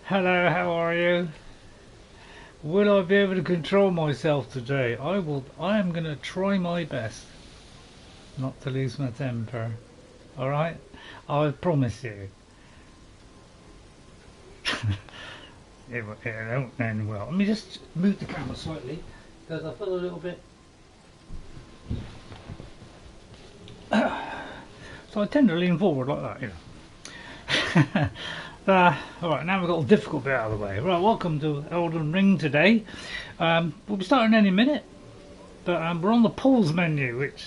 Hello, how are you? Will I be able to control myself today? I am going to try my best not to lose my temper. Alright? I promise you. It don't end well. Let me just move the camera slightly because I feel a little bit. So I tend to lean forward like that, you know. Alright, now we've got the difficult bit out of the way. Right, welcome to Elden Ring today. We'll be starting any minute, but we're on the pause menu, which,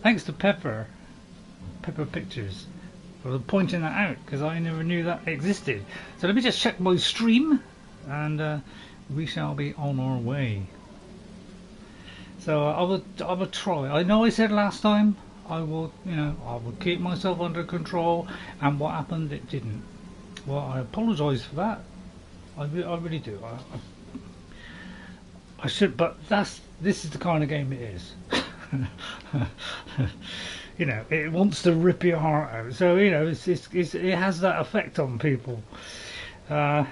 thanks to Pepper Pictures, for pointing that out, because I never knew that existed. So let me just check my stream, and we shall be on our way. So I will try. I know I said last time I will keep myself under control, and what happened, it didn't. Well, I apologise for that. I really do. I should, but this is the kind of game it is. You know, it wants to rip your heart out. So you know, it has that effect on people. You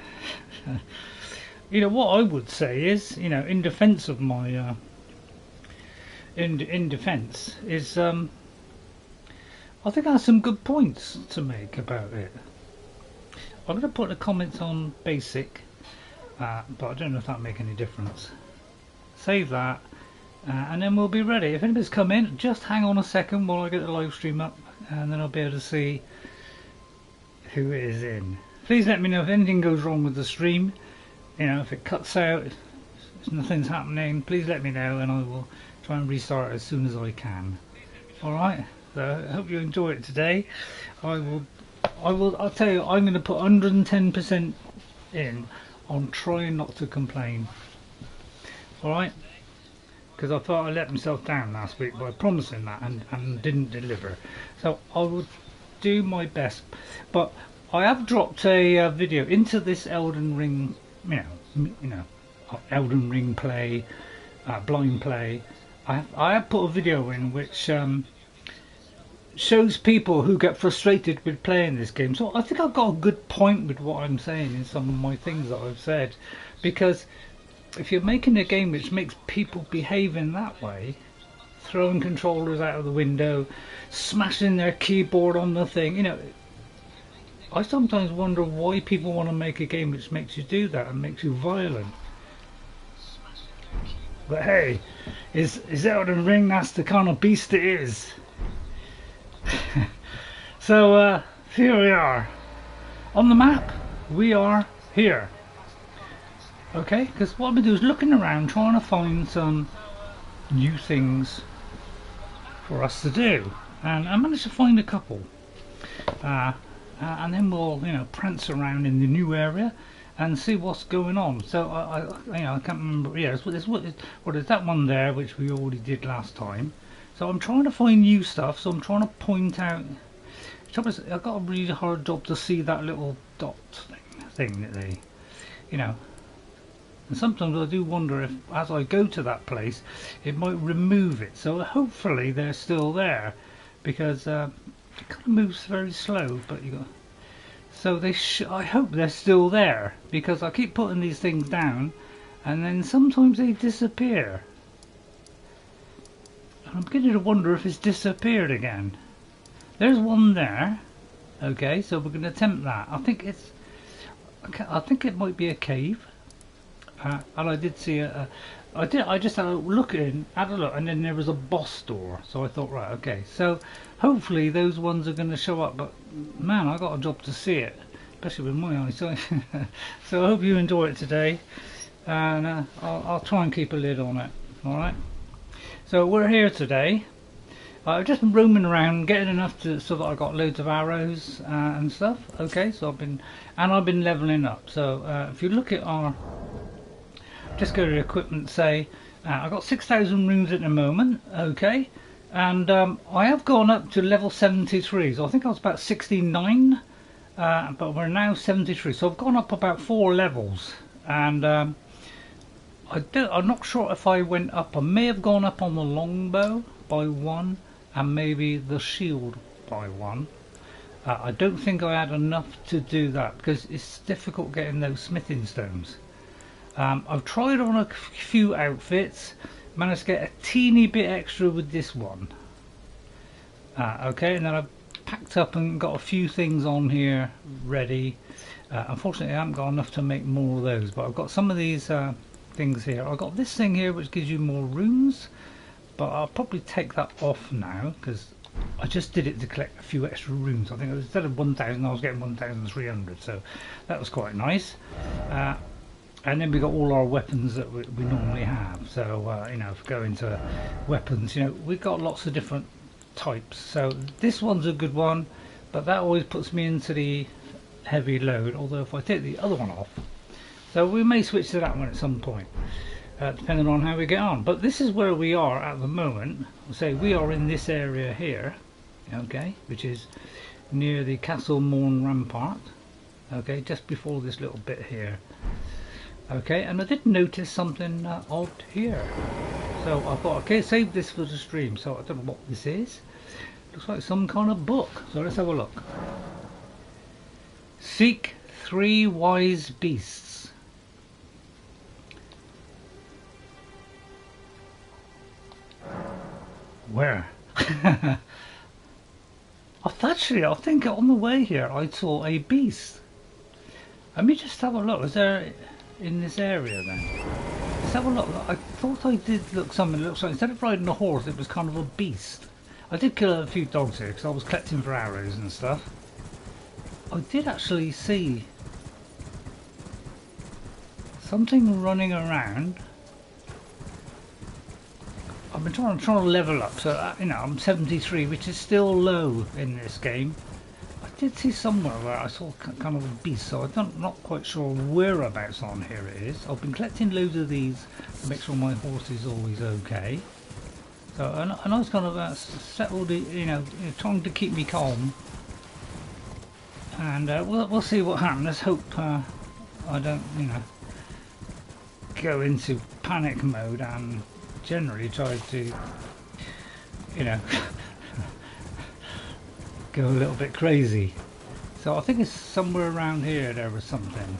know, what I would say is, you know, in defence of my in defence is I think I have some good points to make about it. I'm going to put the comments on basic, but I don't know if that'll make any difference. Save that, and then we'll be ready. If anybody's come in, just hang on a second while I get the live stream up, and then I'll be able to see who it is in. Please let me know if anything goes wrong with the stream. You know, if it cuts out, if nothing's happening, please let me know, and I will try and restart as soon as I can. Alright, so I hope you enjoy it today. I'll tell you, I'm going to put 110% in on trying not to complain. Alright? Because I thought I let myself down last week by promising that and didn't deliver. So I will do my best. But I have dropped a video into this Elden Ring, you know, Elden Ring play, blind play. I have put a video in which shows people who get frustrated with playing this game. So I think I've got a good point with what I'm saying in some of my things that I've said, because if you're making a game which makes people behave in that way, throwing controllers out of the window, smashing their keyboard on the thing, you know, I sometimes wonder why people want to make a game which makes you do that and makes you violent. But hey, is Elden Ring, that's the kind of beast it is. So here we are on the map. We are here, okay, because what I'm going to do is looking around trying to find some new things for us to do, and I managed to find a couple, and then we'll, you know, prance around in the new area and see what's going on. So I can't remember. Yeah, what is that one there, which we already did last time. So I'm trying to find new stuff, so I'm trying to point out. I've got a really hard job to see that little dot thing that they, you know. And sometimes I do wonder if, as I go to that place, it might remove it. So hopefully they're still there, because it kind of moves very slow. But you got. So I hope they're still there, because I keep putting these things down, and then sometimes they disappear. I'm beginning to wonder if it's disappeared again. There's one there. Okay, so we're going to attempt that. I think it might be a cave. And I did see I just had a look and then there was a boss door. So I thought, right, okay. So hopefully those ones are going to show up. But man, I got a job to see it, especially with my eyesight. So I hope you enjoy it today, and I'll try and keep a lid on it. All right. So we're here today. I've just been roaming around, getting enough so that I got loads of arrows and stuff. Okay, so I've been leveling up. So if you look at our, just go to equipment. Say I got 6,000 runes at the moment. Okay, and I have gone up to level 73. So I think I was about 69, but we're now 73. So I've gone up about 4 levels, and I'm not sure if I went up. I may have gone up on the longbow by 1, and maybe the shield by 1. I don't think I had enough to do that because it's difficult getting those smithing stones. I've tried on a few outfits, managed to get a teeny bit extra with this one. Okay, and then I've packed up and got a few things on here ready. Unfortunately I haven't got enough to make more of those, but I've got some of these things here. I've got this thing here which gives you more runes, but I'll probably take that off now because I just did it to collect a few extra runes. I think instead of 1,000 I was getting 1,300, so that was quite nice. And then we got all our weapons that we normally have. So you know, if we go into weapons, you know, we've got lots of different types. So this one's a good one, but that always puts me into the heavy load, although if I take the other one off, so we may switch to that one at some point, depending on how we get on. But this is where we are at the moment. I'll say we are in this area here, okay, which is near the Castle Morn Rampart, okay, just before this little bit here. Okay, and I did notice something odd here, so I thought, okay, save this for the stream. So I don't know what this is. Looks like some kind of book, so let's have a look. Seek 3 wise beasts. Where? Actually, I think on the way here I saw a beast. Let me just have a look. Is there in this area then? Let's have a look. I thought I did look something. It looks like instead of riding a horse, it was kind of a beast. I did kill a few dogs here because I was collecting for arrows and stuff. I did actually see something running around. I've been trying to level up, so you know, I'm 73, which is still low in this game. I did see somewhere where I saw kind of a beast, so I'm not quite sure whereabouts on here it is. I've been collecting loads of these to make sure my horse is always okay. So and I was kind of settled, you know, trying to keep me calm. And we'll see what happens. Let's hope I don't, you know, go into panic mode and generally try to, you know, go a little bit crazy. So I think it's somewhere around here there was something.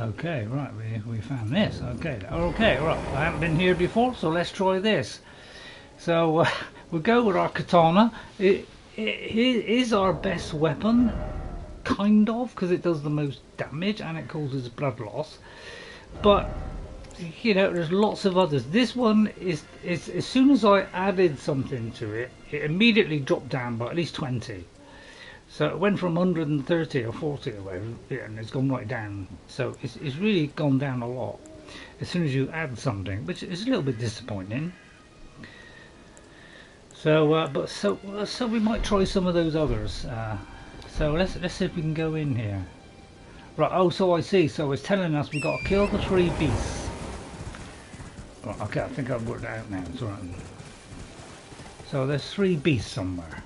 Okay, right, we found this. Okay, right. I haven't been here before, so let's try this. So we'll go with our katana. It is our best weapon, kind of, because it does the most damage and it causes blood loss. But you know, there's lots of others. This one is as soon as I added something to it, it immediately dropped down by at least 20. So it went from 130 or 40 or whatever, and it's gone right down. So it's really gone down a lot as soon as you add something, which is a little bit disappointing. So so we might try some of those others. So let's see if we can go in here. Right. Oh, so I see. So it's telling us we've got to kill the 3 beasts. Right, okay, I think I've worked it out now. It's all right. So there's 3 beasts somewhere.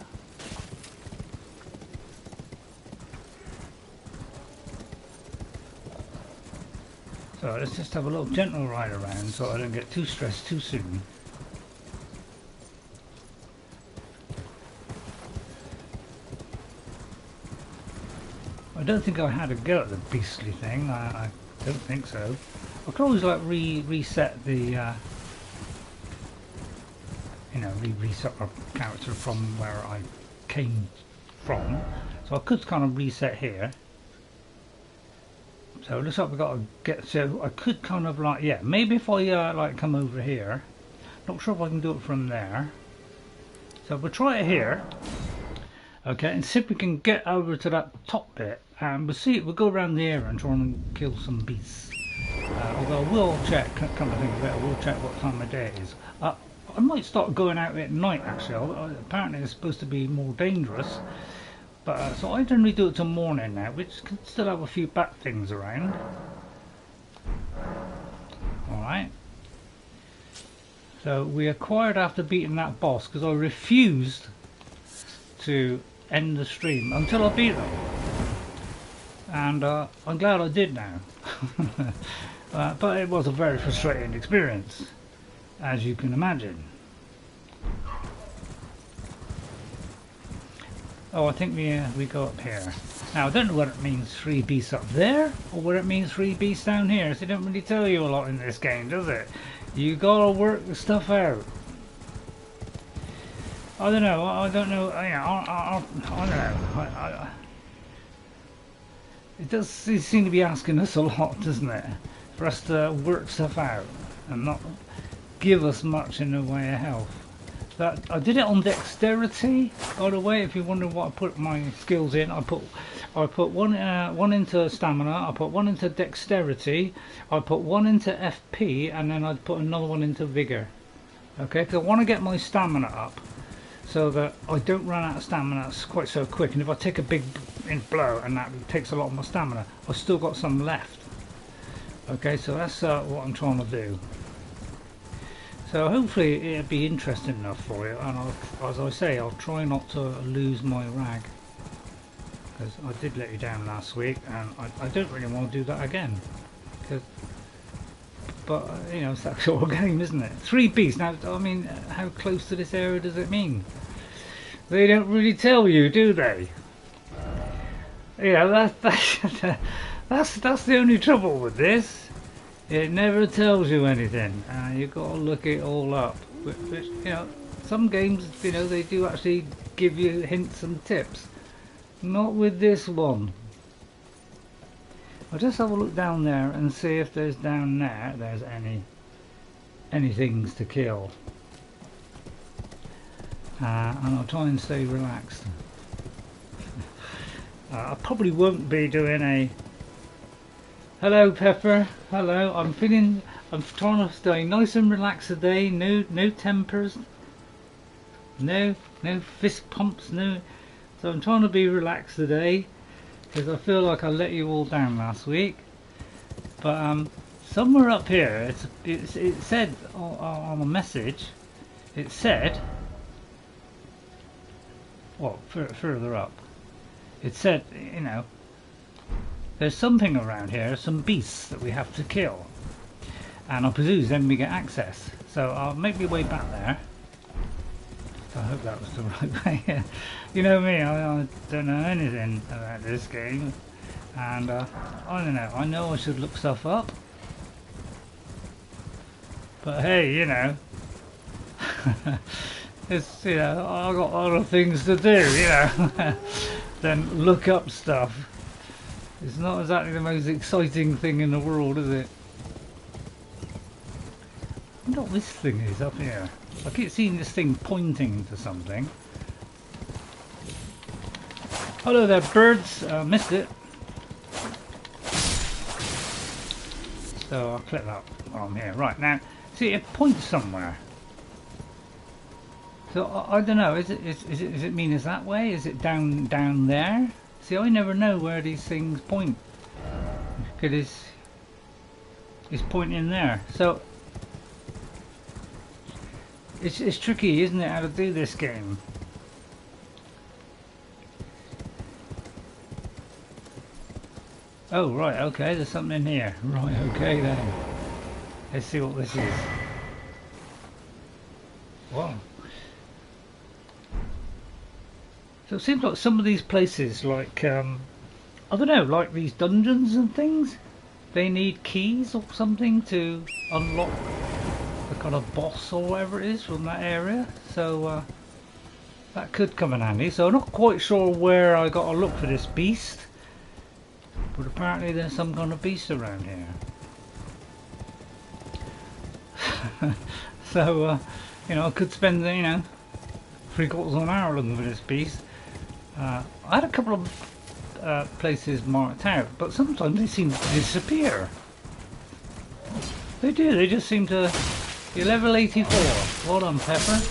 So let's just have a little gentle ride around so I don't get too stressed too soon. I don't think I had a go at the beastly thing. I don't think so. I could always like reset the you know, reset our character from where I came from. So I could kind of reset here. So it looks like we've got to get, so I could kind of like, yeah, maybe if I like come over here. Not sure if I can do it from there. So we'll try it here. Okay, and see if we can get over to that top bit, and we'll go around the area and try and kill some beasts. Although I will check, come to think of it, I will check what time of day it is. I might start going out at night actually. Apparently it's supposed to be more dangerous. But so I generally do it till morning now, which can still have a few bat things around. Alright. So we acquired after beating that boss, because I refused to end the stream until I beat them. And I'm glad I did now. But it was a very frustrating experience, as you can imagine. Oh, I think we go up here. Now, I don't know what it means 3 beasts up there, or what it means 3 beasts down here. So it don't really tell you a lot in this game, does it? You gotta work the stuff out. I don't know. I don't know. I don't know. It does seem to be asking us a lot, doesn't it? For us to work stuff out and not give us much in the way of health. That I did it on dexterity, by the way. If you wonder what I put my skills in, I put one into stamina, I put one into dexterity, I put one into FP, and then I put another one into vigor. Okay, because I want to get my stamina up, so that I don't run out of stamina quite so quick. And if I take a big blow and that takes a lot of my stamina, I've still got some left. Okay, so that's what I'm trying to do. So hopefully it'll be interesting enough for you, and as I say, I'll try not to lose my rag, because I did let you down last week, and I don't really want to do that again. But you know, it's that sort of game, isn't it? 3 beasts. Now, I mean, how close to this area does it mean? They don't really tell you, do they? Yeah, that's the only trouble with this. It never tells you anything. You've got to look it all up. Which, you know, some games, you know, they do actually give you hints and tips. Not with this one. I'll just have a look down there and see if there's down there's any things to kill. And I'll try and stay relaxed. I probably won't be doing a... Hello Pepper, hello. I'm trying to stay nice and relaxed today. No tempers, no fist pumps, no. So I'm trying to be relaxed today, because I feel like I let you all down last week. But somewhere up here, it said on a message, it said, well, further up, it said, you know, there's something around here, some beasts that we have to kill, and I presume then we get access. So I'll make my way back there. I hope that was the right way. You know me, I don't know anything about this game, and I don't know. I know I should look stuff up, but hey, you know, it's, you know, I've got other things to do, you know, than look up stuff. It's not exactly the most exciting thing in the world, is it? I wonder what this thing is up here. I keep seeing this thing pointing to something. Hello there, birds. Missed it. So I'll click that while I'm here. Right, now, see, it points somewhere. So I don't know. Is it mean it's that way? Is it down there? See, I never know where these things point, because it's pointing there. So it's tricky, isn't it, how to do this game? Oh right, okay, there's something in here. Right, okay then. Let's see what this is. Wow. So it seems like some of these places, like, I don't know, like these dungeons and things, they need keys or something to unlock the kind of boss or whatever it is from that area. So that could come in handy. So I'm not quite sure where I got to look for this beast, but apparently there's some kind of beast around here. So, you know, I could spend, you know, 3/4 of an hour looking for this beast. I had a couple of places marked out, but sometimes they seem to disappear. They do, they just seem to... You're level 84. Well done, Pepper.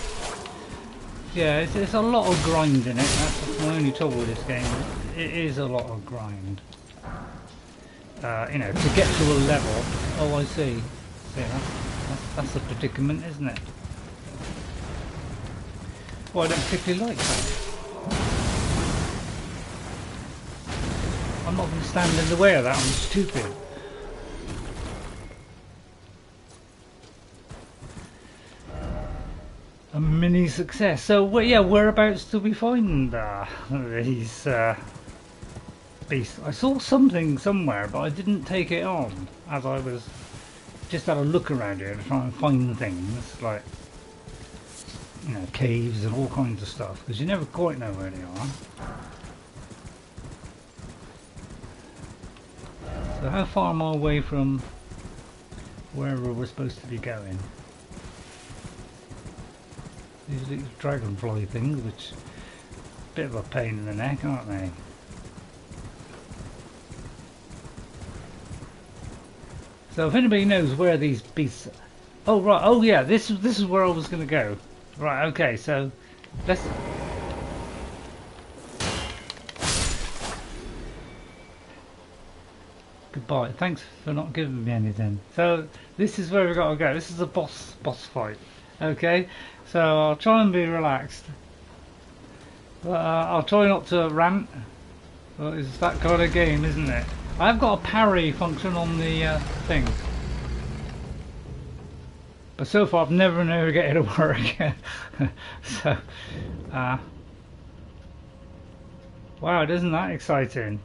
Yeah, it's a lot of grind in it. That's my only trouble with this game. It is a lot of grind. You know, to get to a level... Oh, I see. See, that's a predicament, isn't it? Well, I don't particularly like that. I'm not going to stand in the way of that, I'm stupid. a mini success. So yeah, whereabouts do we find these beasts? I saw something somewhere, but I didn't take it on as I was just had a look around here to try and find things like, you know, caves and all kinds of stuff, because you never quite know where they are. So how far am I away from wherever we're supposed to be going? These little dragonfly things, which a bit of a pain in the neck, aren't they? So if anybody knows where these beasts... Oh right, oh yeah, this is where I was going to go. Right, okay, so let's... Goodbye, thanks for not giving me anything. So this is where we've got to go. This is a boss fight. Okay, so I'll try and be relaxed. I'll try not to rant. Well, it's that kind of game, isn't it? I've got a parry function on the thing, but so far I've never been able to get it to work. So, wow, isn't that exciting?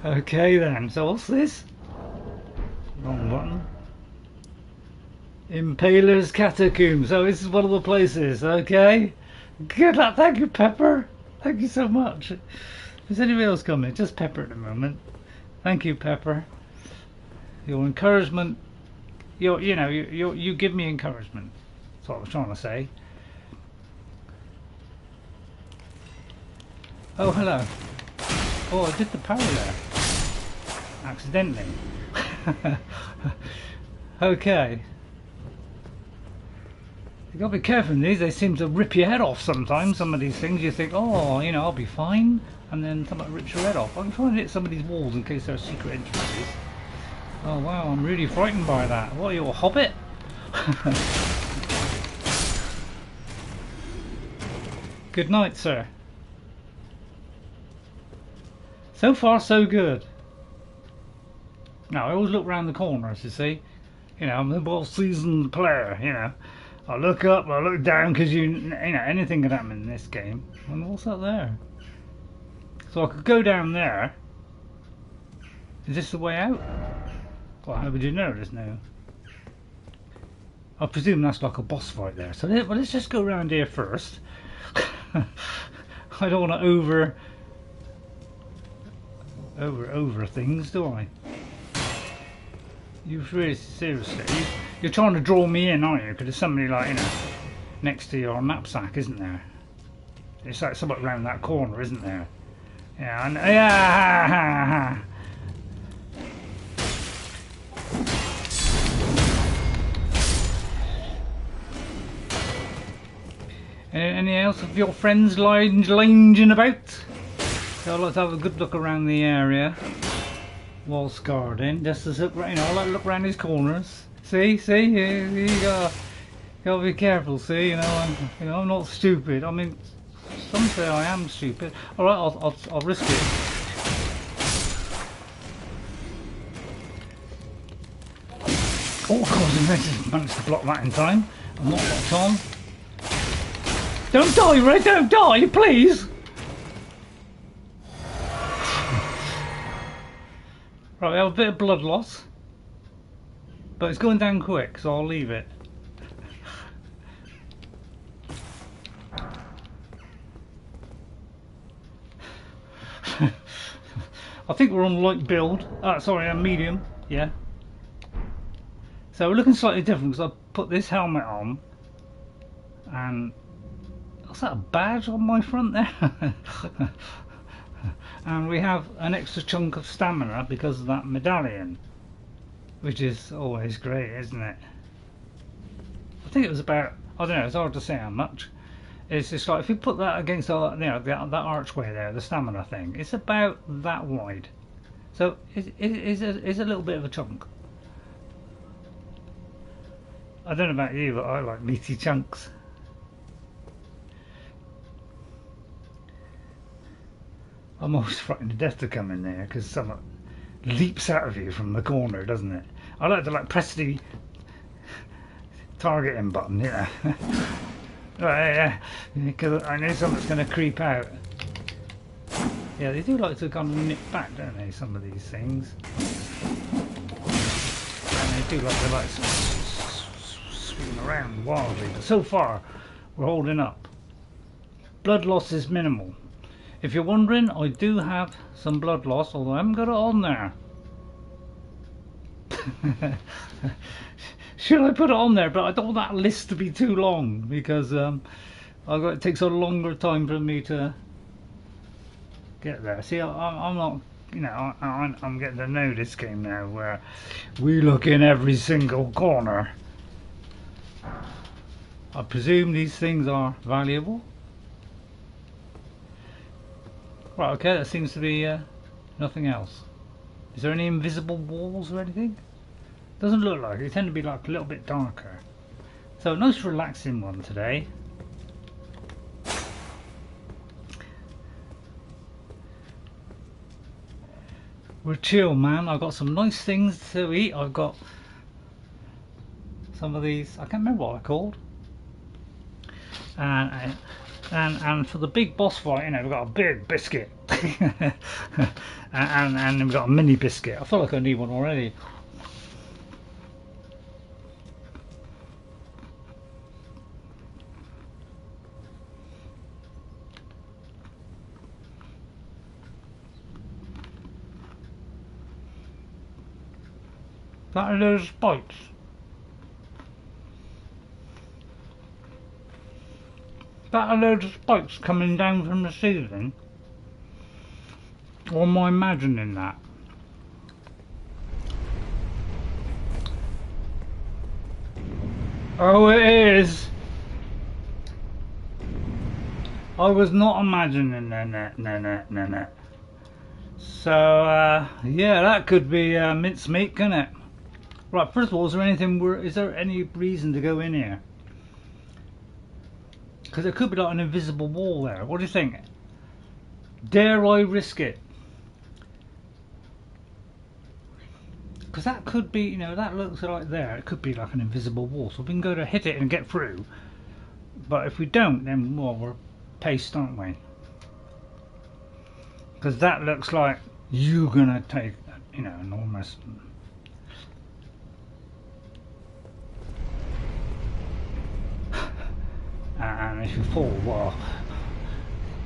Okay then, so what's this? Wrong button. Impaler's Catacombs. So this is one of the places, okay? Good luck, thank you, Pepper. Thank you so much. Is anybody else coming? Just Pepper at the moment. Thank you, Pepper. Your encouragement, you give me encouragement. That's what I was trying to say. Oh, hello. Oh, I did the parry there. Accidentally. Okay. You gotta be careful in these, they seem to rip your head off sometimes. Some of these things you think, oh, you know, I'll be fine, and then somebody rips your head off. I'm trying to hit some of these walls in case there are secret entrances. Oh wow, I'm really frightened by that. What are you, a hobbit? Good night, sir. So far so good. Now I always look round the corners, you see. You know, I'm the well-seasoned player, you know. I look up, I look down, because you know, anything can happen in this game. And what's up there? So I could go down there. Is this the way out? Well, how would you know there's no... I presume that's like a boss fight there. So well, let's just go around here first. I don't want to over things, do I? You really, seriously, you're trying to draw me in, aren't you? Because there's somebody, like, you know, next to your knapsack, isn't there? It's like somebody around that corner, isn't there? Yeah, and yeah. Any else of your friends lounging about? So I'd like to have a good look around the area whilst guarding, just to look, you know, I like to look around these corners. See, you gotta be careful. See, you know, I'm not stupid. I mean, some say I am stupid. All right, I'll risk it. Oh, I managed to block that in time. I'm not locked on. Don't die, Ray! Don't die, please. Right, we have a bit of blood loss, but it's going down quick, so I'll leave it. I think we're on light build. Sorry, medium. Yeah. So we're looking slightly different because I put this helmet on, and what's that, a badge on my front there? And we have an extra chunk of stamina because of that medallion, which is always great, isn't it? I think it was about, I don't know, it's hard to say how much. It's just like, if you put that against all, you know, that archway there, the stamina thing, it's about that wide. So it's a little bit of a chunk. I don't know about you, but I like meaty chunks. I'm always frightened to death to come in there because leaps out of you from the corner, doesn't it? I like to press the targeting button, yeah. Right, yeah, because I know something's going to creep out. Yeah, they do like to kind of nip back, don't they, some of these things. And they do like to swing around wildly, but so far we're holding up. Blood loss is minimal. If you're wondering, I do have some blood loss, although I haven't got it on there. Should I put it on there? But I don't want that list to be too long, because it takes a longer time for me to get there. See, I'm not, you know, I'm getting to know this game now, where we look in every single corner. I presume these things are valuable. Right, okay, that seems to be nothing else. Is there any invisible walls or anything? Doesn't look like it. They tend to be like a little bit darker. So, nice relaxing one today. We're chill, man. I've got some nice things to eat. I've got some of these, I can't remember what they're called. And for the big boss fight, you know, we've got a big biscuit. and we've got a mini biscuit. I feel like I need one already. That are those spikes. That are loads of spikes coming down from the ceiling? Or am I imagining that? Oh, it is! I was not imagining that. So, yeah, that could be mincemeat, couldn't it? Right, first of all, is there any reason to go in here? Because there could be like an invisible wall there. What do you think? Dare I risk it? Because that could be, you know, that looks like there. It could be like an invisible wall. So we can go to hit it and get through. But if we don't, then well, we're paced, aren't we? Because that looks like you're gonna take, you know, enormous. And if you fall, well,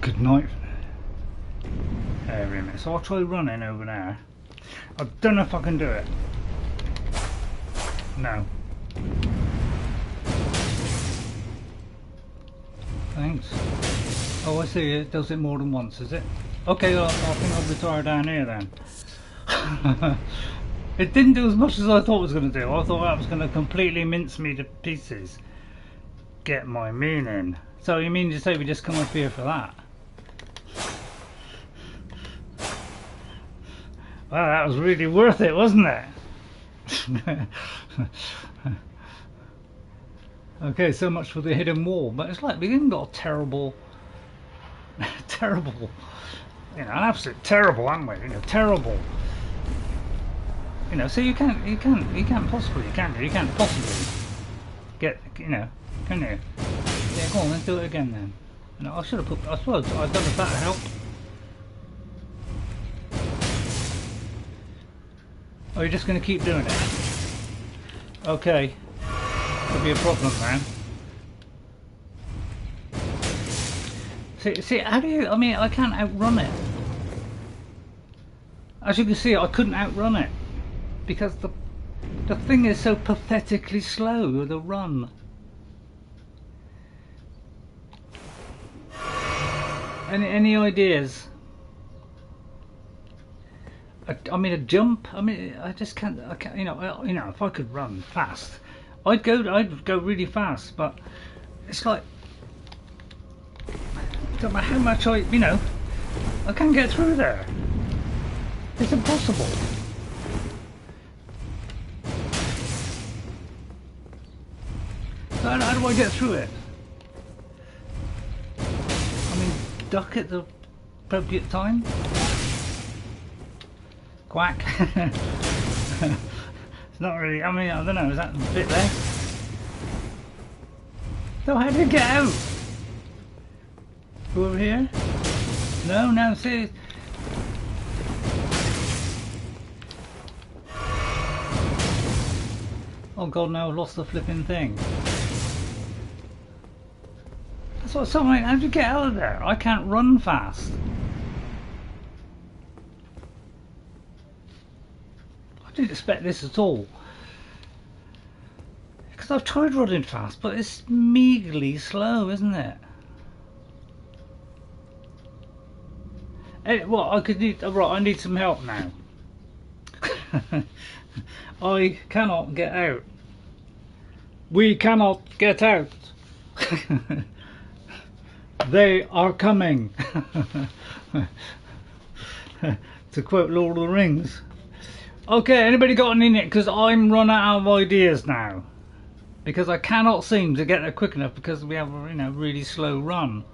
good night. So I'll try running over there. I don't know if I can do it. No. Thanks. Oh, I see. It does it more than once, is it? Okay, I think I'll retire down here then. It didn't do as much as I thought it was going to do. I thought that was going to completely mince me to pieces. Get my meaning. So you mean to say we just come up here for that? Well, that was really worth it, wasn't it? Okay, so much for the hidden wall. But it's like we haven't got a terrible, terrible, you know, an absolute terrible, haven't we? You know, terrible. You know, so you can't possibly get, you know. Can you? Yeah, go on, let's do it again then. You know, I suppose I've done if that helped. Oh, you're just going to keep doing it? Okay. Could be a problem, man. See, how do you, I mean, I can't outrun it. As you can see, I couldn't outrun it. Because the thing is so pathetically slow, the run. Any ideas? I mean, a jump. I mean, I just can't. You know, if I could run fast, I'd go really fast. But it's like, don't matter how much I can't get through there. It's impossible. So how do I get through it? I mean, duck at the appropriate time. Quack. It's not really, I mean, I don't know, is that a bit there? So how did it get out? Go over here? No, no, see. Oh god, no, I've lost the flipping thing. That's what someone, how did you get out of there? I can't run fast. I didn't expect this at all. Because I've tried running fast, but it's meagerly slow, isn't it? Hey, well, I could need, right, I need some help now. I cannot get out. We cannot get out. They are coming. To quote Lord of the Rings. Okay, anybody got any in it? Because I'm run out of ideas now. Because I cannot seem to get there quick enough because we have a really slow run.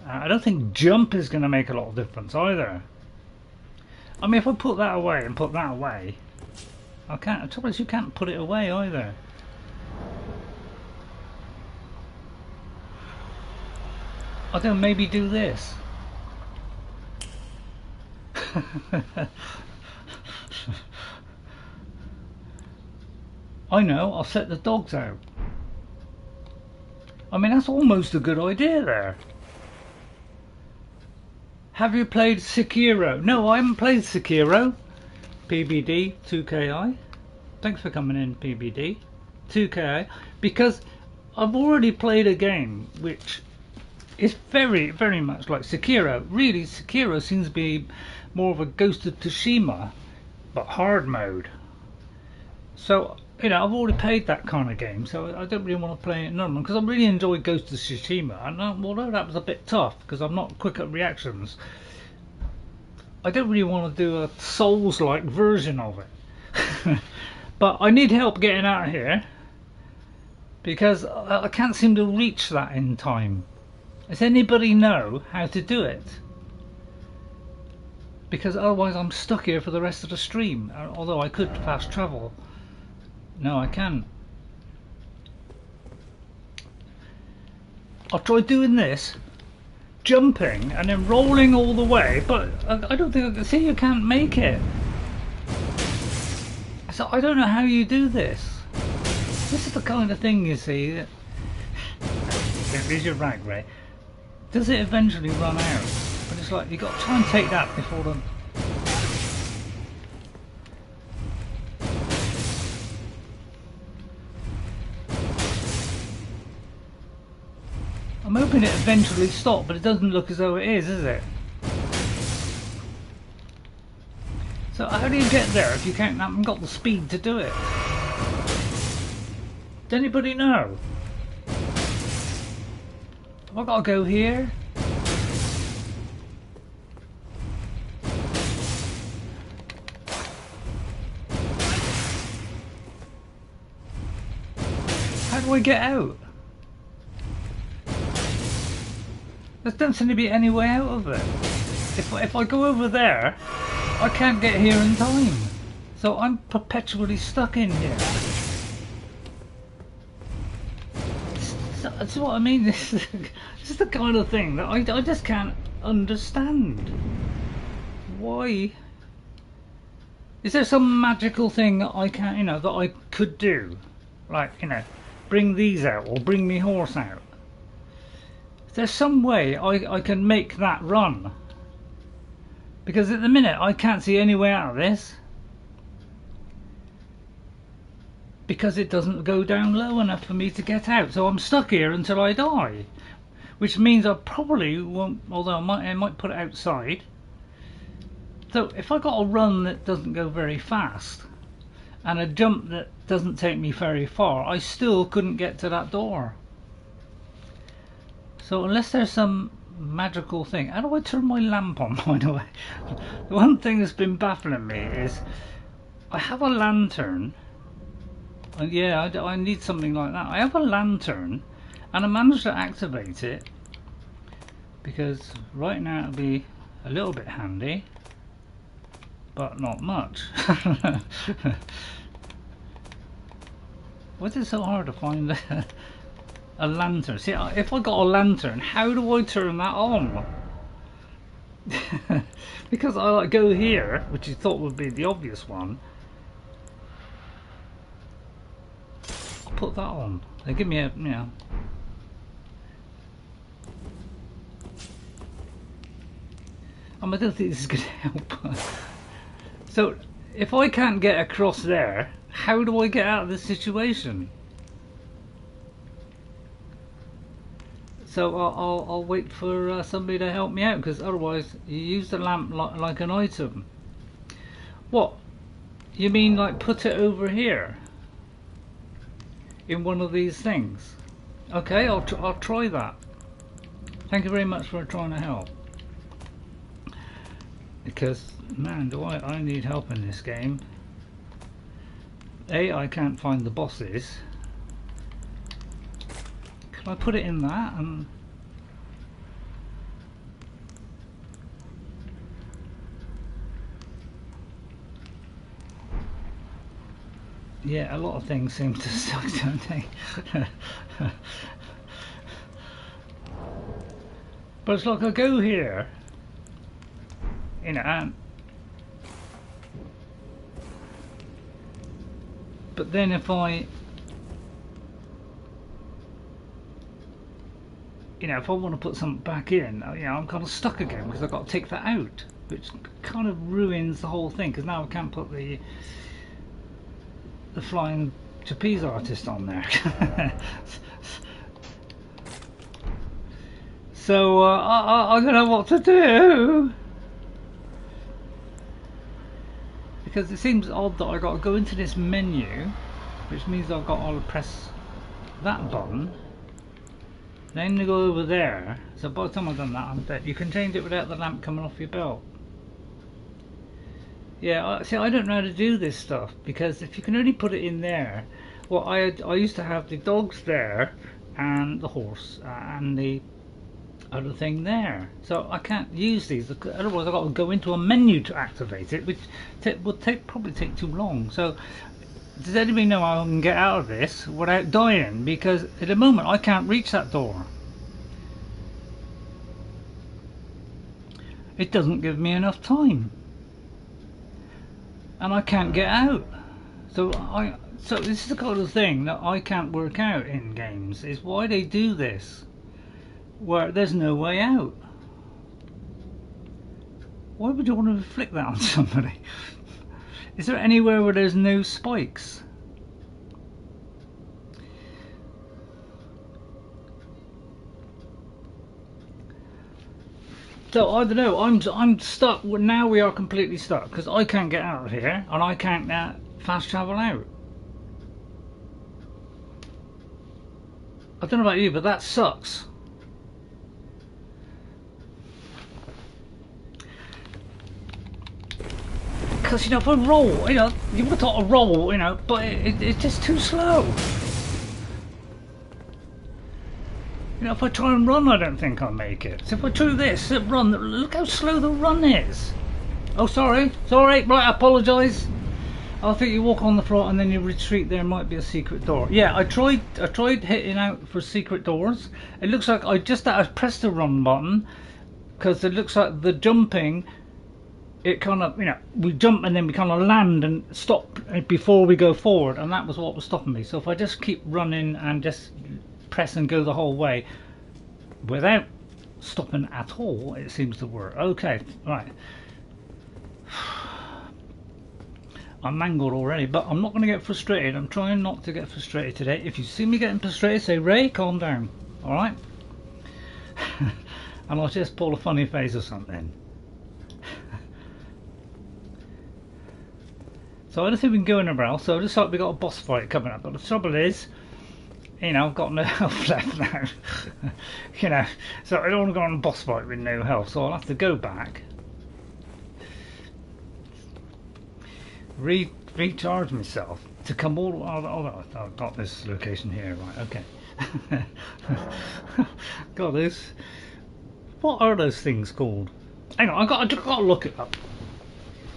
I don't think jump is going to make a lot of difference either. I mean, if I put that away and put that away, I can't. The trouble is, you can't put it away either. I don't know, maybe do this. I know, I'll set the dogs out. I mean, that's almost a good idea there. Have you played Sekiro? No, I haven't played Sekiro. PBD 2KI. Thanks for coming in, PBD 2KI. Because I've already played a game which is very, very much like Sekiro. Really, Sekiro seems to be more of a Ghost of Tsushima, but hard mode. So, I've already played that kind of game, so I don't really want to play it normal, because I really enjoyed Ghost of Tsushima, and although that was a bit tough, because I'm not quick at reactions, I don't really want to do a Souls-like version of it. But I need help getting out of here, because I can't seem to reach that in time. Does anybody know how to do it? Because otherwise I'm stuck here for the rest of the stream, although I could fast travel. No, I can't. I've tried doing this, jumping and then rolling all the way, but I don't think I can see. You can't make it. So I don't know how you do this. This is the kind of thing, you see. There's your RayRay. Does it eventually run out? But it's like you've got to try and take that before the. I'm hoping it eventually stops, but it doesn't look as though it is it? So how do you get there if you haven't got the speed to do it? Does anybody know? Have I got to go here? How do I get out? There doesn't seem to be any way out of it. If I go over there, I can't get here in time. So I'm perpetually stuck in here. That's what I mean. This is the kind of thing that I just can't understand. Why? Is there some magical thing that I can, that I could do? Like, bring these out or bring me horse out. There's some way I can make that run, because at the minute I can't see any way out of this, because it doesn't go down low enough for me to get out, so I'm stuck here until I die, which means I probably won't, although I might put it outside. So if I got a run that doesn't go very fast and a jump that doesn't take me very far, I still couldn't get to that door. So unless there's some magical thing. How do I turn my lamp on, by the way? The one thing that's been baffling me is I have a lantern, and yeah, I need something like that. I have a lantern and I managed to activate it, because right now it'll be a little bit handy. but not much. Why is it so hard to find a lantern? See, if I got a lantern, how do I turn that on? Because I like go here, which you thought would be the obvious one. I'll put that on. They give me a, you know. I don't think this is going to help. So, if I can't get across there, how do I get out of this situation? So I'll wait for somebody to help me out, because otherwise you use the lamp like an item. What? You mean like put it over here? In one of these things? Okay, I'll try that. Thank you very much for trying to help. Because, man, do I need help in this game. A, I can't find the bosses. Can I put it in that? And yeah, a lot of things seem to suck, don't they? But it's like I go here, you know, and but then if I, you know, if I want to put something back in, you know, I'm kind of stuck again because I've got to take that out, which kind of ruins the whole thing, because now I can't put the flying trapeze artist on there. So I don't know what to do, because it seems odd that I got to go into this menu, which means I've got to press that button, then to go over there. So by the time I've done that, I'm dead. You can change it without the lamp coming off your belt. Yeah, see, I don't know how to do this stuff, because if you can only put it in there, well, I used to have the dogs there and the horse and the other thing there, so I can't use these. Otherwise, I've got to go into a menu to activate it, which would probably take too long. So, does anybody know how I can get out of this without dying? Because at the moment, I can't reach that door. It doesn't give me enough time. And I can't get out. So this is the kind of thing that I can't work out in games, is why they do this where there's no way out. Why would you want to inflict that on somebody? Is there anywhere where there's no spikes? So I don't know, I'm stuck. Now we are completely stuck, because I can't get out of here and I can't fast travel out. I don't know about you, but that sucks. Because, you know, if I roll, you know, you would have thought a roll, you know, but it's just too slow. You know, if I try and run, I don't think I'll make it. So if I do this, run, look how slow the run is. Oh, sorry, right, I apologise. I think you walk on the floor and then you retreat. There might be a secret door. Yeah, I tried hitting out for secret doors. It looks like I pressed the run button, because it looks like the jumping, it kind of, you know, we jump and then we kind of land and stop before we go forward, and that was what was stopping me. So if I just keep running and just press and go the whole way without stopping at all, it seems to work. Okay, right. I'm mangled already, but I'm not going to get frustrated. I'm trying not to get frustrated today. If you see me getting frustrated, say, Ray, calm down. Alright? And I'll just pull a funny face or something. So I don't think we can go anywhere else. So it looks like we've got a boss fight coming up. But the trouble is, you know, I've got no health left now. You know, so I don't want to go on a boss fight with no health. So I'll have to go back, recharge myself to come all. Oh, I've got this location here, right? Okay. Got what are those things called? Hang on, I've got to look it up.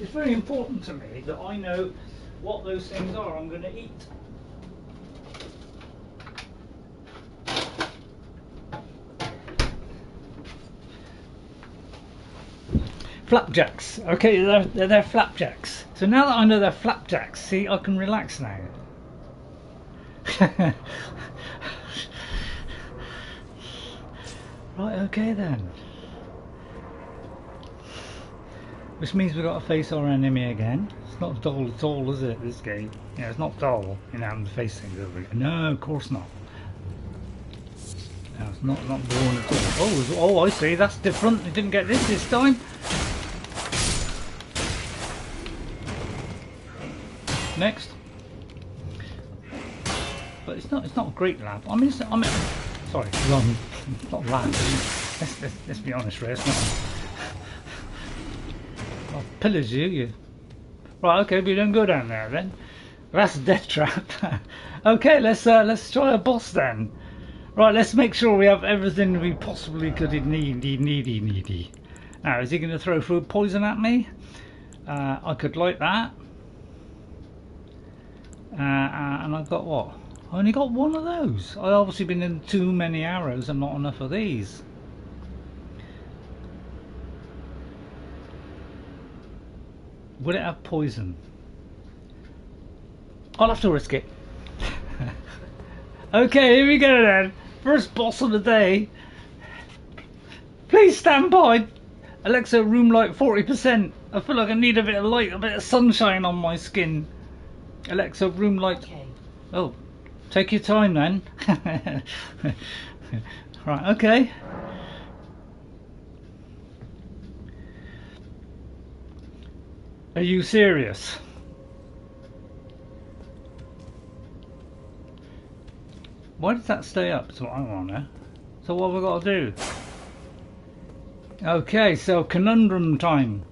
It's very important to me that I know what those things are I'm going to eat. Flapjacks. Okay, they're flapjacks. So now that I know they're flapjacks, see, I can relax now. Right, okay then. Which means we've got to face our enemy again. It's not dull at all, is it, this game? Yeah, it's not dull, you know, having to face things over again. No, of course not. No, it's not boring at all. Oh, I see, that's different. You didn't get this time. Next. But it's not a great lamp. I mean, sorry, wrong. It's not lamp. Let's be honest, Ray. It's not. I'll pillage you. Right, okay, we don't go down there then. That's a death trap. Okay, let's try a boss then. Right, let's make sure we have everything we possibly could need. Now, is he going to throw food poison at me? I could like that. And I've got what? I only got one of those. I've obviously been in too many arrows and not enough of these. Will it have poison? I'll have to risk it. Okay, here we go then. First boss of the day. Please stand by. Alexa, room light 40%. I feel like I need a bit of light, a bit of sunshine on my skin. Alexa, room light. Okay. Oh, take your time then. Right, okay. Are you serious? Why does that stay up? That's what I want to know. So what have we got to do? Okay, so conundrum time.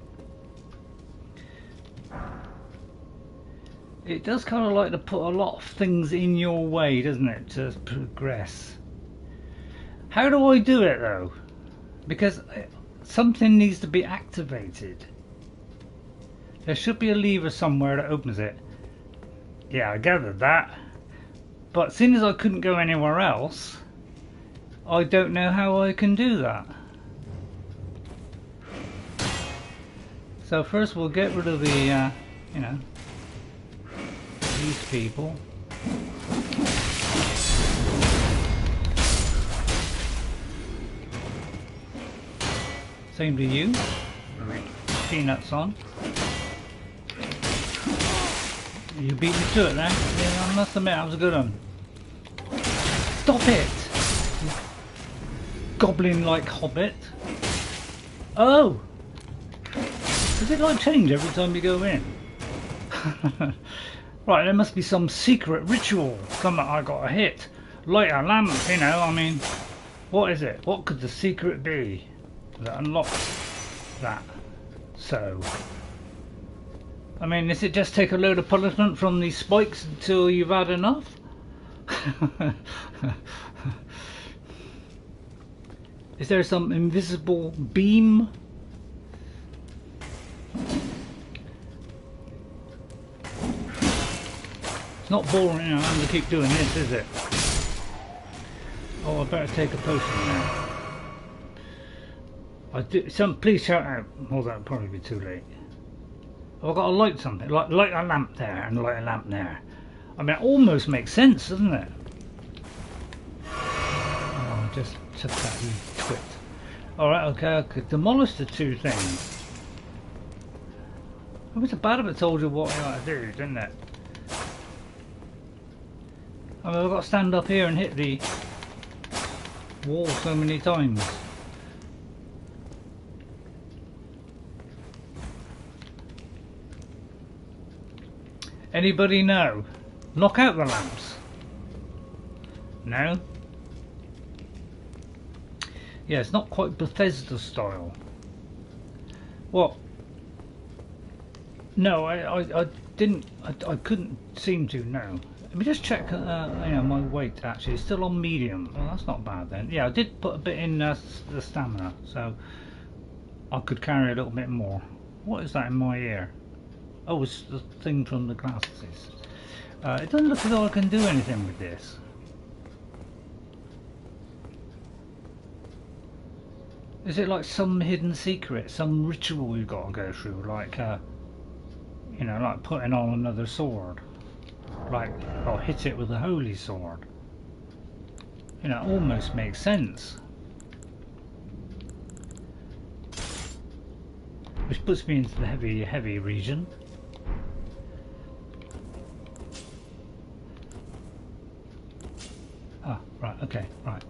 It does kind of like to put a lot of things in your way, doesn't it, to progress. How do I do it though? Because something needs to be activated. There should be a lever somewhere that opens it. Yeah, I gathered that. But seeing as I couldn't go anywhere else, I don't know how I can do that. So first we'll get rid of the, you know, these people. Same to you. Peanuts on. You beat me to it then. Yeah, I must admit that was a good one. Stop it! Goblin-like hobbit. Oh! Does it like change every time you go in? Right, there must be some secret ritual. Something I got to hit. Light a lamp, you know, I mean... What is it? What could the secret be that unlocks that? So... I mean, is it just take a load of punishment from these spikes until you've had enough? Is there some invisible beam? It's not boring, you know, I'm going to keep doing this, is it? Oh, I better take a potion now. Please shout out. Well, that'll probably be too late. I've got to light something, light a lamp there and light a lamp there. I mean, it almost makes sense, doesn't it? Oh, I just took that, you twit. Alright, okay, I could demolish the two things. It was bad if it told you what I got to do, didn't it? I mean, I've got to stand up here and hit the wall so many times. Anybody know? Knock out the lamps. No? Yeah, it's not quite Bethesda style. What? No, I didn't. I couldn't seem to. No. Let me just check. You know, my weight actually is still on medium. Well, that's not bad then. Yeah, I did put a bit in the stamina, so I could carry a little bit more. What is that in my ear? Oh, it's the thing from the glasses. It doesn't look as though I can do anything with this. Is it like some hidden secret, some ritual we've got to go through, like, you know, like putting on another sword? Like, I'll hit it with a holy sword. You know, it almost makes sense. Which puts me into the heavy region. Ah, right, okay, right.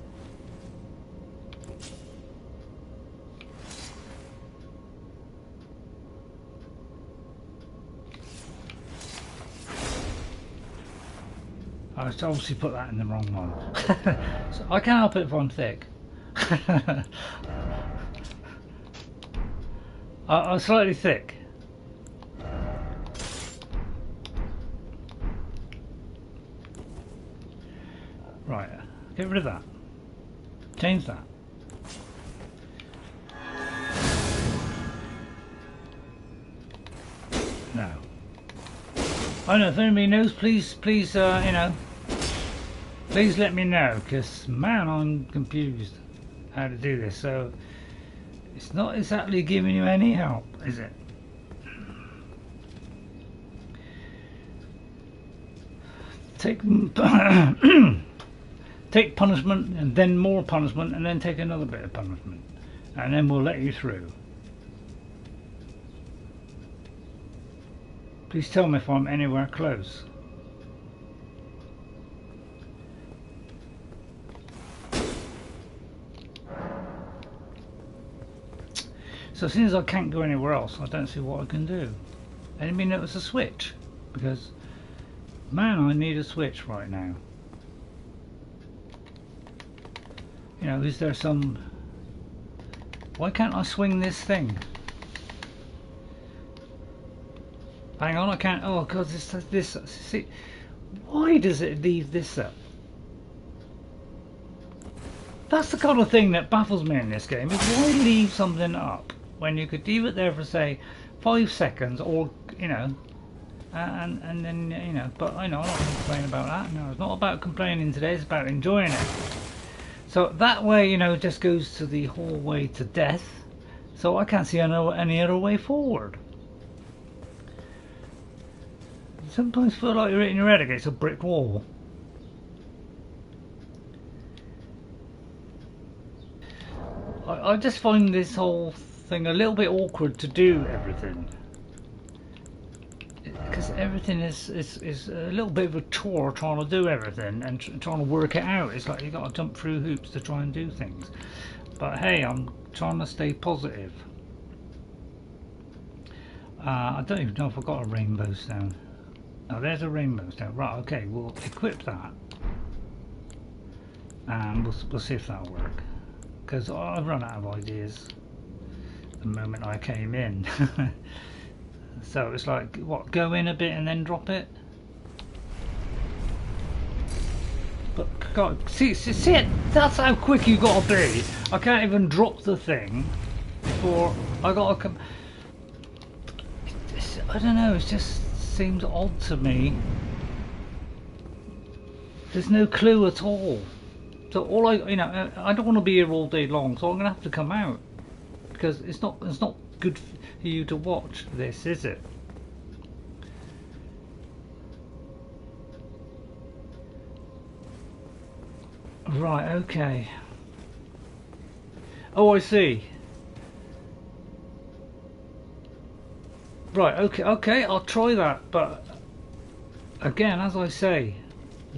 I obviously put that in the wrong one. So I can't help it if I'm thick. I'm slightly thick. Right, get rid of that. Change that. No. I know if anybody knows, please, you know, please let me know, because man, I'm confused how to do this. So it's not exactly giving you any help, is it? Take take punishment, and then more punishment, and then take another bit of punishment, and then we'll let you through. Please tell me if I'm anywhere close. So since I can't go anywhere else, I don't see what I can do. Anybody notice a switch? Because, man, I need a switch right now. You know, is there some... Why can't I swing this thing? Hang on, I can't... Oh, because this... See, why does it leave this up? That's the kind of thing that baffles me in this game, is why leave something up when you could leave it there for, say, 5 seconds, or, you know, and then, you know, but I know, I'm not going to complain about that. No, it's not about complaining today, it's about enjoying it. So that way, you know, it just goes to the hallway to death, so I can't see any other way forward. Sometimes feel like you're hitting your head against a brick wall. I just find this whole thing a little bit awkward to do everything, because everything is a little bit of a chore trying to do everything and trying to work it out. It's like you got to jump through hoops to try and do things. But hey, I'm trying to stay positive. I don't even know if I've got a rainbow stone. Oh, there's a rainbow stone. Right, okay, we'll equip that, and we'll see if that'll work. Because I've run out of ideas the moment I came in. So it's like, what, go in a bit and then drop it? But God, see it? That's how quick you got to be. I can't even drop the thing before I got to come. I don't know, it just seems odd to me. There's no clue at all. So all I don't want to be here all day long, so I'm gonna have to come out, because it's not good for you to watch this, is it? Right, okay. Oh, I see. Right, okay, I'll try that, but again, as I say,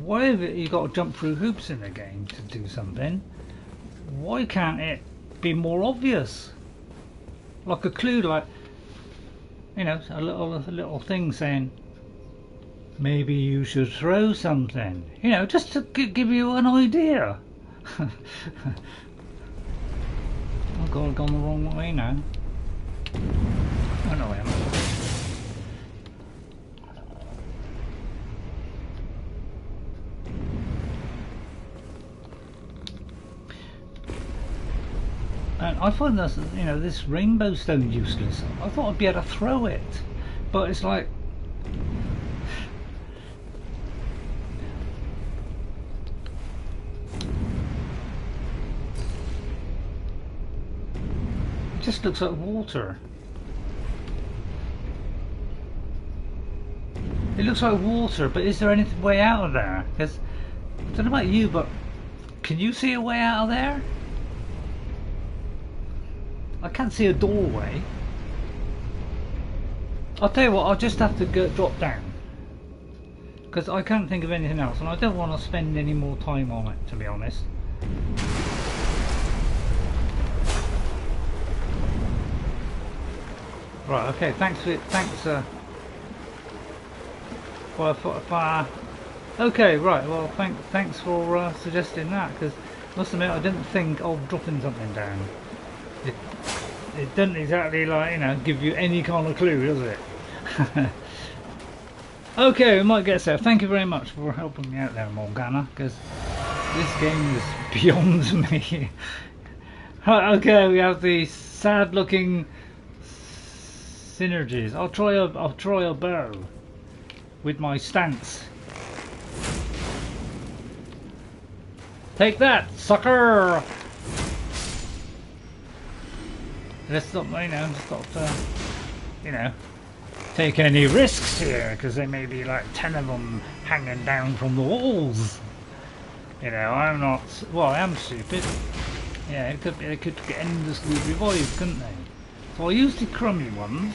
why have you got to jump through hoops in the game to do something? Why can't it be more obvious? Like a clue, like, you know, a little thing saying, maybe you should throw something. You know, just to give you an idea. Oh God, I've gone the wrong way now. Oh no, I haven't. And I find this, you know, this rainbow stone useless. I thought I'd be able to throw it, But it's like, it just looks like water. It looks like water, but is there any way out of there? Because I don't know about you, but can you see a way out of there? I can't see a doorway. I'll tell you what, I'll just have to go drop down, because I can't think of anything else, and I don't want to spend any more time on it, to be honest. Right, okay, thanks. Okay, right. Well, thanks for suggesting that, because must admit I didn't think of dropping something down. It doesn't exactly, like, you know, give you any kind of clue, does it? Okay, we might get there. Thank you very much for helping me out there, Morgana, because this game is beyond me. Right, okay, we have the sad-looking synergies. I'll try a bow with my stance. Take that, sucker! Let's not, you know, take any risks here, because there may be like 10 of them hanging down from the walls. You know, I'm not. Well, I am stupid. Yeah, they could get endlessly revived, couldn't they? So I use the crummy ones.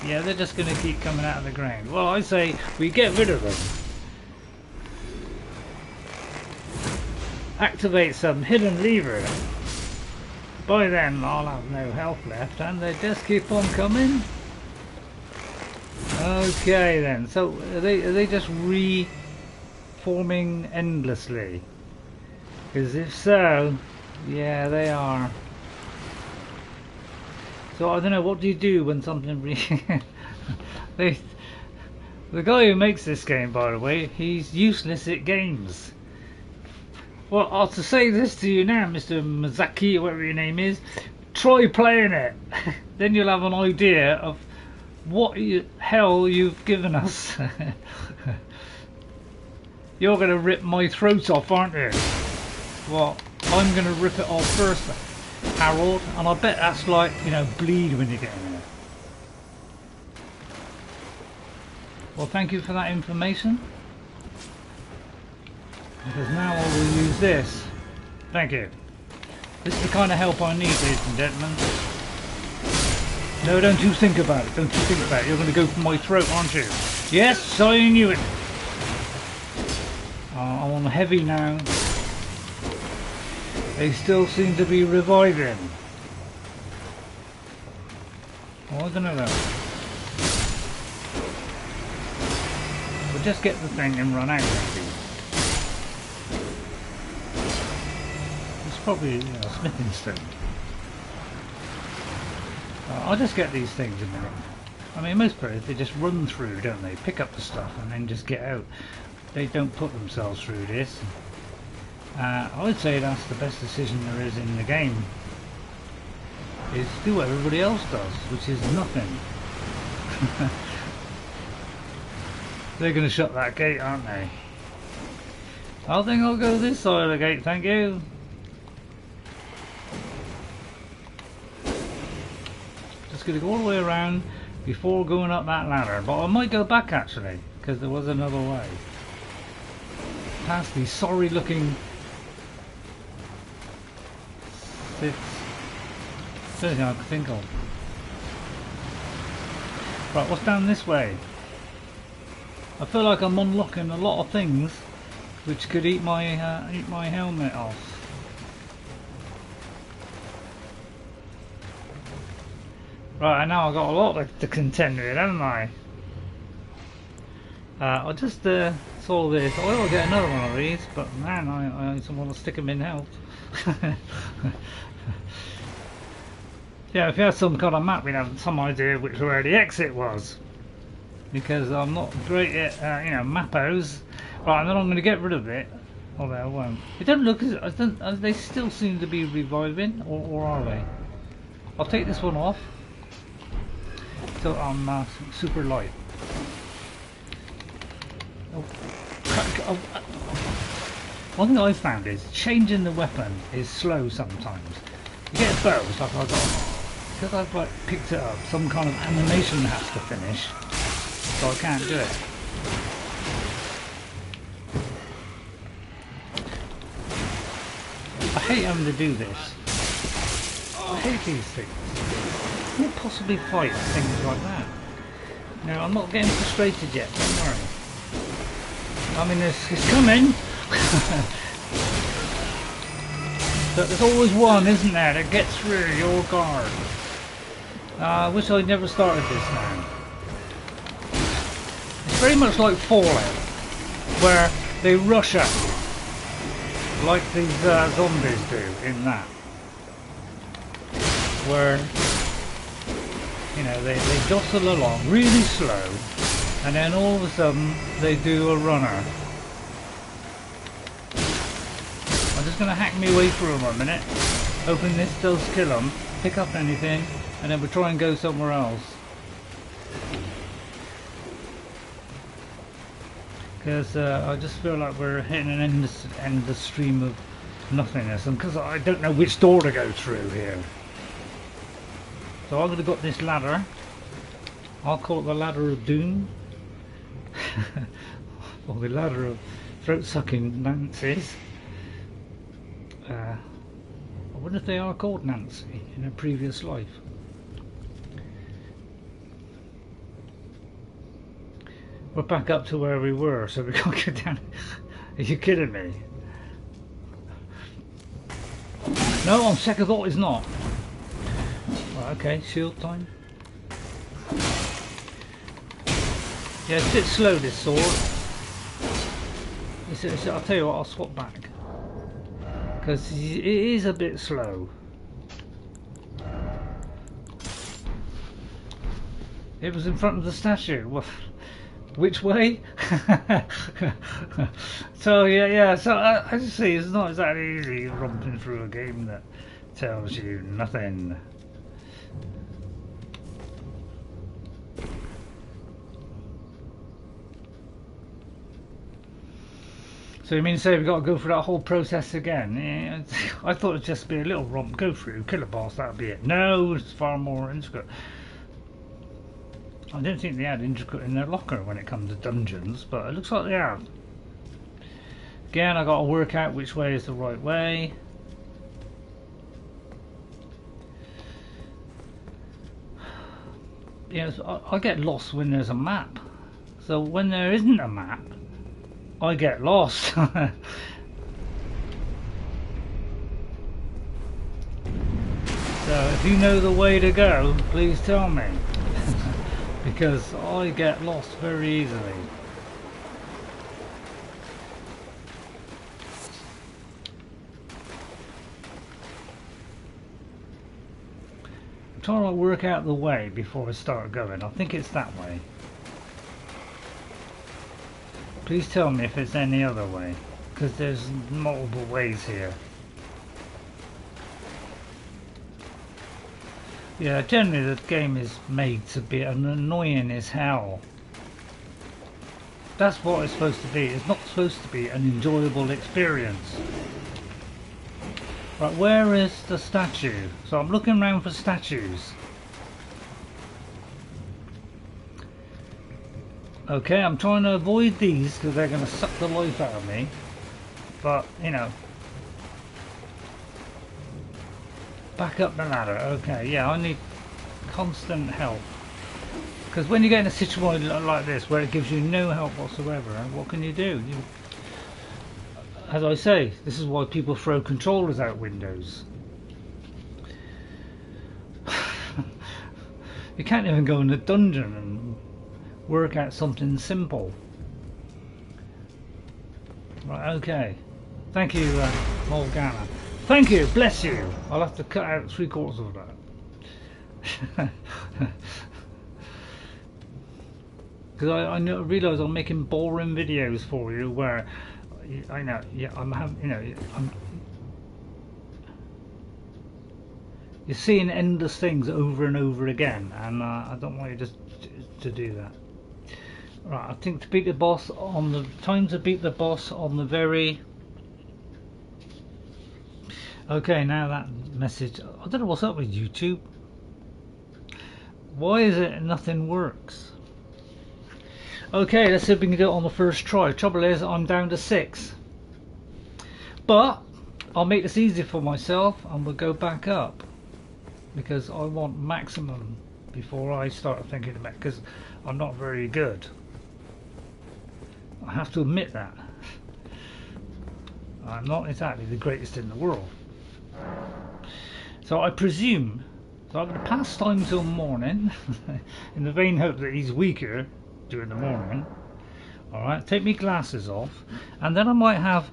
Yeah, they're just going to keep coming out of the ground. Well, I say we get rid of them. Activate some hidden lever. By then I'll have no health left, and they just keep on coming. Okay then, so are they just reforming endlessly? Because if so, yeah, they are. So I don't know, what do you do when something the guy who makes this game, by the way, he's useless at games. Well, I'll to say this to you now, Mr. Miyazaki, or whatever your name is, try playing it. Then you'll have an idea of what hell you've given us. You're going to rip my throat off, aren't you? Well, I'm going to rip it off first, Harold, and I bet that's like, you know, bleed when you get in there. Well, thank you for that information. Because now I will use this. Thank you. This is the kind of help I need, ladies and gentlemen. No, don't you think about it. Don't you think about it. You're going to go for my throat, aren't you? Yes, I knew it. I'm on heavy now. They still seem to be reviving. Oh, I don't know though. We'll just get the thing and run out, maybe. Probably, you know, smithing stone. I'll just get these things in a minute. I mean, most players, they just run through, don't they? Pick up the stuff and then just get out. They don't put themselves through this. I would say that's the best decision there is in the game. Is do what everybody else does, which is nothing. They're going to shut that gate, aren't they? I think I'll go this side of the gate, thank you. Going to go all the way around before going up that ladder, but I might go back actually, because there was another way past these sorry looking six. Anything I can think of. Right, what's down this way? I feel like I'm unlocking a lot of things which could eat my helmet off. Right, now I've got a lot to contend with, haven't I? I'll just solve this. I will get another one of these, but man, I just want to stick them in health. Yeah, if you had some kind of map, we'd have some idea which where the exit was. Because I'm not great at, you know, mappos. Right, and then I'm going to get rid of it. Although I won't. It doesn't look as they still seem to be reviving, or are they? I'll take this one off. So I'm super light. Oh, one thing I found is changing the weapon is slow sometimes. You get bows like I got, because I've like picked it up, some kind of animation has to finish, so I can't do it. I hate having to do this. I hate these things. I can't possibly fight things like that. No, I'm not getting frustrated yet, don't worry. I mean, it's coming. But there's always one, isn't there, that gets through your guard. I wish I'd never started this now. It's very much like Fallout, where they rush at you, like these zombies do in that. Where, you know, they jostle along really slow, and then all of a sudden they do a runner. I'm just going to hack my way through them a minute, hoping this does kill them, pick up anything, and then we'll try and go somewhere else. Because I just feel like we're hitting an endless stream of nothingness, and because I don't know which door to go through here. So I'm going to got this ladder. I'll call it the ladder of doom. Or the ladder of throat-sucking Nancy's. I wonder if they are called Nancy in a previous life. We're back up to where we were, so we can't get down. Are you kidding me? No, on second thought it's not. Right, okay, shield time. Yeah, it's a bit slow, this sword. I'll tell you what, I'll swap back. Because it is a bit slow. It was in front of the statue. Well, which way? So yeah. So I just see it's not exactly easy romping through a game that tells you nothing. So you mean to say we've got to go through that whole process again? Yeah, I thought it'd just be a little romp, go through, kill a boss, that'd be it. No, it's far more intricate. I don't think they had intricate in their locker when it comes to dungeons, but it looks like they have. Again, I got to work out which way is the right way. Yes, I get lost when there's a map. So when there isn't a map, I get lost. So if you know the way to go, please tell me. Because I get lost very easily. I'm trying to work out the way before I start going. I think it's that way. Please tell me if it's any other way, because there's multiple ways here. Yeah, generally the game is made to be annoying as hell. That's what it's supposed to be. It's not supposed to be an enjoyable experience. Right, where is the statue? So I'm looking around for statues. Okay, I'm trying to avoid these because they're going to suck the life out of me. But, you know. Back up the ladder. Okay, yeah, I need constant help. Because when you get in a situation like this where it gives you no help whatsoever, what can you do? As I say, this is why people throw controllers out windows. You can't even go in a dungeon and work out something simple. Right, okay. Thank you, Morgana. Thank you, bless you. I'll have to cut out 3/4 of that. Because I realise I'm making boring videos for you where I know, yeah, I'm having, you know, you're seeing endless things over and over again, and I don't want you to do that. Right, I think to beat the boss on the time to beat the boss on the very. Okay, now that message. I don't know what's up with YouTube. Why is it nothing works? Okay, let's see if we can do it on the first try. Trouble is, I'm down to 6. But I'll make this easy for myself and we'll go back up. Because I want maximum before I start thinking about it, because I'm not very good. I have to admit that. I'm not exactly the greatest in the world. So I presume, so I'm going to pass time till morning in the vain hope that he's weaker during the morning. Alright, take my glasses off and then I might have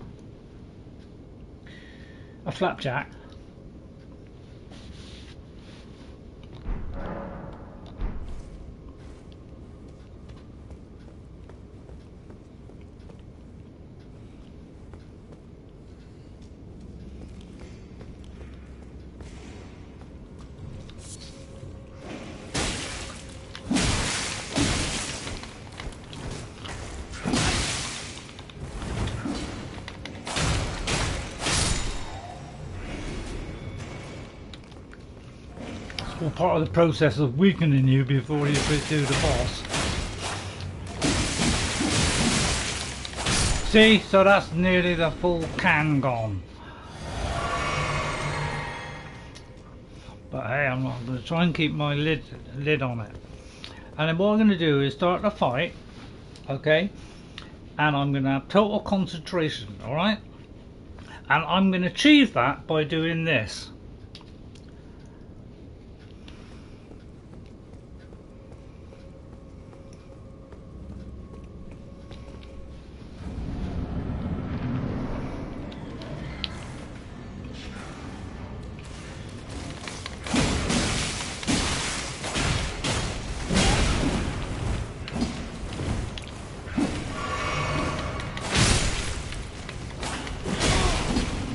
a flapjack. Part of the process of weakening you before you do the boss. See, so that's nearly the full can gone. But hey, I'm going to try and keep my lid on it. And then what I'm going to do is start the fight, okay? And I'm going to have total concentration, alright? And I'm going to achieve that by doing this.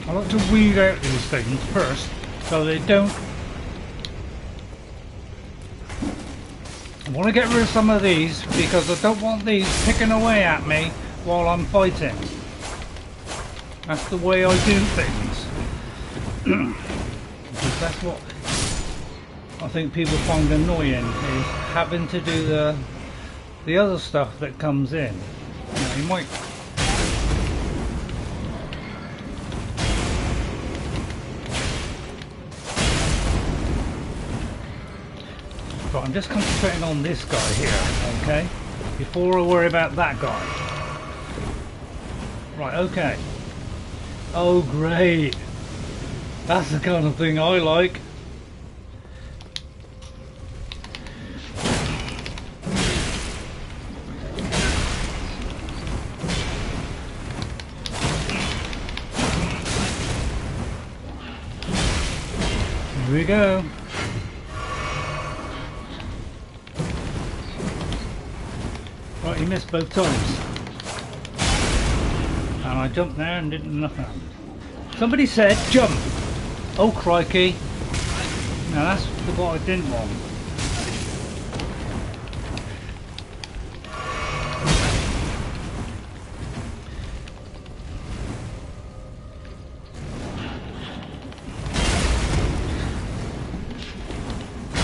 I like to weed out these things first so they don't. I want to get rid of some of these because I don't want these picking away at me while I'm fighting. That's the way I do things. Because that's what I think people find annoying, is having to do the other stuff that comes in. You know, you might. But I'm just concentrating on this guy here, okay? Before I worry about that guy. Right, okay. Oh, great. That's the kind of thing I like. Here we go. Right, he missed both times. And I jumped there and didn't nothing. Somebody said jump. Oh crikey. Now that's what I didn't want.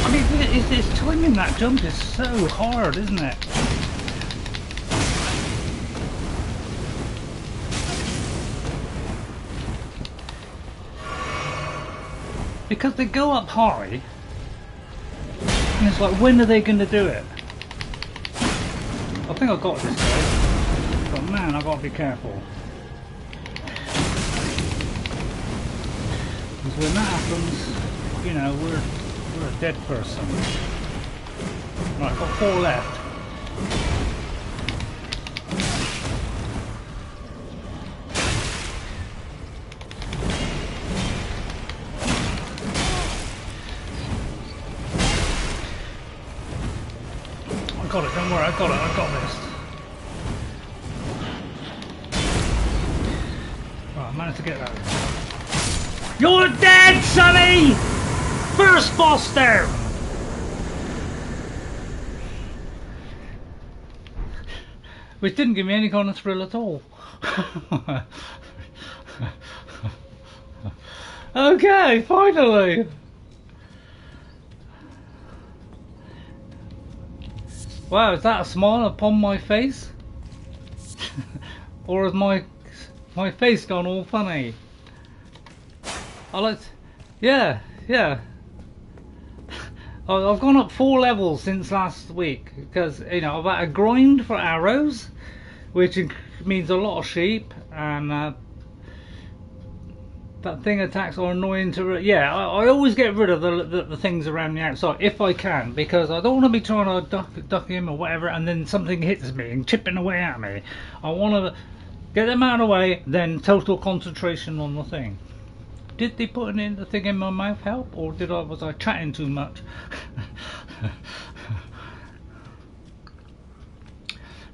I mean, it's timing that jump is so hard, isn't it? Because they go up high, and it's like, when are they going to do it? I think I got this guy, but man, I got to be careful. Because when that happens, you know, we're a dead person. Right, I've got 4 left. I got it, don't worry, I got this. Right, I managed to get that. You're dead, Sonny! First boss there! which didn't give me any kind of thrill at all. Okay, finally. Wow, is that a smile upon my face? Or has my face gone all funny? Yeah. I've gone up 4 levels since last week because, you know, I've had a grind for arrows, which means a lot of sheep, and that thing attacks are annoying to. Yeah, I always get rid of the things around the outside if I can, because I don't want to be trying to duck him or whatever, and then something hits me and chipping away at me. I want to get them out of the way, then total concentration on the thing. Did they put the thing in my mouth help, or was I chatting too much?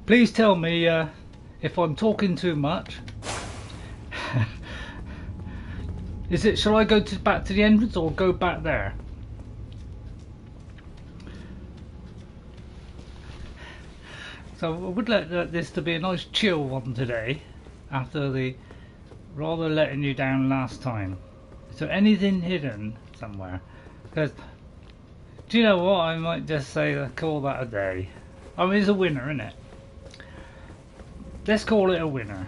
Please tell me if I'm talking too much. Shall I go back to the entrance or go back there? So I would like this to be a nice chill one today, after the rather letting you down last time. So anything hidden somewhere? Because, do you know what? I might just say, call that a day. I mean, it's a winner, isn't it? Let's call it a winner.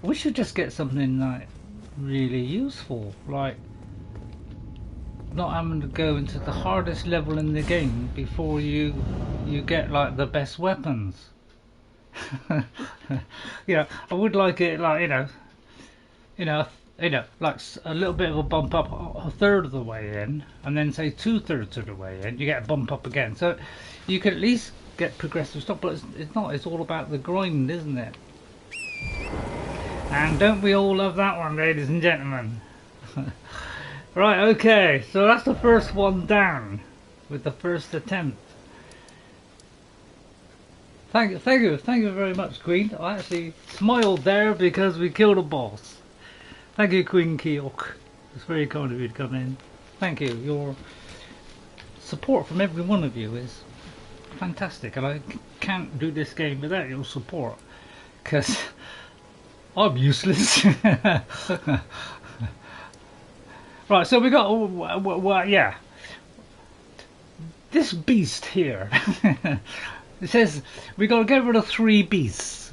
We should just get something like really useful, like not having to go into the hardest level in the game before you get like the best weapons. Yeah, I would like it like you know, like a little bit of a bump up a third of the way in, and then say 2/3 of the way in, you get a bump up again. So you can at least get progressive stuff, but it's not. It's all about the grind, isn't it? And don't we all love that one, ladies and gentlemen? Right, okay, so that's the first one down with the first attempt. Thank you very much, Queen. I actually smiled there because we killed a boss. Thank you, Queen Keok. It's very kind of you to come in. Thank you. Your support from every one of you is fantastic, and I can't do this game without your support, because I'm useless. Right, so we got, yeah, this beast here. It says we got to get rid of 3 beasts.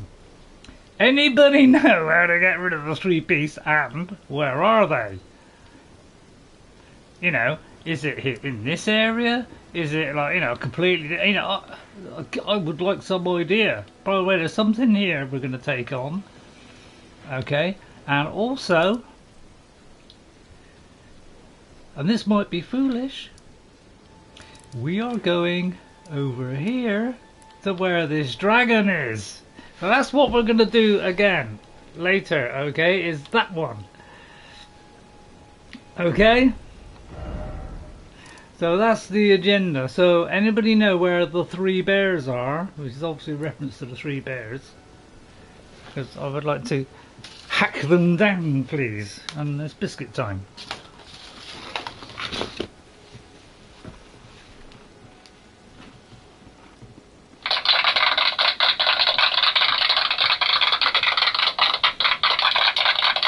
Anybody know how to get rid of the 3 beasts, and where are they? You know, is it here in this area? Is it like, you know, completely, you know, I would like some idea. By the way, there's something here we're going to take on. Okay, and also, and this might be foolish, we are going over here to where this dragon is. So that's what we're going to do again later, okay, is that one. Okay, so that's the agenda. So anybody know where the 3 bears are, which is obviously a reference to the 3 bears, because I would like to hack them down, please. And it's biscuit time.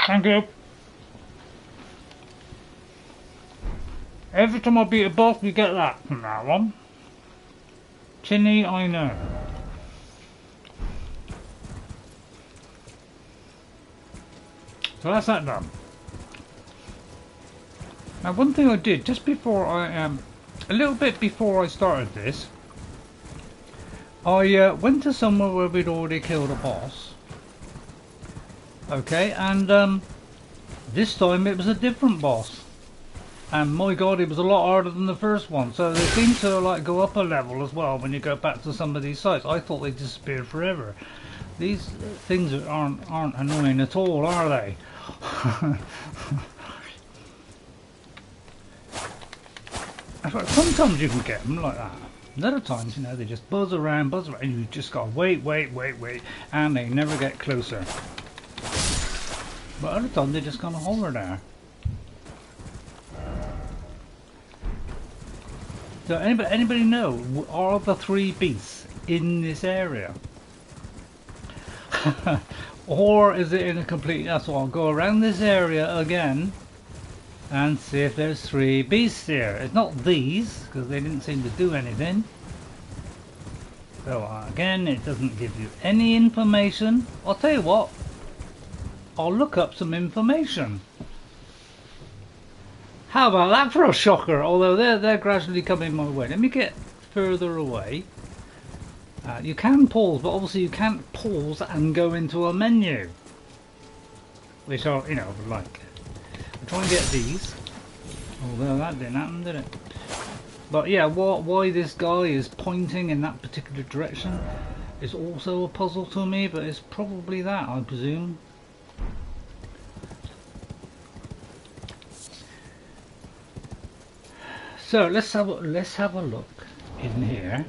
Thank you. Every time I beat a boss, we get that from that one. Chinny, I know. So that's that done. Now, one thing I did just before a little bit before I started this, I went to somewhere where we'd already killed a boss. Okay, and this time it was a different boss, and my god, it was a lot harder than the first one. So they seem to like go up a level as well when you go back to some of these sites. I thought they disappeared forever. These things aren't annoying at all, are they? Sometimes you can get them like that. Other times, you know, they just buzz around, and you just gotta wait, and they never get closer. But other times they just kind of hover there. So anybody know, are the 3 beasts in this area? Or is it in a complete... So I'll go around this area again and see if there's 3 beasts here. It's not these, because they didn't seem to do anything. So again, it doesn't give you any information. I'll tell you what, I'll look up some information. How about that for a shocker? Although they're gradually coming my way. Let me get further away. You can pause, but obviously you can't pause and go into a menu, which are, you know, like. I'll try and get these. Although that didn't happen, did it? But yeah, why this guy is pointing in that particular direction is also a puzzle to me. But it's probably that, I presume. So let's have a look in here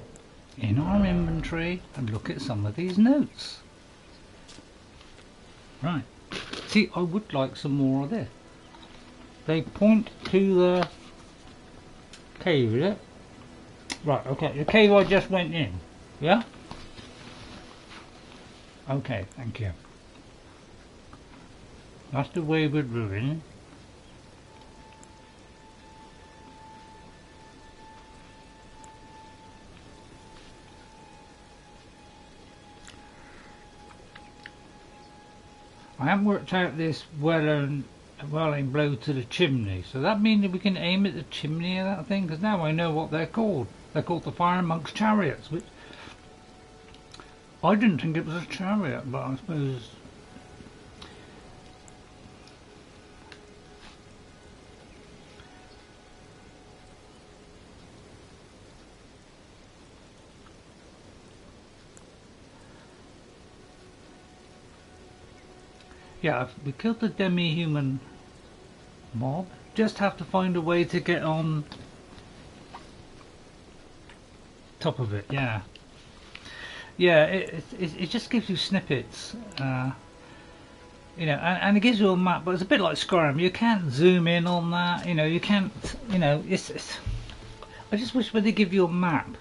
in our inventory and look at some of these notes. Right. See, I would like some more of this. They point to the cave, is it? Right, okay, the cave I just went in. Yeah? Okay, thank you. That's the Wayward Ruin. I haven't worked out this welling blow to the chimney, so that means that we can aim at the chimney of that thing, because now I know what they're called. They're called the Fire Monk's Chariots, which I didn't think it was a chariot, but I suppose... Yeah, we killed the demi-human mob. Just have to find a way to get on top of it. Yeah, yeah. It just gives you snippets, you know, and it gives you a map. But it's a bit like Skyrim. You can't zoom in on that. You know, you can't. You know, it's I just wish when they give you a map,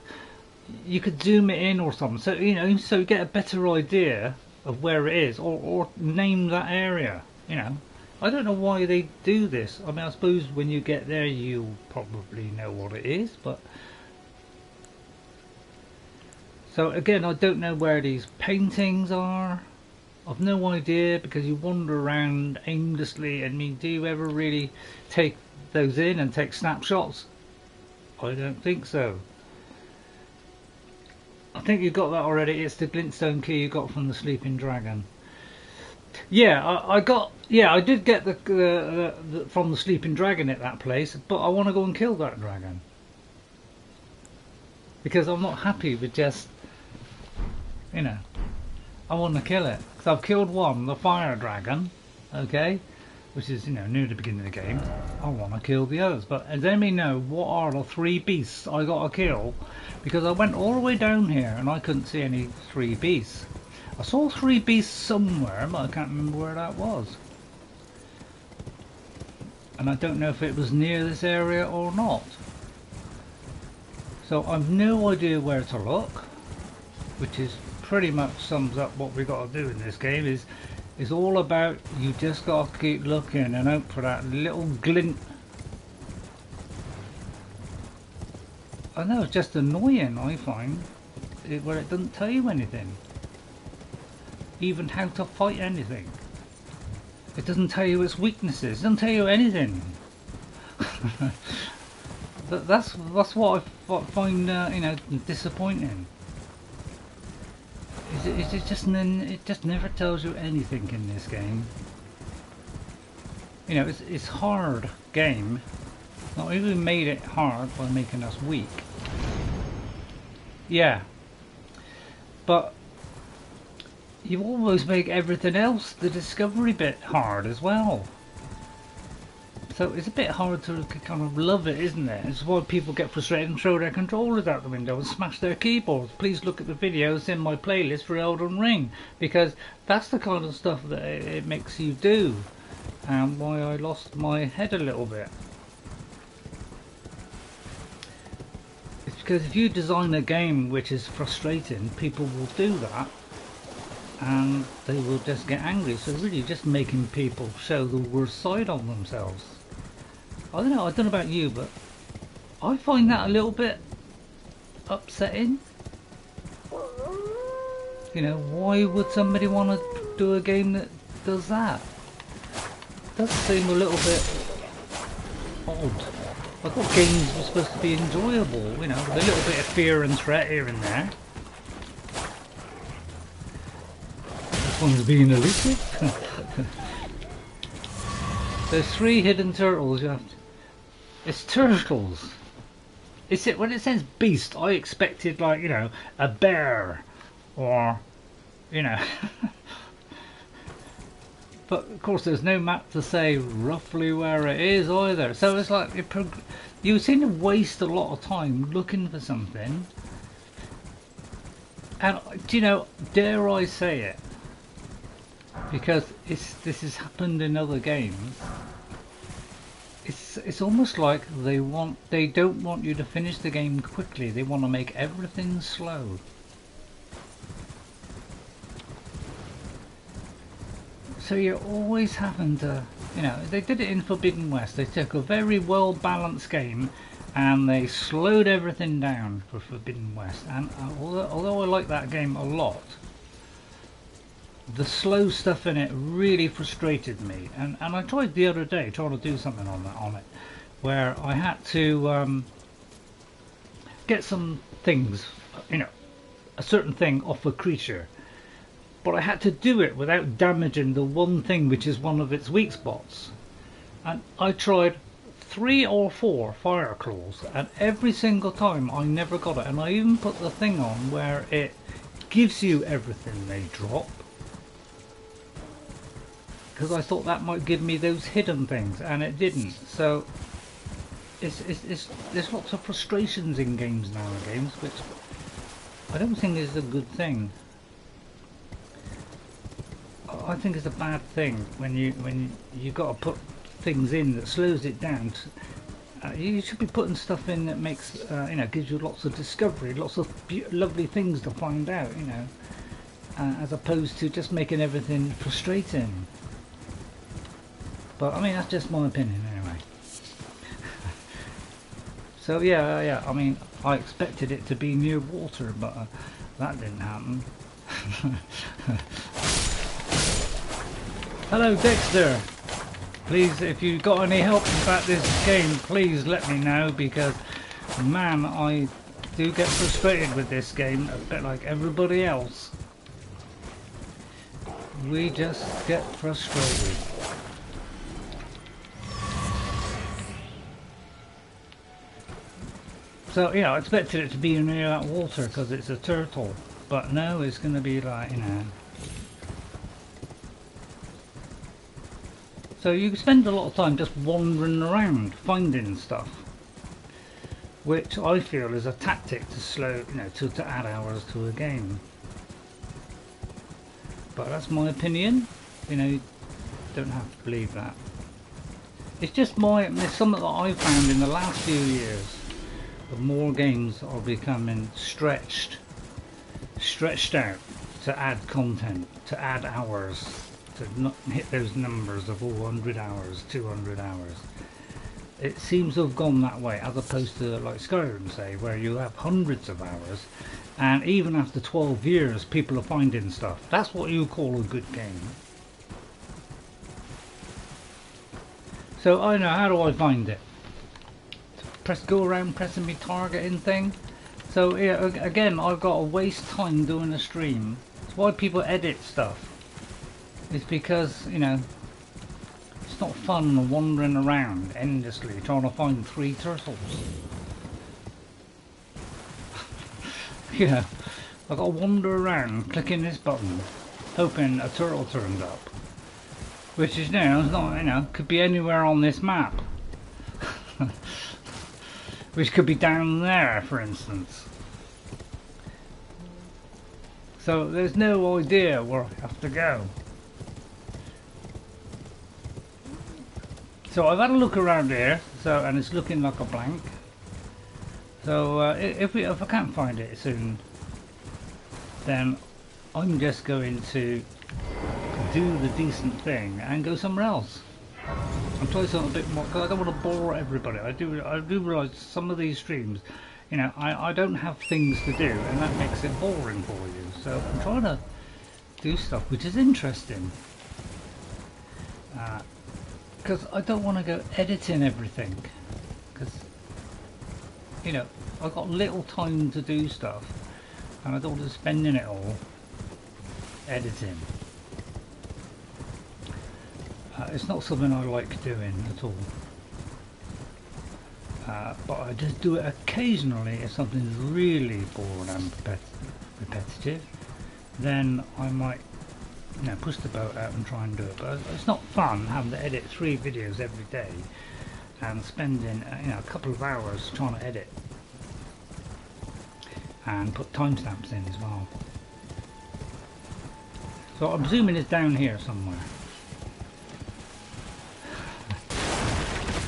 you could zoom it in or something. So you know, so you get a better idea of where it is, or name that area. You know, I don't know why they do this. I mean, I suppose when you get there you'll probably know what it is, but so again, I don't know where these paintings are. I've no idea, because you wander around aimlessly. And do you ever really take those in and take snapshots? I don't think so. I think you got that already. It's the glintstone key you got from the sleeping dragon. Yeah, I did get the from the sleeping dragon at that place, but I want to go and kill that dragon, because I'm not happy with just, you know, I want to kill it. Because I've killed one, the fire dragon, okay, which is, you know, near the beginning of the game. I want to kill the others, but does anybody know what are the 3 beasts I got to kill? Because I went all the way down here and I couldn't see any 3 beasts. I saw 3 beasts somewhere, but I can't remember where that was. And I don't know if it was near this area or not. So I've no idea where to look, which is pretty much sums up what we got to do in this game. Is all about, you just got to keep looking and hope for that little glint. I know, it's just annoying, I find, where it doesn't tell you anything. Even how to fight anything. It doesn't tell you its weaknesses, it doesn't tell you anything. That's what I find, you know, disappointing. It just never tells you anything in this game. You know, it's hard game. Not even made it hard by making us weak. Yeah, but you almost make everything else, the discovery bit, hard as well. So it's a bit hard to kind of love it, isn't it? It's why people get frustrated and throw their controllers out the window and smash their keyboards. Please look at the videos in my playlist for Elden Ring, because that's the kind of stuff that it makes you do, and why I lost my head a little bit. Because if you design a game which is frustrating, people will do that and they will just get angry. So really just making people show the worst side of themselves. I don't know about you, but I find that a little bit upsetting. You know, why would somebody want to do a game that does that? Does seem a little bit odd. I thought games were supposed to be enjoyable, you know, with a little bit of fear and threat here and there. This one's being elusive. There's 3 hidden turtles you have to... It's turtles! Is it, when it says beast, I expected, like, you know, a bear or, you know. But of course there's no map to say roughly where it is either, so it's like you seem to waste a lot of time looking for something. And do you know, dare I say it, because this has happened in other games, it's almost like they don't want you to finish the game quickly. They want to make everything slow. So you're always having to, you know, they did it in Forbidden West. They took a very well balanced game and they slowed everything down for Forbidden West. And although I like that game a lot, the slow stuff in it really frustrated me. And I tried the other day trying to do something on it, where I had to get some things, you know, a certain thing off a creature. But I had to do it without damaging the one thing which is one of its weak spots. And I tried 3 or 4 fire claws, and every single time I never got it. And I even put the thing on where it gives you everything they drop, because I thought that might give me those hidden things, and it didn't. So there's lots of frustrations in games nowadays, which I don't think is a good thing. I think it's a bad thing when you got to put things in that slows it down. You should be putting stuff in that makes you know, gives you lots of discovery, lots of lovely things to find out, you know, as opposed to just making everything frustrating. But I mean, that's just my opinion anyway. So yeah, I mean, I expected it to be near water, but that didn't happen. Hello Dexter, please, if you got any help about this game, please let me know, because man, I do get frustrated with this game, a bit like everybody else. We just get frustrated. So yeah, I expected it to be near that water because it's a turtle, but no, it's going to be like, you know. So you spend a lot of time just wandering around finding stuff, which I feel is a tactic to slow, you know, to add hours to a game. But that's my opinion, you know, you don't have to believe that. It's just it's something that I've found in the last few years. The more games are becoming stretched out to add content, to add hours, to not hit those numbers of 100 hours, 200 hours. It seems to have gone that way, as opposed to like Skyrim, say, where you have hundreds of hours, and even after 12 years people are finding stuff. That's what you call a good game. So I know, how do I find it? Go around pressing me targeting thing. So yeah, again, I've got to waste time doing a stream. It's why people edit stuff. It's because, you know, it's not fun wandering around endlessly trying to find 3 turtles. You know, I've got to wander around clicking this button, hoping a turtle turns up. Which is, now, it's not, you know, could be anywhere on this map. Which could be down there, for instance. So there's no idea where I have to go. So I've had a look around here, and it's looking like a blank. So if I can't find it soon, then I'm just going to do the decent thing and go somewhere else. I'm trying something a bit more because I don't want to bore everybody. I do realise some of these streams, you know, I don't have things to do, and that makes it boring for you. So I'm trying to do stuff which is interesting, because I don't want to go editing everything, because you know I've got little time to do stuff, and I don't want to spending it all editing. It's not something I like doing at all, but I just do it occasionally. If something's really boring and repetitive, then I might, you know, push the boat out and try and do it. But it's not fun having to edit 3 videos every day and spending you know, a couple of hours trying to edit and put timestamps in as well. So I'm assuming it's down here somewhere.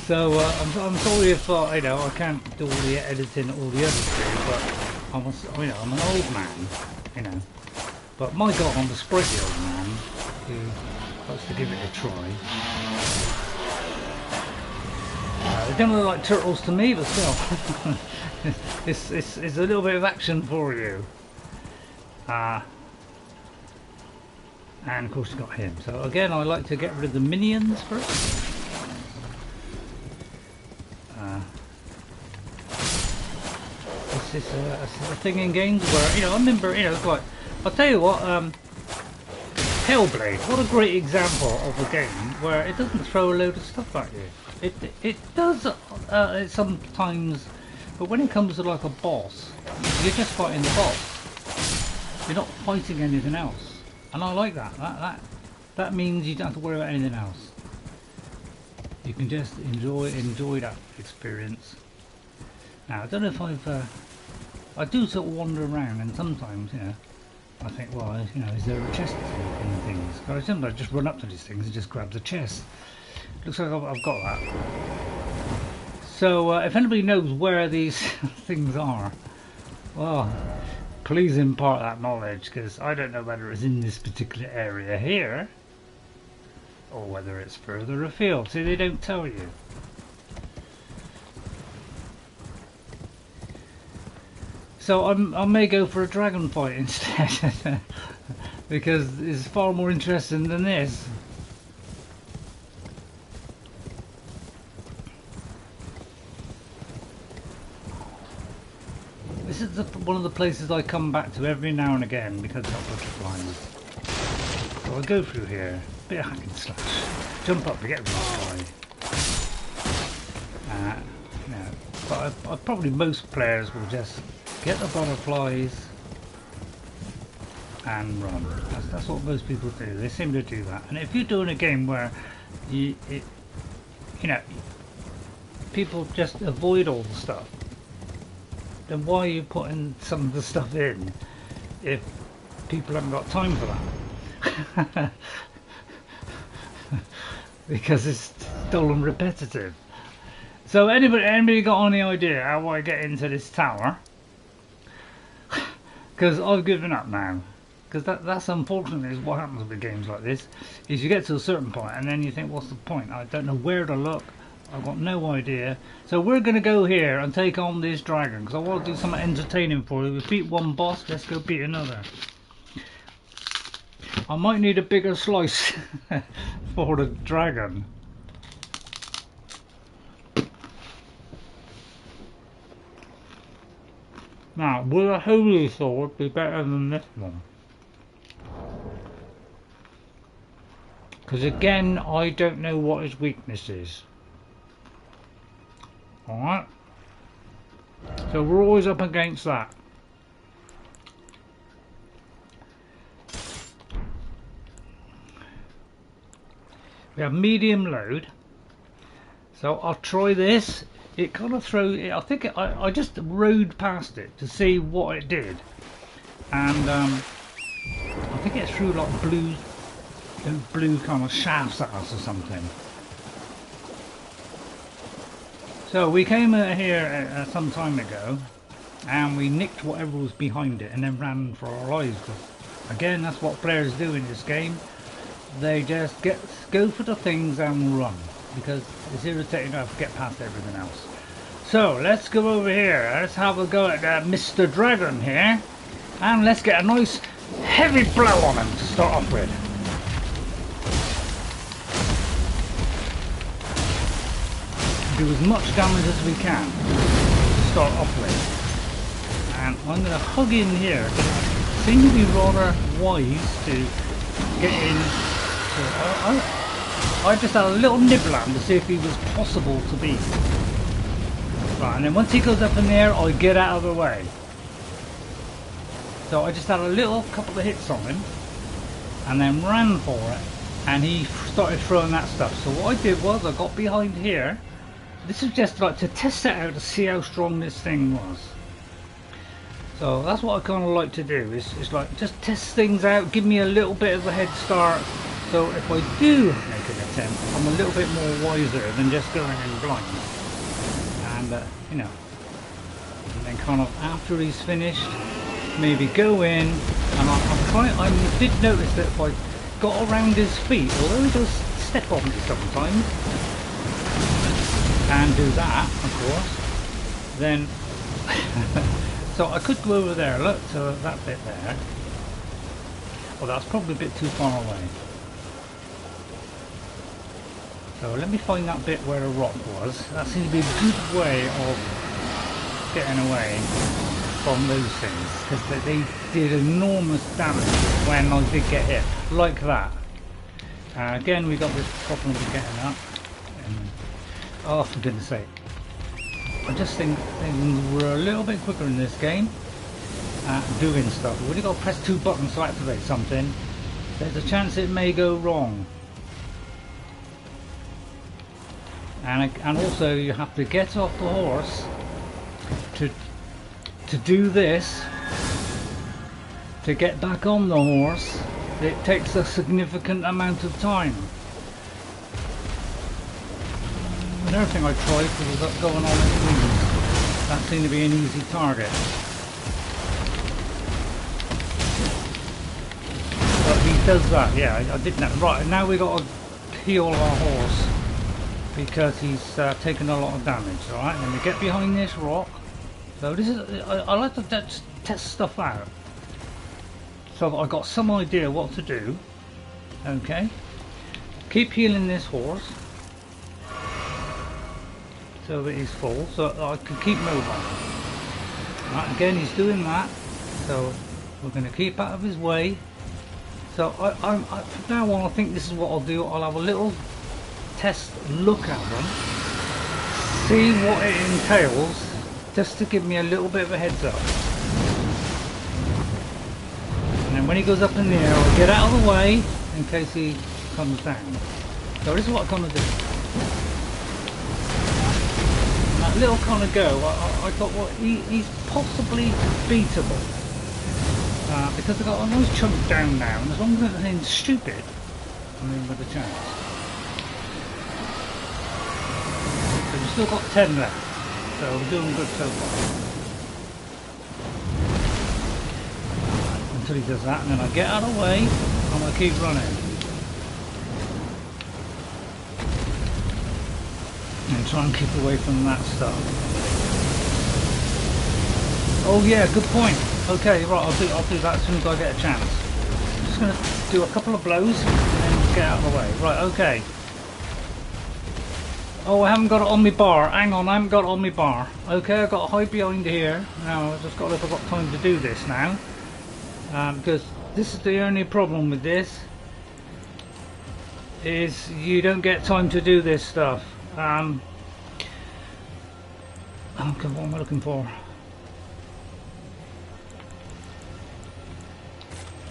So I'm sorry if you know, I can't do all the editing all the others do, but you know, I'm an old man, you know. But my God, I'm a sprightly old man who likes to give it a try. They don't look like turtles to me, but still, it's a little bit of action for you. And of course you've got him. So again, I like to get rid of the minions first. It's a thing in games where, you know, I remember, you know, it's like, I'll tell you what, Hellblade, what a great example of a game where it doesn't throw a load of stuff at you. It does sometimes, but when it comes to like a boss, you're just fighting the boss. You're not fighting anything else, and I like that. That means you don't have to worry about anything else. You can just enjoy that experience. Now I don't know if I do sort of wander around, and sometimes, you know, I think, well, you know, is there a chest in things? But I sometimes just run up to these things and just grab the chest. Looks like I've got that. So if anybody knows where these things are, well, please impart that knowledge, because I don't know whether it's in this particular area here or whether it's further afield. See, they don't tell you. So I may go for a dragon fight instead, because it's far more interesting than this. This is one of the places I come back to every now and again because it's got butterflies. So I go through here, bit of hack and slash, jump up to get rid of this guy. Yeah, but probably most players will just get the butterflies and run. That's what most people do. They seem to do that. And if you're doing a game where you know, people just avoid all the stuff, then why are you putting some of the stuff in if people haven't got time for that? Because it's dull and repetitive. So anybody got any idea how I get into this tower? Because I've given up now. Because that's unfortunately is what happens with games like this. Is you get to a certain point and then you think, what's the point? I don't know where to look. I've got no idea. So we're going to go here and take on this dragon. Because I want to do something entertaining for you. We beat one boss, let's go beat another. I might need a bigger slice for the dragon. Now, will a holy sword be better than this one? Because again, I don't know what his weakness is. Alright? So we're always up against that. We have medium load. So I'll try this. It kind of throws. I think I just rode past it to see what it did, and I think it threw like blue kind of shafts at us or something. So we came here some time ago, and we nicked whatever was behind it and then ran for our lives. Again, that's what players do in this game. They just go for the things and run, because it's irritating enough to get past everything else. So let's go over here. Let's have a go at Mr. Dragon here, and let's get a nice heavy blow on him to start off with. Do as much damage as we can to start off with. And I'm going to hug in here. It seems to be rather wise to get in. I just had a little nibble at him to see if he was possible to beat. Right, and then once he goes up in there, I get out of the way. So I just had a couple of hits on him, and then ran for it, and he started throwing that stuff. So what I did was I got behind here. This is just like to test it out to see how strong this thing was. So that's what I kind of like to do. Is like just test things out, give me a little bit of a head start. So if I do make an attempt, I'm a little bit more wiser than just going in blind. And you know, and then kind of after he's finished, maybe go in. And I did notice that if I got around his feet, although he does step on me sometimes, and do that, of course, then so I could go over there, look, to that bit there. Well, that's probably a bit too far away. So let me find that bit where a rock was. That seems to be a good way of getting away from those things, because they did enormous damage when I did get hit, like that. Again, we got this problem of getting up. Oh, for goodness sake. I just think things were a little bit quicker in this game at doing stuff. When you got to press 2 buttons to activate something, there's a chance it may go wrong. And also you have to get off the horse to do this, to get back on the horse. It takes a significant amount of time. Another thing I tried was what's going on with wings. That seemed to be an easy target. But he does that, yeah, I did that. Right, now we got to heal our horse because he's taken a lot of damage. Alright, then we get behind this rock. So this is, I like to test stuff out, so that I got some idea what to do. Okay, keep healing this horse so that he's full, so that I can keep mobile. Right, again he's doing that, so we're going to keep out of his way. So from now on I think this is what I'll do. I'll have a little test look at them, see what it entails, just to give me a little bit of a heads up. And then when he goes up in the air, I'll get out of the way in case he comes down. So this is what I'm going to do. And that little kind of go, I thought, well, he's possibly beatable. Because I've got a nice chunk down now, and as long as nothing's stupid, I'm in with a chance. So we've still got 10 left. So we're doing good so far. Until he does that, and then I get out of the way and I keep running. And try and keep away from that stuff. Oh yeah, good point. Okay, right, I'll do that as soon as I get a chance. I'm just going to do a couple of blows and then get out of the way. Right, okay. Oh, I haven't got it on my bar. Hang on, I haven't got it on my bar. Okay, I've got to hide behind here. Now, I've just got to look if I've got time to do this now. Because this is the only problem with this. Is you don't get time to do this stuff. Oh, God, what am I looking for?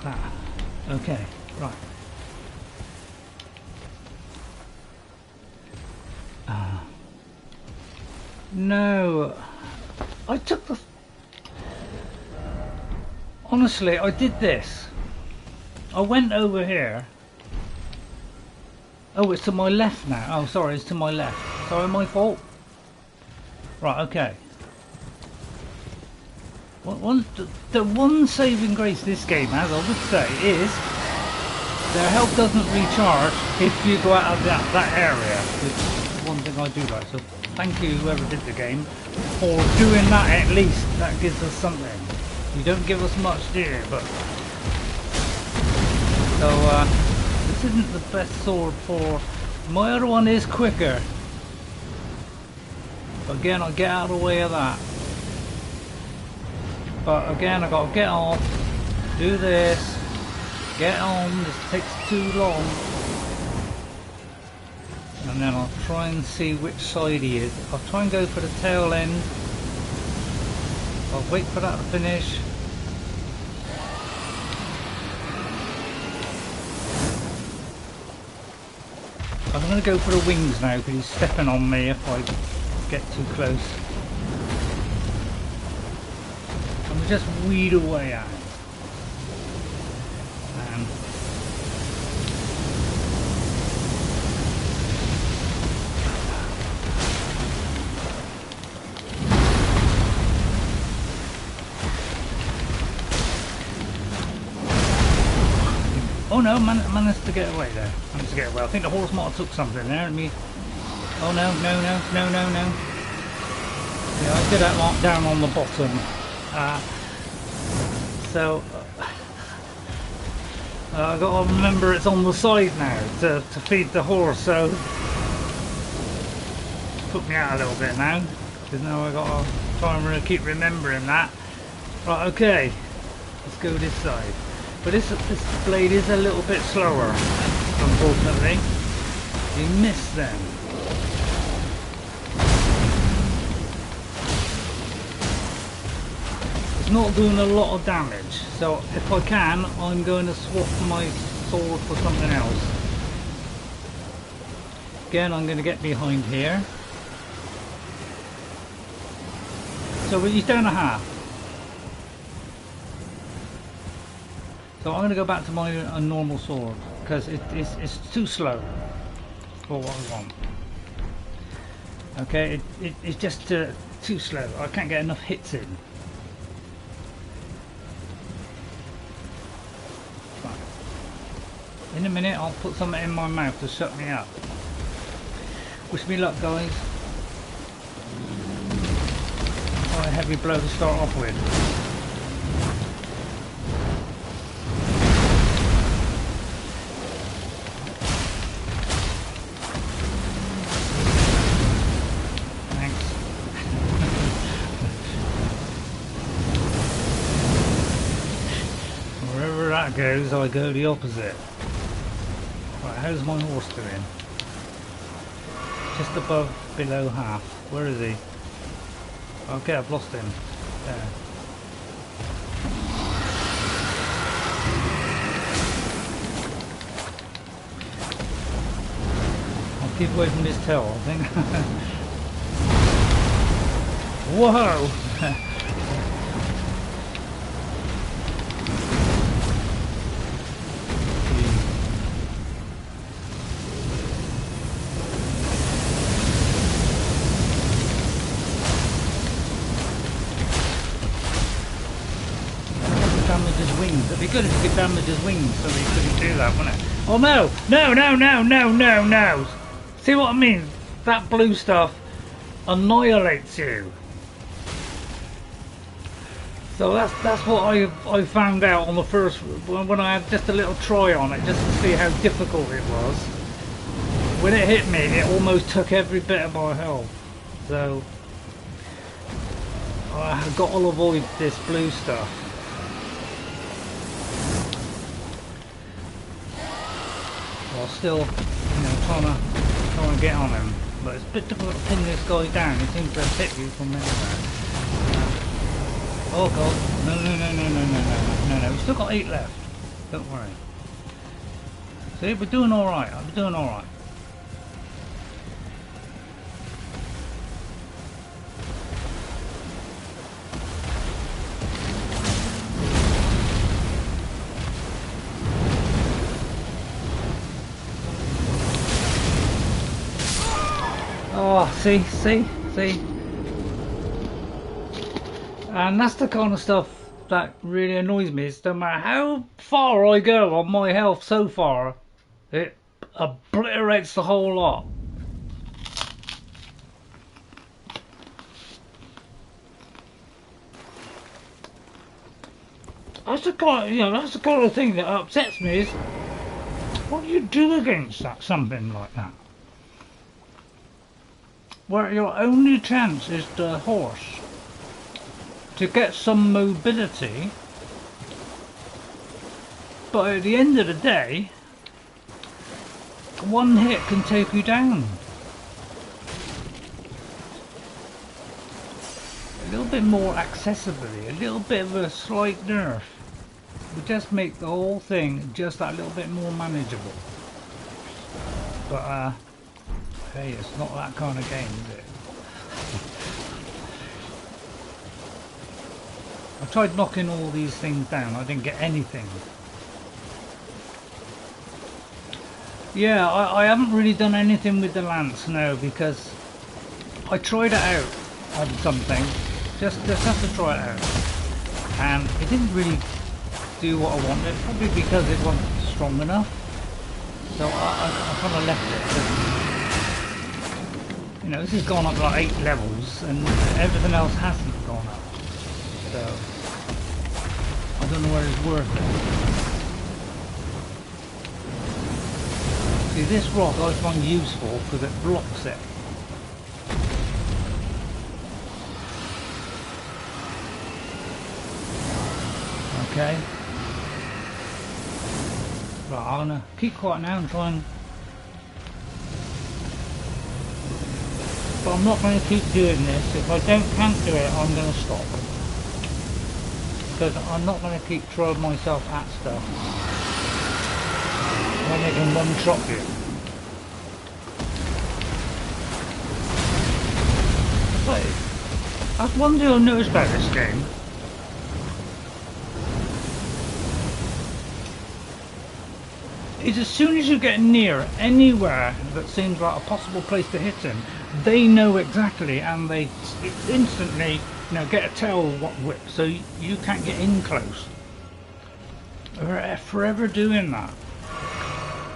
Ah, okay, right. No, I took the... Honestly, I did this. I went over here. Oh, it's to my left now. Oh, sorry, it's to my left. Sorry, my fault. Right, okay. The one saving grace this game has, I would say, is their health doesn't recharge if you go out of that area, which is one thing I do like. So thank you whoever did the game for doing that. At least that gives us something. You don't give us much, do you? But so this isn't the best sword for. My other one is quicker. But again, I'll get out of the way of that. But again, I gotta get off, do this, get on. This takes too long. And then I'll try and see which side he is. I'll try and go for the tail end. I'll wait for that to finish. I'm going to go for the wings now because he's stepping on me if I get too close. And we just weed away at him. Oh no, managed to get away there. Managed to get away. I think the horse might have took something there. Oh no. Yeah, I did that mark down on the bottom. So I've got to remember it's on the side now to feed the horse. So put me out a little bit now, because now I've got to try and keep remembering that. Right, okay. Let's go this side. But this blade is a little bit slower, unfortunately. You miss them. It's not doing a lot of damage, so if I can, I'm going to swap my sword for something else. Again, I'm going to get behind here. So he's down a half. So I'm going to go back to my normal sword because it's too slow for what I want. Okay, it's just too slow. I can't get enough hits in. Right. In a minute I'll put something in my mouth to shut me up. Wish me luck, guys. Quite a heavy blow to start off with. Goes, I go the opposite. Right, how's my horse doing? Just above, below half. Where is he? Okay, I've lost him. There. I'll keep away from this tail, I think. Whoa! It'd be good if you could damage his wings so he couldn't do that, wouldn't it? Oh no! No! See what I mean? That blue stuff annihilates you. So that's what I found out on the first, when I had just a little try on it, just to see how difficult it was. When it hit me, it almost took every bit of my health. So I've got to avoid this blue stuff. While still, trying to get on him, but it's a bit difficult to pin this guy down. He seems to have hit you from everywhere. Oh god, no, we've still got 8 left. Don't worry. See, we're doing all right. I'm doing all right. Oh, see. And that's the kind of stuff that really annoys me. Is no matter how far I go on my health so far, it obliterates the whole lot. That's the kind of, that's the kind of thing that upsets me. Is what do you do against that, something like that? Where your only chance is the horse to get some mobility, but at the end of the day, one hit can take you down. A little bit more accessibly, a little bit of a slight nerf would just make the whole thing just that little bit more manageable. But hey, it's not that kind of game, is it? I tried knocking all these things down, I didn't get anything. Yeah, I haven't really done anything with the lance, no, because I tried it out on something, just have to try it out, and it didn't really do what I wanted, probably because it wasn't strong enough, so I kind of left it. This has gone up like 8 levels, and everything else hasn't gone up, so I don't know whether it's worth it. See, this rock I find useful because it blocks it. Okay. Right, I'm gonna keep quiet now and try and... But I'm not going to keep doing this. If I can't do it, I'm going to stop. Because I'm not going to keep throwing myself at stuff when they can one-shot you. That's one thing I've noticed about this game. Is as soon as you get near anywhere that seems like a possible place to hit him, they know exactly, and they instantly get a tail whip, so you can't get in close. They're forever doing that.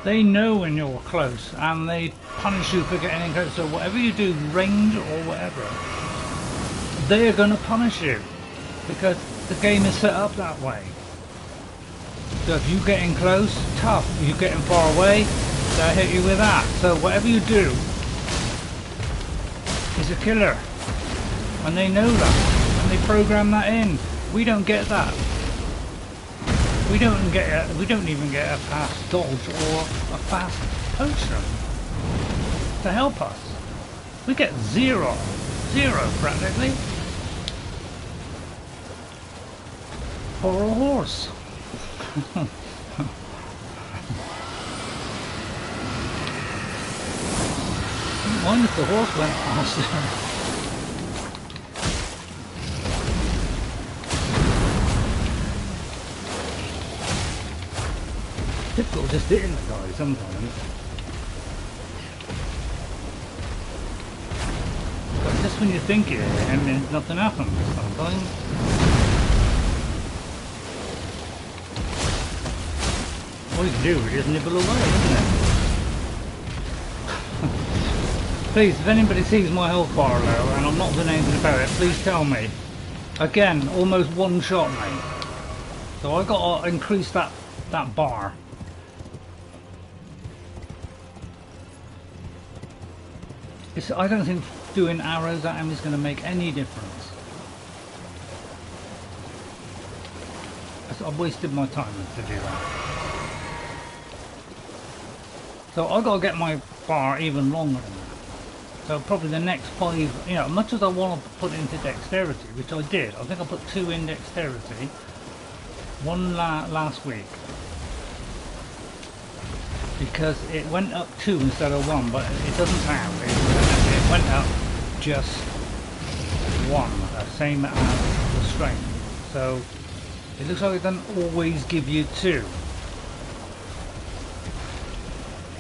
They know when you're close, and they punish you for getting in close. So whatever you do, range or whatever, they're going to punish you because the game is set up that way. So if you get in close, tough. If you get in far away, they'll hit you with that. So whatever you do is a killer, and they know that, and they program that in. We don't get that. We don't even get a fast dodge or a fast potion to help us. We get zero practically for a horse. I wonder if the horse went faster. Difficult just hitting the guy sometimes. But just when you think it, and then nothing happens sometimes. All you can do is nibble away, isn't it? Please, if anybody sees my health bar low and I'm not doing anything about it, please tell me. Again, almost one shot me. So I got to increase that bar. I don't think doing arrows at him is going to make any difference. I've wasted my time to do that. So I've got to get my bar even longer than that. So probably the next 5, much as I want to put into dexterity, which I did. I think I put 2 in dexterity, 1 last week. Because it went up 2 instead of 1, but it doesn't sound. It went up just 1, the same as the strength. So it looks like it doesn't always give you 2.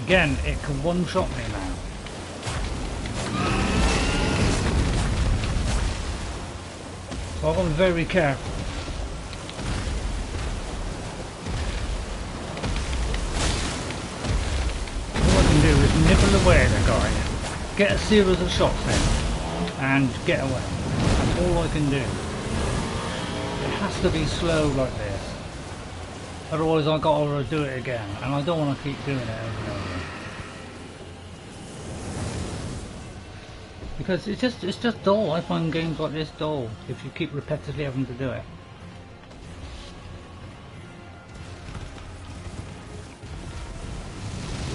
Again, it can one-shot me now. So I've got to be very careful. All I can do is nibble away at the guy, get a series of shots in, and get away. That's all I can do. It has to be slow like this. Otherwise I've got to do it again, and I don't want to keep doing it over and over. Because it's just dull. I find games like this dull if you keep repetitively having to do it.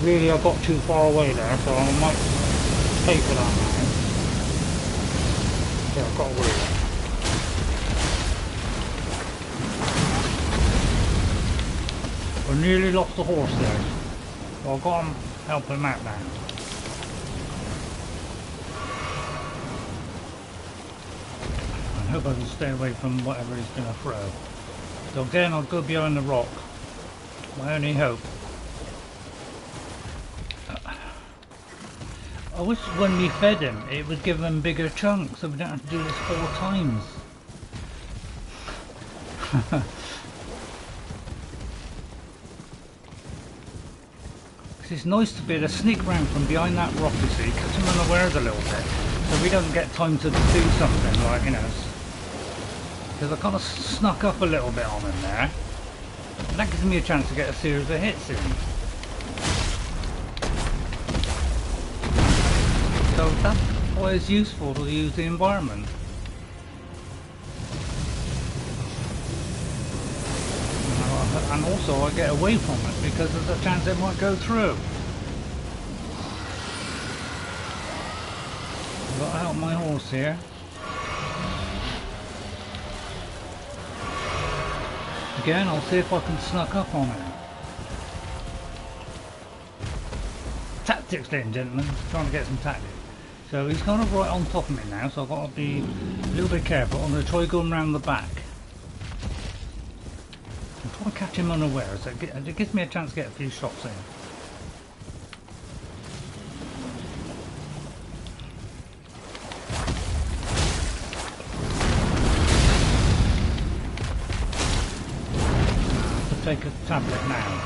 Really, I got too far away there, so I might pay for that now. Yeah, I've got to worry. I nearly lost the horse there, so I've got to help him out now. I hope I can stay away from whatever he's going to throw. So again, I'll go behind the rock. My only hope. I wish when we fed him, it would give him bigger chunks, so we don't have to do this 4 times. It's nice to be able to sneak around from behind that rock, you see, catch him unawares a little bit, so we don't get time to do something like, you know. Because I kind of snuck up a little bit on him there, and that gives me a chance to get a series of hits in. So that's why it's useful to use the environment. And also I get away from it because there's a chance it might go through. I've got to help my horse here. Again, I'll see if I can snuck up on it. Tactics then, gentlemen. Trying to get some tactics. So he's kind of right on top of me now, so I've got to be a little bit careful. I'm going to try going round the back. I'll try to catch him unaware, so it gives me a chance to get a few shots in. I have to take a tablet now.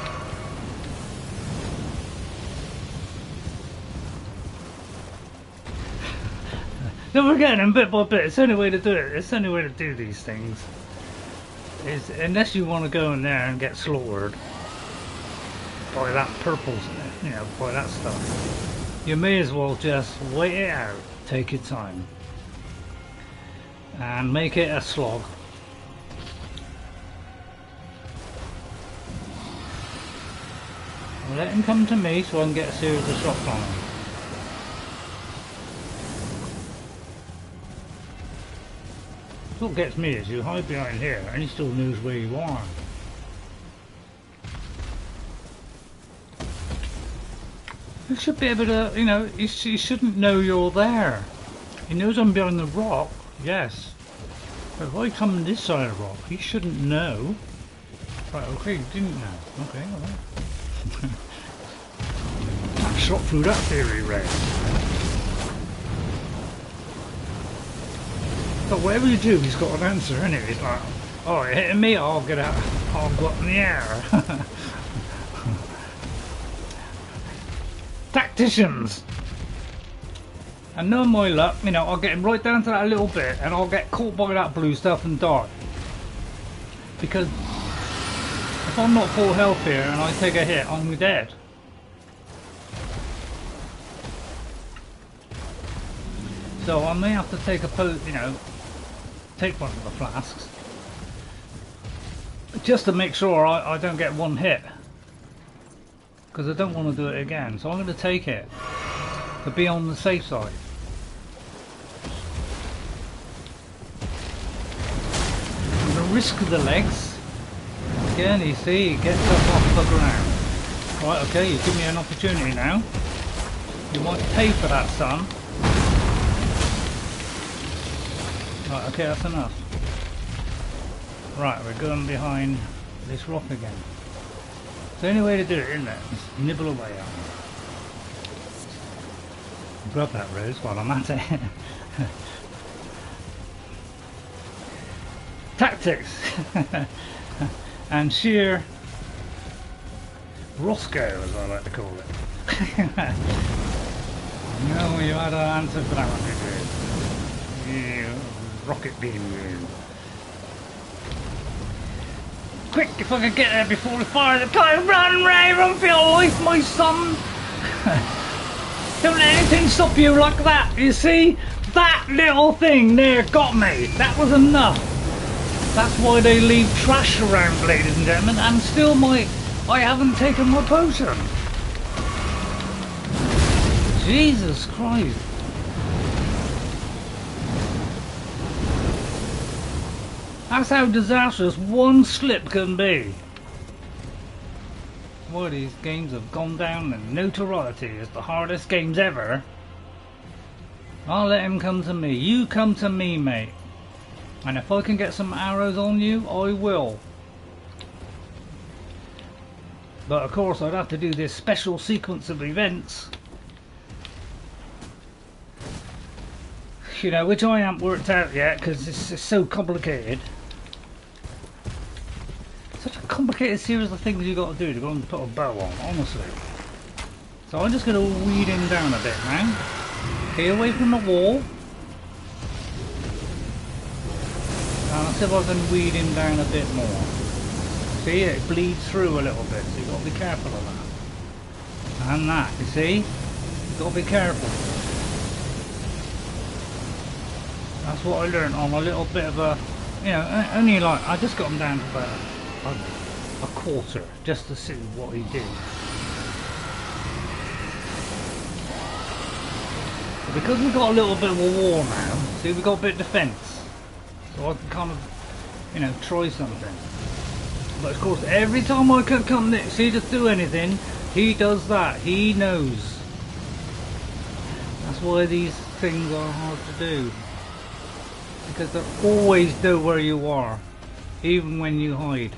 So we're getting them bit by bit. It's the only way to do it. It's the only way to do these things. Is unless you want to go in there and get slaughtered by that purple, you know, by that stuff. You may as well just wait it out. Take your time and make it a slog. Let him come to me so I can get a series of shots on him. What gets me is you hide behind here and he still knows where you are. You should be able to, you know, he shouldn't know you're there. He knows I'm behind the rock, yes. But if I come this side of the rock, he shouldn't know. Right, okay, he didn't know. Okay, alright. I shot through that theory, Ray. But whatever you do, he's got an answer, innit? He's like, oh, you're hitting me, I'll get out, I'll go up in the air. Tacticians! And knowing my luck, you know, I'll get him right down to that little bit and I'll get caught by that blue stuff and die. Because if I'm not full health here and I take a hit, I'm dead. So I may have to take a you know, take one of the flasks just to make sure I don't get one hit, because I don't want to do it again. So I'm going to take it to be on the safe side. I'm going to risk the legs again. You see, he gets up off the ground. Right, okay, you give me an opportunity now. You might pay for that, son. Right, okay, that's enough. Right, we're going behind this rock again. It's the only way to do it, isn't it? Just nibble away at it. Grab that rose while I'm at it. tactics and sheer Roscoe, as I like to call it. No, you had an answer for that one, did you? You rocket beam you. Quick, if I can get there before the fire, the time, run, Ray, run for your life, my son. Don't let anything stop you like that. You see, that little thing there got me. That was enough. That's why they leave trash around, ladies and gentlemen, and still I haven't taken my potion. Jesus Christ. That's how disastrous one slip can be. Why these games have gone down in notoriety as the hardest games ever. I'll let him come to me. You come to me, mate. And if I can get some arrows on you, I will. But of course I'd have to do this special sequence of events. You know, which I haven't worked out yet because it's so complicated. Such a complicated series of things you got to do to go and put a bow on, honestly. So I'm just going to weed him down a bit now. Stay away from the wall. And I'll see if I can weed him down a bit more. See, it bleeds through a little bit, so you've got to be careful of that. And that, you see? You've got to be careful. That's what I learned on a little bit of a, you know, only like, I just got him down to about a quarter, just to see what he did. But because we've got a little bit of a war now, see, we've got a bit of defence. So I can kind of, you know, try something. But of course, every time I can come next, see, just do anything, he does that. He knows. That's why these things are hard to do. Because they always know where you are, even when you hide.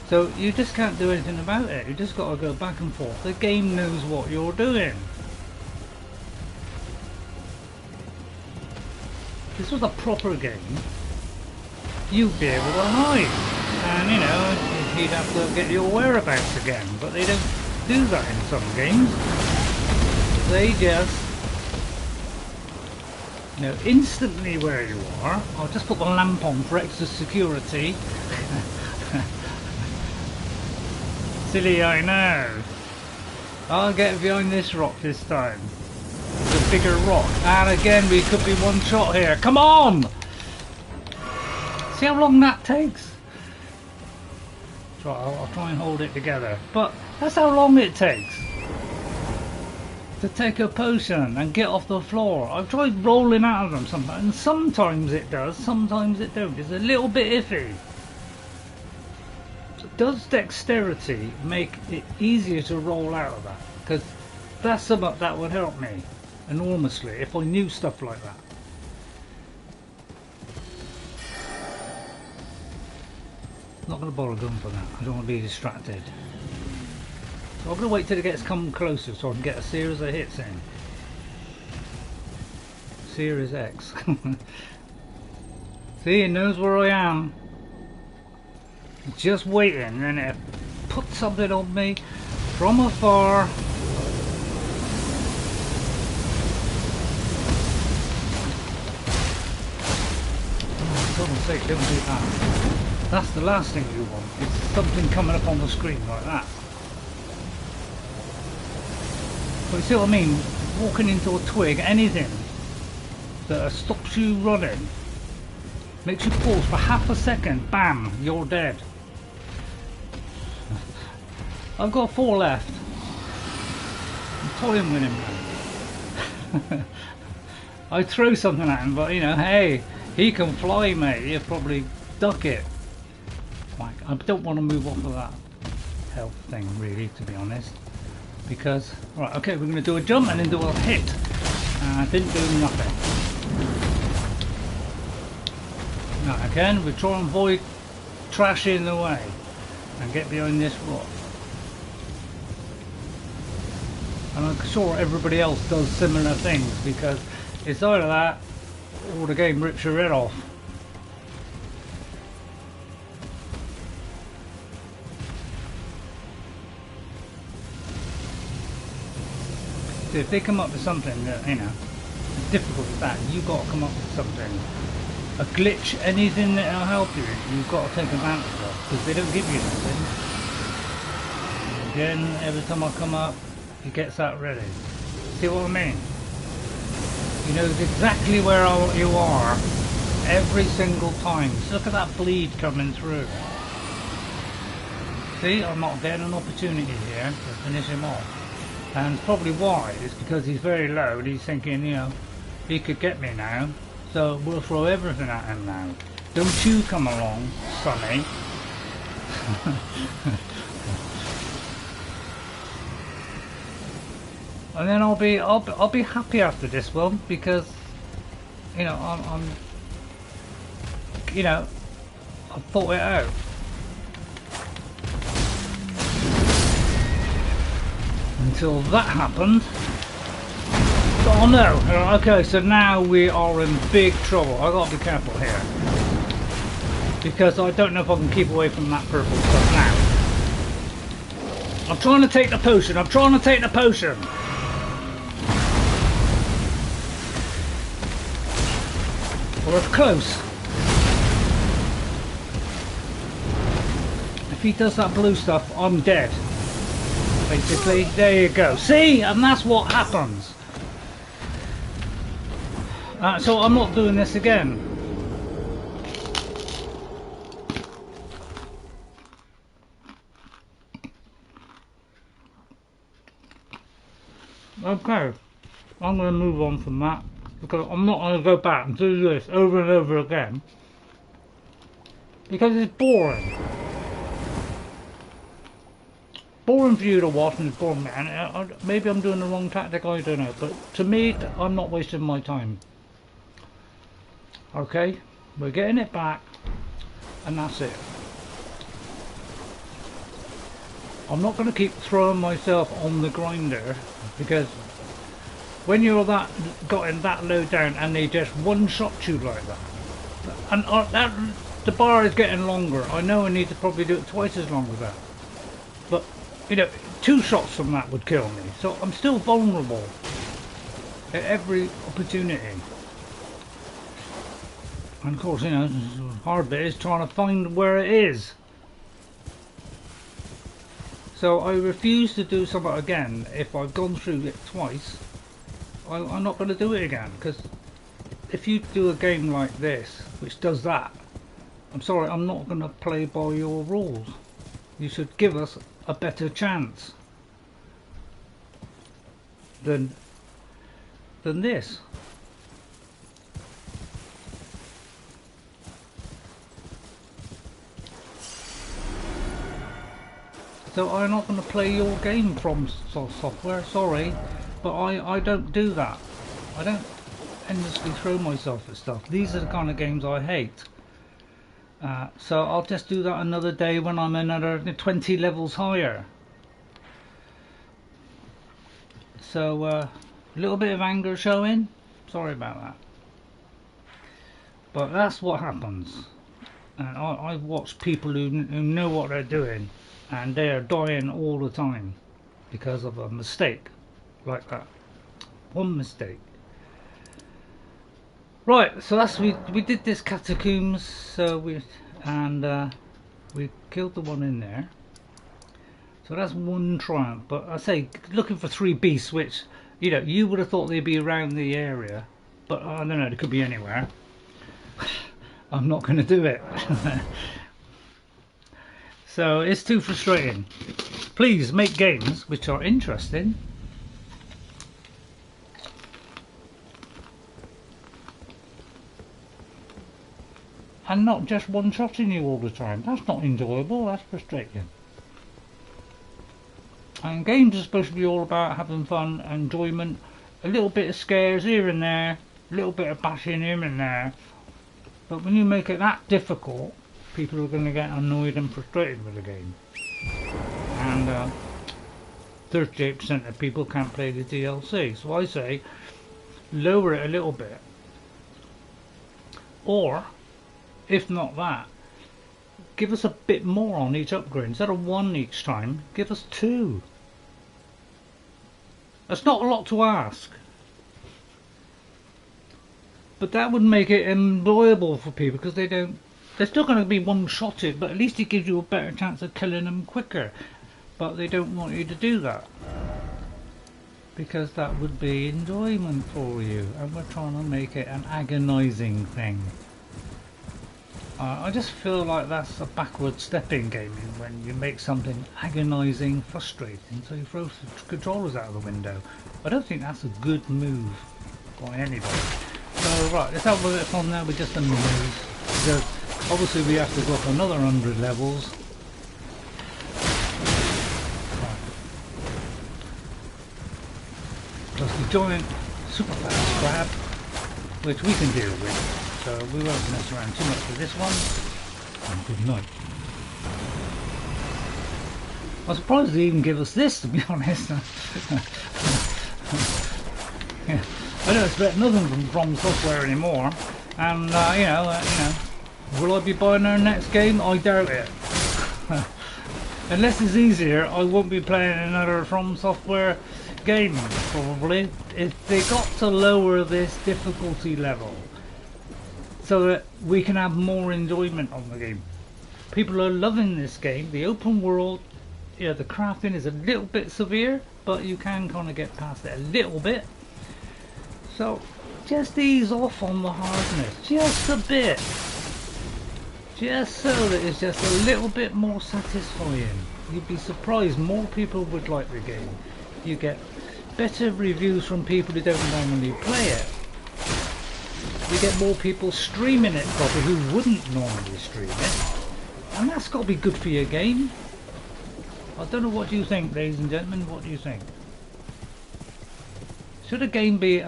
So you just can't do anything about it. You just got to go back and forth. The game knows what you're doing. If this was a proper game, you'd be able to hide. And you know, you'd have to get your whereabouts again. But they don't do that in some games. They just, you know, instantly where you are. I'll just put the lamp on for extra security. Silly, I know. I'll get behind this rock this time. It's a bigger rock. And again, we could be one shot here. Come on! See how long that takes? Right, I'll try and hold it together. But that's how long it takes to take a potion and get off the floor. I've tried rolling out of them sometimes, and sometimes it does, sometimes it don't. It's a little bit iffy. Does dexterity make it easier to roll out of that? Because that's something that would help me enormously if I knew stuff like that. I'm not going to borrow a gun for that. I don't want to be distracted. So I'm going to wait till it gets come closer so I can get a series of hits in. Series X. See, it knows where I am. Just waiting, and it put something on me from afar. Oh, for God's sake, don't do that. That's the last thing you want. It's something coming up on the screen like that. But you see what I mean? Walking into a twig, anything that stops you running, makes you pause for half a second, bam, you're dead. I've got 4 left. I'm toying with him now. I throw something at him, but you know, hey, he can fly, mate. He'll probably duck it. Like, I don't want to move off of that health thing, really, to be honest. Because, right, okay, we're going to do a jump and then do a hit. Didn't do nothing. Now, again, we try and avoid trash in the way and get behind this rock. And I'm sure everybody else does similar things, because it's either that or the game rips your head off. So if they come up with something that, you know, as difficult as that, you've got to come up with something. A glitch, anything that'll help you, you've got to take advantage of, because they don't give you nothing. Again, every time I come up, he gets that ready. See what I mean? He knows exactly where you are every single time. So look at that bleed coming through. See, I'm not getting an opportunity here to finish him off. And probably why is because he's very low and he's thinking, you know, he could get me now. So we'll throw everything at him now. Don't you come along, Sonny. And then I'll be happy after this one, because you know I'm you know, I've thought it out. Until that happened. Oh no! Okay, so now we are in big trouble. I gotta be careful here, because I don't know if I can keep away from that purple stuff now. I'm trying to take the potion. I'm trying to take the potion. We're close. If he does that blue stuff, I'm dead. Basically, there you go. See, and that's what happens. So I'm not doing this again. Okay, I'm going to move on from that, because I'm not going to go back and do this over and over again, because it's boring. Boring for you to watch, and it's boring, and maybe I'm doing the wrong tactic, I don't know, but to me, I'm not wasting my time. Okay, we're getting it back, and that's it. I'm not going to keep throwing myself on the grinder, because when you're gotten that low down and they just one-shot you like that, and the bar is getting longer. I know I need to probably do it twice as long as that, but you know, 2 shots from that would kill me, so I'm still vulnerable at every opportunity. And of course, you know, the hard bit is trying to find where it is. So I refuse to do something again. If I've gone through it twice, I'm not going to do it again, because if you do a game like this which does that, I'm sorry, I'm not going to play by your rules. You should give us a better chance than this. So I'm not going to play your game from software, sorry, but I don't do that. I don't endlessly throw myself at stuff. These are the kind of games I hate. So I'll just do that another day when I'm another 20 levels higher. So a little bit of anger showing, sorry about that. But that's what happens. And I've watched people who know what they're doing, and they are dying all the time because of a mistake like that. One mistake. Right, so that's we did this catacombs, so we killed the one in there. So that's one triumph. But I say, looking for 3 beasts, which you know you would have thought they'd be around the area, but I don't know, they could be anywhere. I'm not going to do it. So it's too frustrating. Please make games which are interesting. And not just one-shotting you all the time. That's not enjoyable, that's frustrating. And games are supposed to be all about having fun, enjoyment, a little bit of scares here and there, a little bit of bashing here and there. But when you make it that difficult, people are going to get annoyed and frustrated with the game. And 38% of people can't play the DLC. So I say, lower it a little bit. Or, if not that, give us a bit more on each upgrade. Instead of 1 each time, give us 2. That's not a lot to ask. But that would make it enjoyable for people because they're still going to be one-shotted, but at least it gives you a better chance of killing them quicker. But they don't want you to do that, because that would be enjoyment for you, and we're trying to make it an agonising thing. I just feel like that's a backward step in gaming, when you make something agonising, frustrating, so you throw the controllers out of the window. I don't think that's a good move by anybody. So right, let's have a bit of fun now with just the menus, because obviously we have to go up another 100 levels. Right. Plus the giant super fast crab, which we can deal with. So we won't mess around too much with this one. And good night. I'm surprised they even give us this, to be honest. Yeah. I don't expect nothing from Software anymore. And you know, will I be buying their next game? I doubt it. Unless it's easier, I won't be playing another From Software game probably. If they got to lower this difficulty level, so that we can have more enjoyment on the game. People are loving this game. The open world, yeah, the crafting is a little bit severe, but you can kind of get past it a little bit. So just ease off on the hardness, just a bit, just so that it's just a little bit more satisfying. You'd be surprised more people would like the game. You get better reviews from people who don't normally play it. You get more people streaming it probably who wouldn't normally stream it, and that's got to be good for your game. I don't know, what do you think, ladies and gentlemen? What do you think? Should a game be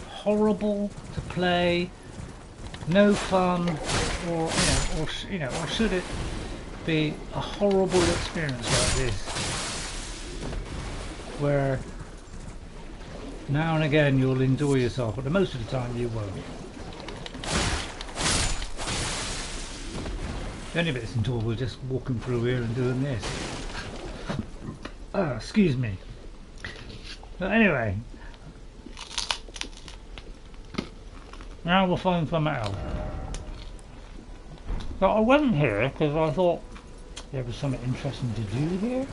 horrible to play, no fun, or or should it be a horrible experience like this, where now and again you'll enjoy yourself, but most of the time you won't. The only bit that's enjoyable is just walking through here and doing this. Excuse me. But anyway, now we'll find something else. So I went here because I thought there was something interesting to do here.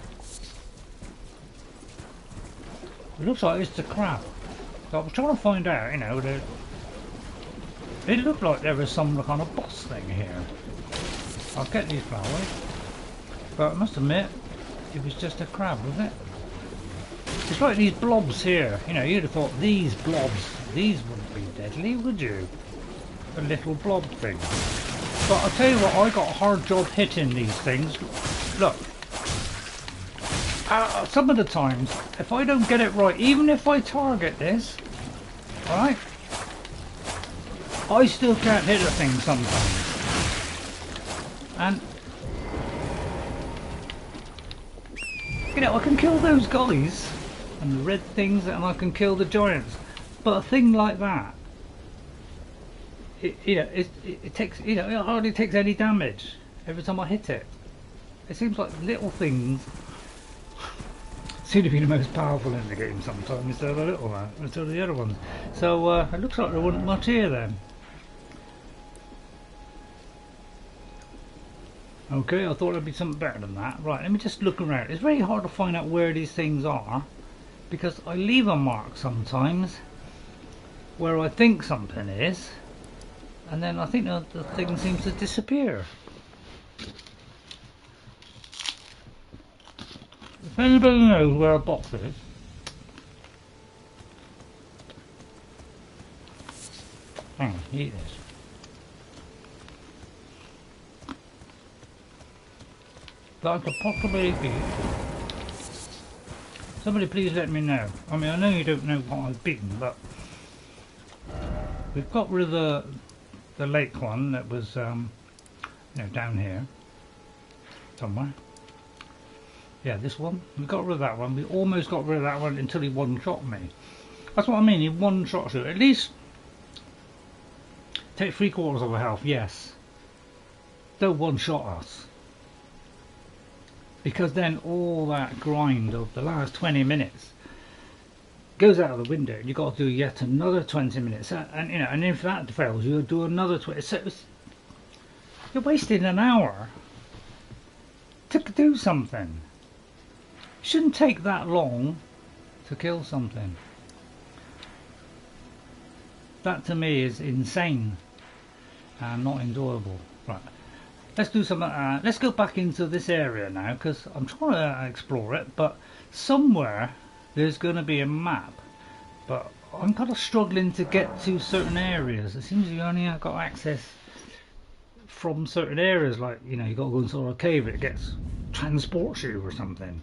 It looks like it's the crab. So I was trying to find out, that it looked like there was some kind of boss thing here. I'll get these flowers, but I must admit, it was just a crab, wasn't it? It's like these blobs here. You'd have thought these blobs, these wouldn't be deadly, would you? A little blob thing. But I'll tell you what, I got a hard job hitting these things. Look. Some of the times, if I don't get it right, even if I target this, right, I still can't hit a thing sometimes. And I can kill those guys and the red things, and I can kill the giants. But a thing like that, it takes, it hardly takes any damage every time I hit it. It seems like little things seem to be the most powerful in the game sometimes instead of the little one, instead of the other ones. So it looks like there wasn't much here then. Okay, I thought there'd be something better than that. Right, let me just look around. It's very hard to find out where these things are, because I leave a mark sometimes where I think something is, and then I think the thing seems to disappear. If anybody knows where a box is, hang on, eat this. That I could possibly be. Somebody please let me know. I mean, I know you don't know what I've been, but we've got rid of the lake one that was down here somewhere. Yeah, this one. We got rid of that one. We almost got rid of that one until he one-shot me. That's what I mean, he one-shot you. At least take 3/4 of our health, yes. Don't one-shot us. Because then all that grind of the last 20 minutes goes out of the window. You got to do yet another 20 minutes, and you know, and if that fails, you'll do another 20. So you're wasting an hour to do something. It shouldn't take that long to kill something. That to me is insane and not enjoyable. Right, let's do some. Let's go back into this area now, because I'm trying to explore it, but somewhere there's going to be a map, but I'm kind of struggling to get to certain areas. It seems you only got access from certain areas, like, you know, you got to go into a cave, it transports you or something,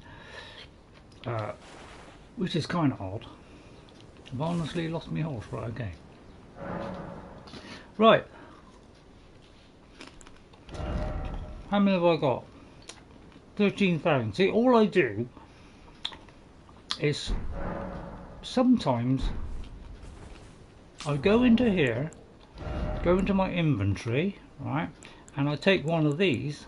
which is kind of odd. I've honestly lost my horse. Right, okay. Right. How many have I got? 13,000. See, all I do is sometimes I go into here, go into my inventory, right, and I take one of these,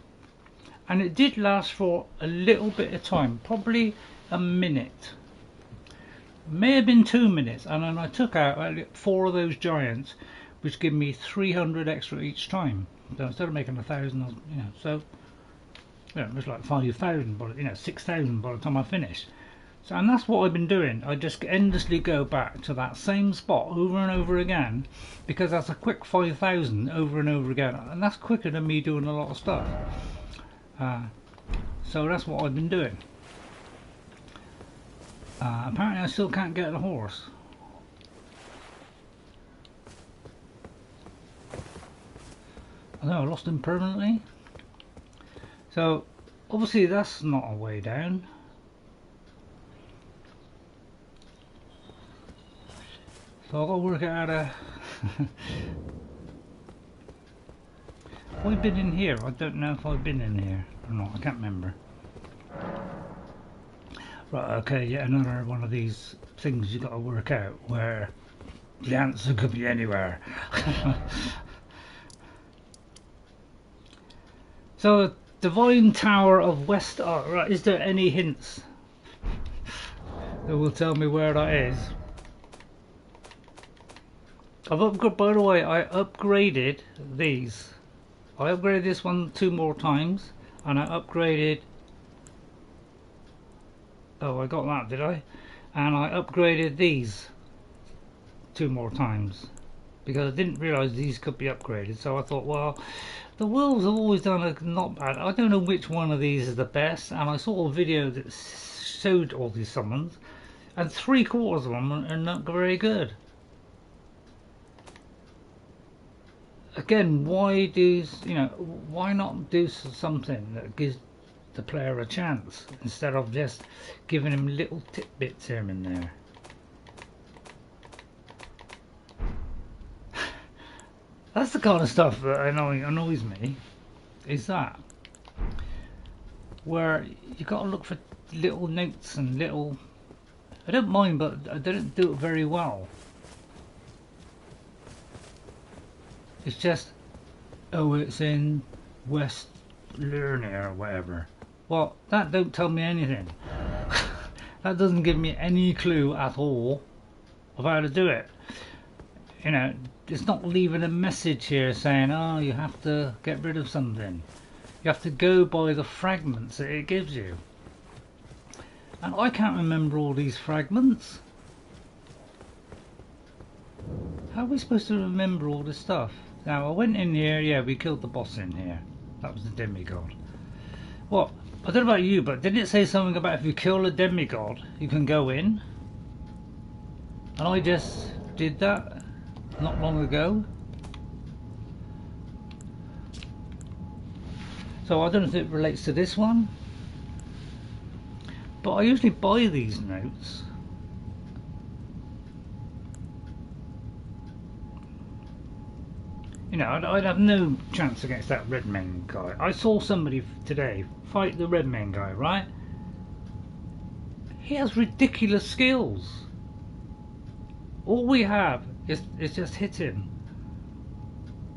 and it did last for a little bit of time, probably a minute, may have been 2 minutes, and then I took out 4 of those giants, which give me 300 extra each time. So instead of making 1,000, you know, so yeah, it was like 5,000, but you know, 6,000 by the time I finished. So, and that's what I've been doing. I just endlessly go back to that same spot over and over again, because that's a quick 5,000 over and over again, and that's quicker than me doing a lot of stuff. So that's what I've been doing. Apparently I still can't get the horse. I know I lost him permanently. So obviously that's not a way down. So I've got to work out how to... Have I been in here? I don't know if I've been in here or not. I can't remember. Right, okay, yet another one of these things you got to work out, where the answer could be anywhere. So, Divine Tower of West Art. Right, is there any hints that will tell me where that is? I've upgraded, by the way, I upgraded these. I upgraded this one 2 more times, and I upgraded... Oh, I got that, did I? And I upgraded these 2 more times, because I didn't realise these could be upgraded. So I thought, well, the wolves have always done a not bad. I don't know which one of these is the best, and I saw a video that showed all these summons, and 3/4 of them are not very good. Again, why why not do something that gives the player a chance instead of just giving him little tidbits here and there? That's the kind of stuff that annoys me, is that where you got to look for little notes and little... I don't mind, but I don't do it very well. It's just, oh, it's in West Lerner or whatever. Well, that don't tell me anything. That doesn't give me any clue at all of how to do it. You know, it's not leaving a message here saying, oh, you have to get rid of something. You have to go by the fragments that it gives you. And I can't remember all these fragments. How are we supposed to remember all this stuff? Now, I went in here, yeah, we killed the boss in here. That was the demigod. What? I don't know about you, but didn't it say something about if you kill a demigod, you can go in? And I just did that not long ago. So I don't know if it relates to this one. But I usually buy these notes. You know, I'd have no chance against that red man guy. I saw somebody today fight the red man guy, right? He has ridiculous skills. All we have is just hit him.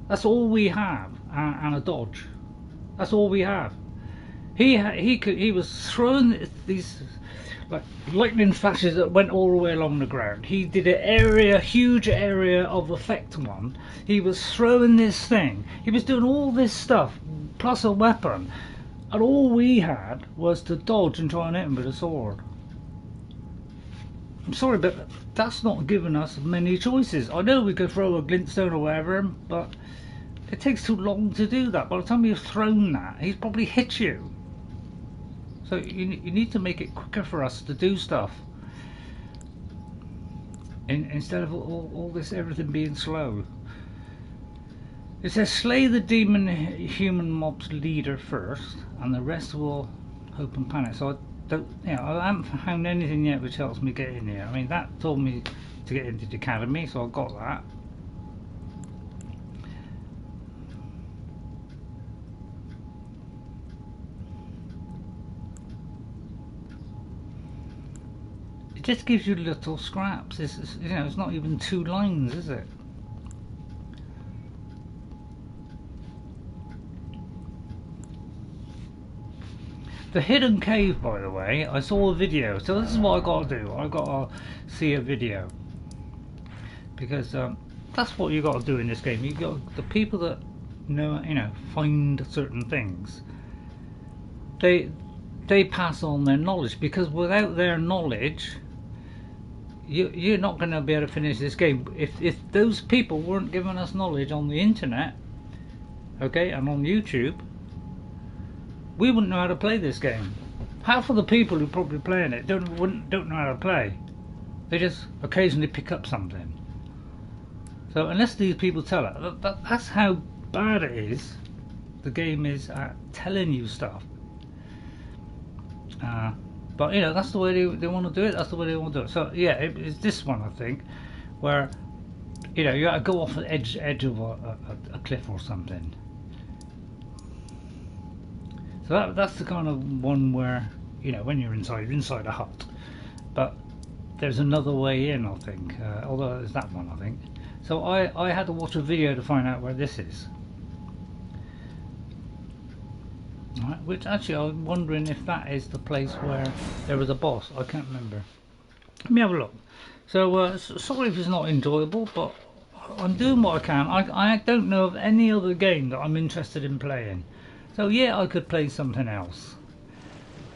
That's all we have, and a dodge. That's all we have. He was throwing these like lightning flashes that went all the way along the ground. He did a huge area of effect one. He was throwing this thing. He was doing all this stuff plus a weapon, and all we had was to dodge and try and hit him with a sword. I'm sorry, but that's not giving us many choices. I know we could throw a glintstone or whatever, but it takes too long to do that. By the time you've thrown that, he's probably hit you. So you need to make it quicker for us to do stuff, instead of all this everything being slow. It says slay the demon human mob's leader first, and the rest will hope and panic. So I don't, I haven't found anything yet which helps me get in here. I mean, that told me to get into the academy, so I got that. It just gives you little scraps. It's not even 2 lines, is it? The hidden cave, by the way, I saw a video. So this is what I got to do. I got to see a video, because that's what you got to do in this game. You got the people that know, find certain things. They pass on their knowledge, because without their knowledge, you're not going to be able to finish this game. If those people weren't giving us knowledge on the internet, okay, and on YouTube, we wouldn't know how to play this game. Half of the people who are probably playing it don't know how to play. They just occasionally pick up something. So unless these people tell it, that's how bad it is. The game is at telling you stuff. But that's the way they want to do it. That's the way they want to do it. So yeah, it's this one, I think, where you got to go off the edge of a cliff or something. So that's the kind of one where when you're inside a hut. But there's another way in, I think. Although there's that one, I think. So I had to watch a video to find out where this is. Right, which actually I'm wondering if that is the place where there was a boss. I can't remember. Let me have a look. So sorry if it's not enjoyable, but I'm doing what I can. I don't know of any other game that I'm interested in playing. So yeah, I could play something else.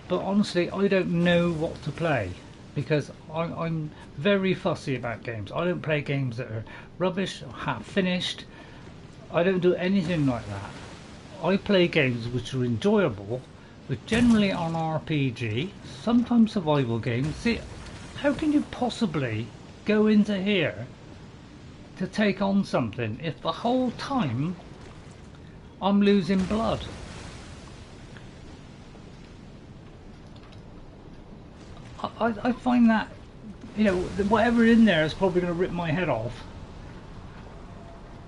But honestly, I don't know what to play, because I'm very fussy about games. I don't play games that are rubbish or half finished. I don't do anything like that. I play games which are enjoyable, which generally are an RPG, sometimes survival games. See, how can you possibly go into here to take on something if the whole time I'm losing blood? I find that, whatever in there is probably going to rip my head off.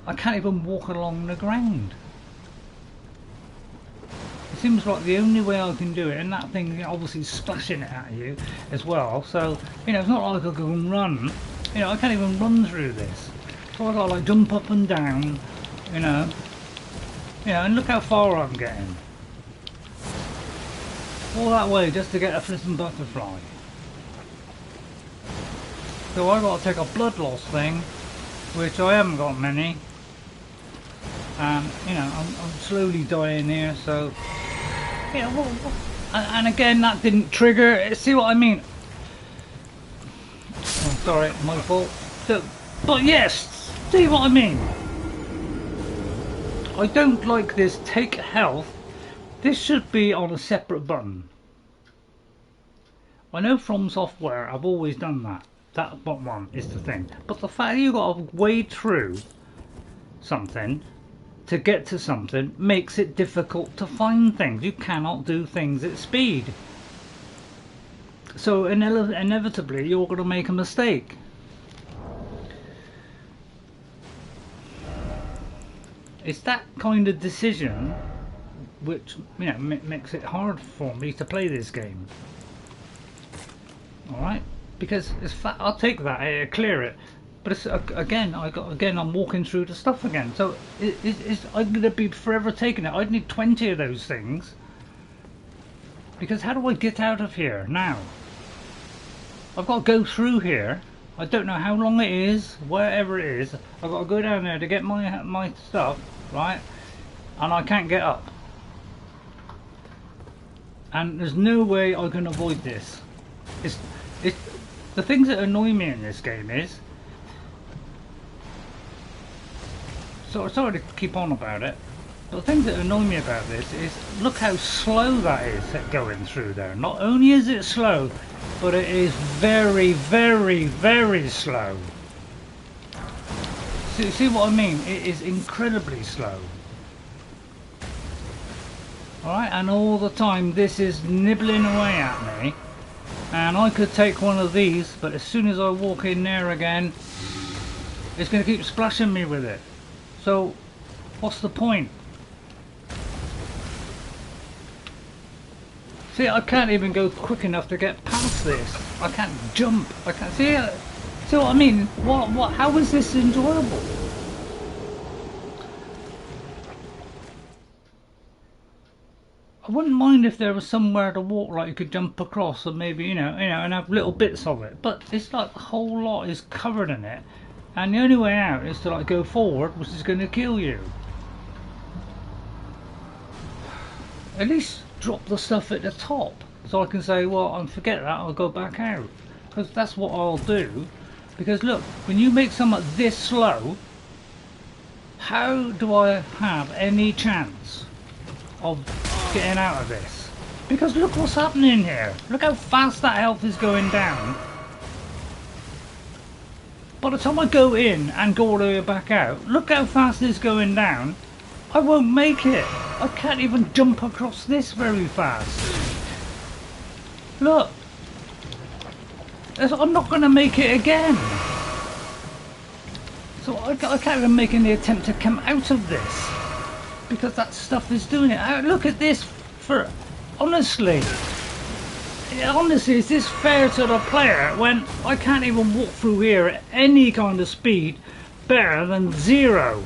I can't even walk along the ground. It seems like the only way I can do it, and that thing obviously splashing it at you as well. So, it's not like I can run. I can't even run through this. So I got to jump up and down, and look how far I'm getting. All that way just to get a flipping butterfly. So I got to take a blood loss thing, which I haven't got many, and I'm slowly dying here. So and again, that didn't trigger. See what I mean? Oh, sorry, my fault. So, but yes, see what I mean? I don't like this take health. This should be on a separate button. I know from software I've always done that. That one is the thing. But the fact that you've got to wade through something to get to something makes it difficult to find things. You cannot do things at speed. So inevitably you're going to make a mistake. It's that kind of decision which makes it hard for me to play this game. Alright, because I'll take that, clear it, but it's again I'm walking through the stuff again, so I'm going to be forever taking it. I'd need 20 of those things Because how do I get out of here now? I've got to go through here. I don't know how long it is, wherever it is. I've got to go down there to get my stuff, right? And I can't get up. And there's no way I can avoid this. It's the things that annoy me in this game is. So sorry to keep on about it. But the things that annoy me about this is look how slow that is going through there. Not only is it slow, but it is very, very, very slow. See what I mean? It is incredibly slow. Alright, and all the time this is nibbling away at me. And I could take one of these, but as soon as I walk in there again, it's going to keep splashing me with it. So, what's the point? See, I can't even go quick enough to get past this. I can't jump. I can't see what I mean? What? How is this enjoyable? I wouldn't mind if there was somewhere to walk, like you could jump across, and maybe you know, and have little bits of it. But it's like the whole lot is covered in it, and the only way out is to like go forward, which is going to kill you. At least drop the stuff at the top, so I can say, well, I forget that, I'll go back out, because that's what I'll do. Because look, when you make something this slow, how do I have any chance of getting out of this? Because look what's happening here. Look how fast that health is going down. By the time I go in and go all the way back out, look how fast it's going down. I won't make it. I can't even jump across this very fast. Look. I'm not going to make it again. So I can't even make any attempt to come out of this. Because that stuff is doing it. Look at this. Honestly, is this fair to the player when I can't even walk through here at any kind of speed better than 0?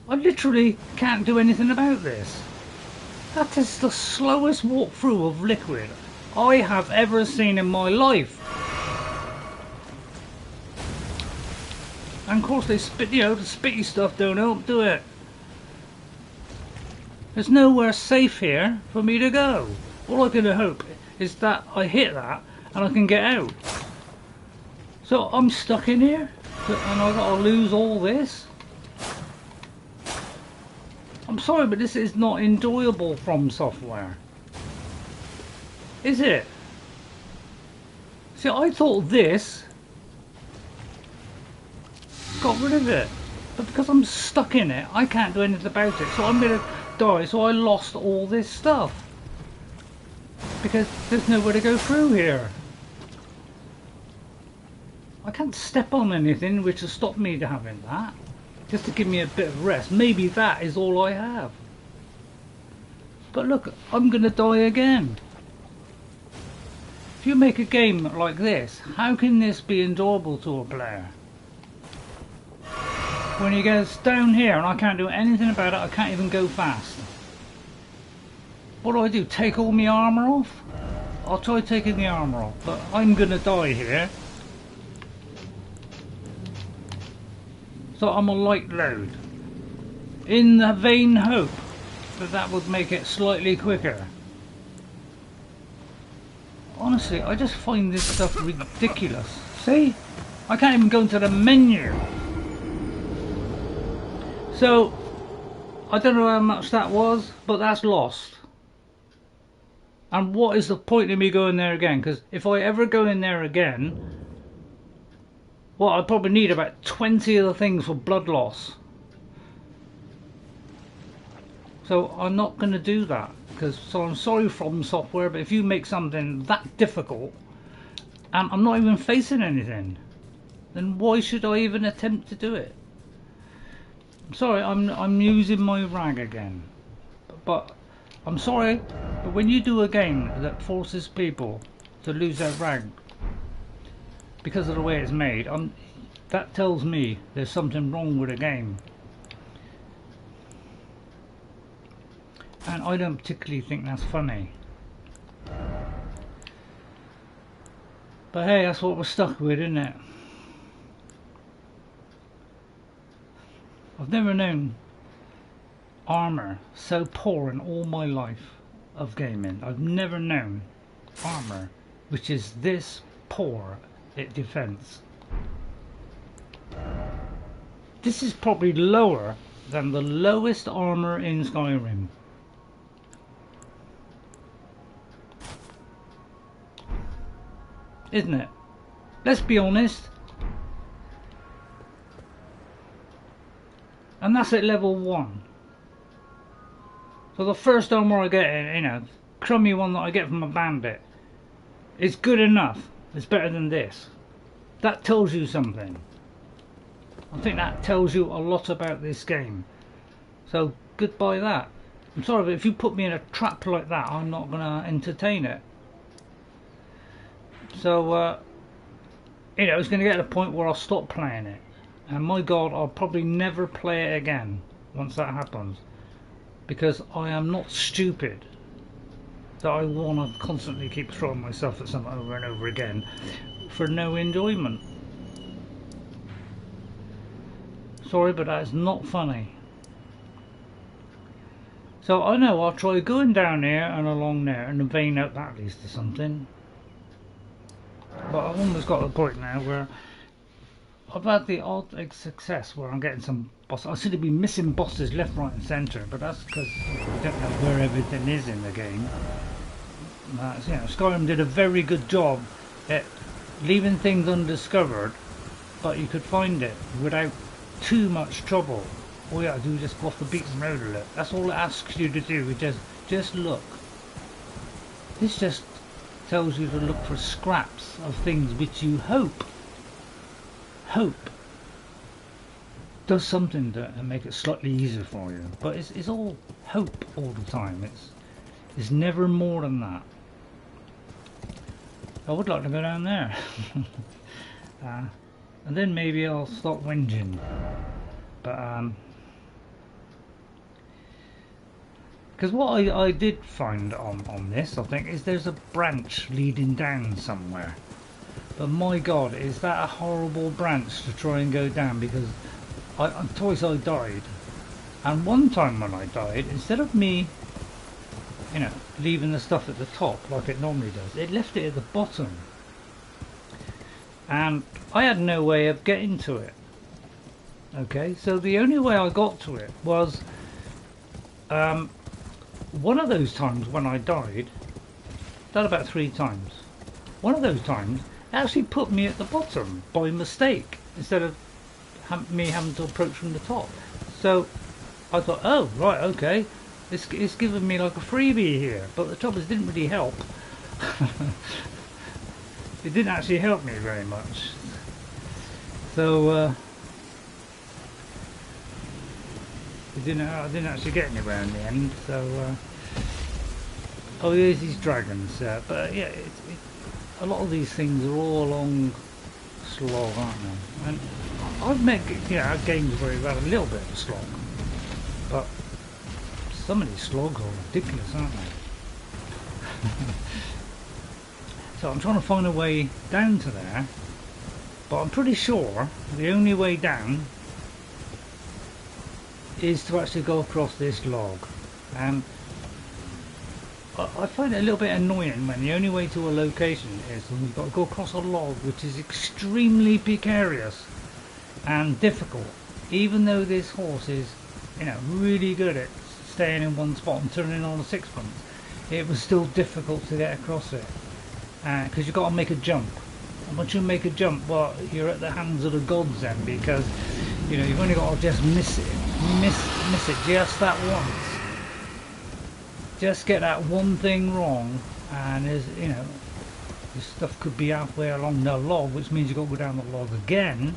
I literally can't do anything about this. That is the slowest walkthrough of Liquid I have ever seen in my life. And of course they spit, the spitty stuff don't help, do it? There's nowhere safe here for me to go. All I can hope is that I hit that and I can get out. So I'm stuck in here and I've got to lose all this. I'm sorry, but this is not enjoyable from software. Is it? See, I thought this got rid of it. But because I'm stuck in it, I can't do anything about it. So I'm going to die. So I lost all this stuff. Because there's nowhere to go through here. I can't step on anything which has stopped me having that. Just to give me a bit of rest. Maybe that is all I have. But look, I'm going to die again. If you make a game like this, how can this be enjoyable to a player? When he goes down here and I can't do anything about it, I can't even go fast. What do? Take all my armour off? I'll try taking the armour off, but I'm going to die here. So I'm a light load, in the vain hope that that would make it slightly quicker. Honestly, I just find this stuff ridiculous. See? I can't even go into the menu. So, I don't know how much that was, but that's lost. And what is the point of me going there again? Because if I ever go in there again, well, I probably need about 20 of the things for blood loss. So I'm not going to do that. So I'm sorry From Software, but if you make something that difficult, and I'm not even facing anything, then why should I even attempt to do it? I'm sorry, I'm using my rag again. But I'm sorry, but when you do a game that forces people to lose their rag because of the way it's made, that tells me there's something wrong with the game. And I don't particularly think that's funny. But hey, that's what we're stuck with, isn't it? I've never known armour so poor in all my life of gaming. I've never known armour which is this poor at defense. This is probably lower than the lowest armour in Skyrim. Isn't it? Let's be honest. And that's at level 1. So the first armour I get, you know, crummy one that I get from a bandit, is good enough. It's better than this. That tells you something. I think that tells you a lot about this game. So goodbye that. I'm sorry, but if you put me in a trap like that, I'm not going to entertain it. So, you know, it's going to get to the point where I'll stop playing it. And my God, I'll probably never play it again once that happens. Because I am not stupid that I want to constantly keep throwing myself at something over and over again for no enjoyment. Sorry, but that is not funny. So I know I'll try going down here and along there and vein out that leads to something. But I've almost got to the point now where I've had the odd success where I'm getting some bosses. I seem to be missing bosses left, right and centre, but that's because we don't know where everything is in the game. You know, Skyrim did a very good job at leaving things undiscovered, but you could find it without too much trouble. All you have to do is just go off the beaten road a little. That's all it asks you to do, just look. This just tells you to look for scraps of things which you hope does something to make it slightly easier for you. But it's all hope all the time. It's never more than that. I would like to go down there. And then maybe I'll stop whinging. But because what I did find on this, I think, is there's a branch leading down somewhere. But my God, is that a horrible branch to try and go down, because twice I died. And one time when I died, instead of me, you know, leaving the stuff at the top like it normally does, it left it at the bottom. And I had no way of getting to it. Okay, so the only way I got to it was one of those times when I died, that about 3 times. One of those times actually put me at the bottom by mistake instead of me having to approach from the top. So I thought, oh right, okay, it's given me like a freebie here. But the trouble is, it didn't really help. It didn't actually help me very much. So I didn't actually get anywhere in the end. So oh, there's these dragons. But yeah, a lot of these things are all along slog, aren't they? And I've met, you know, games where you've had a little bit of a slog, but some of these slogs are ridiculous, aren't they? So I'm trying to find a way down to there, but I'm pretty sure the only way down is to actually go across this log. And I find it a little bit annoying when the only way to a location is when you've got to go across a log, which is extremely precarious and difficult. Even though this horse is, you know, really good at staying in one spot and turning on a sixpence, it was still difficult to get across it, because you've got to make a jump. And once you make a jump, well, you're at the hands of the gods then, because, you know, you've only got to just miss it just that once. Just get that one thing wrong, and there's, you know, this stuff could be halfway along the log, which means you've got to go down the log again.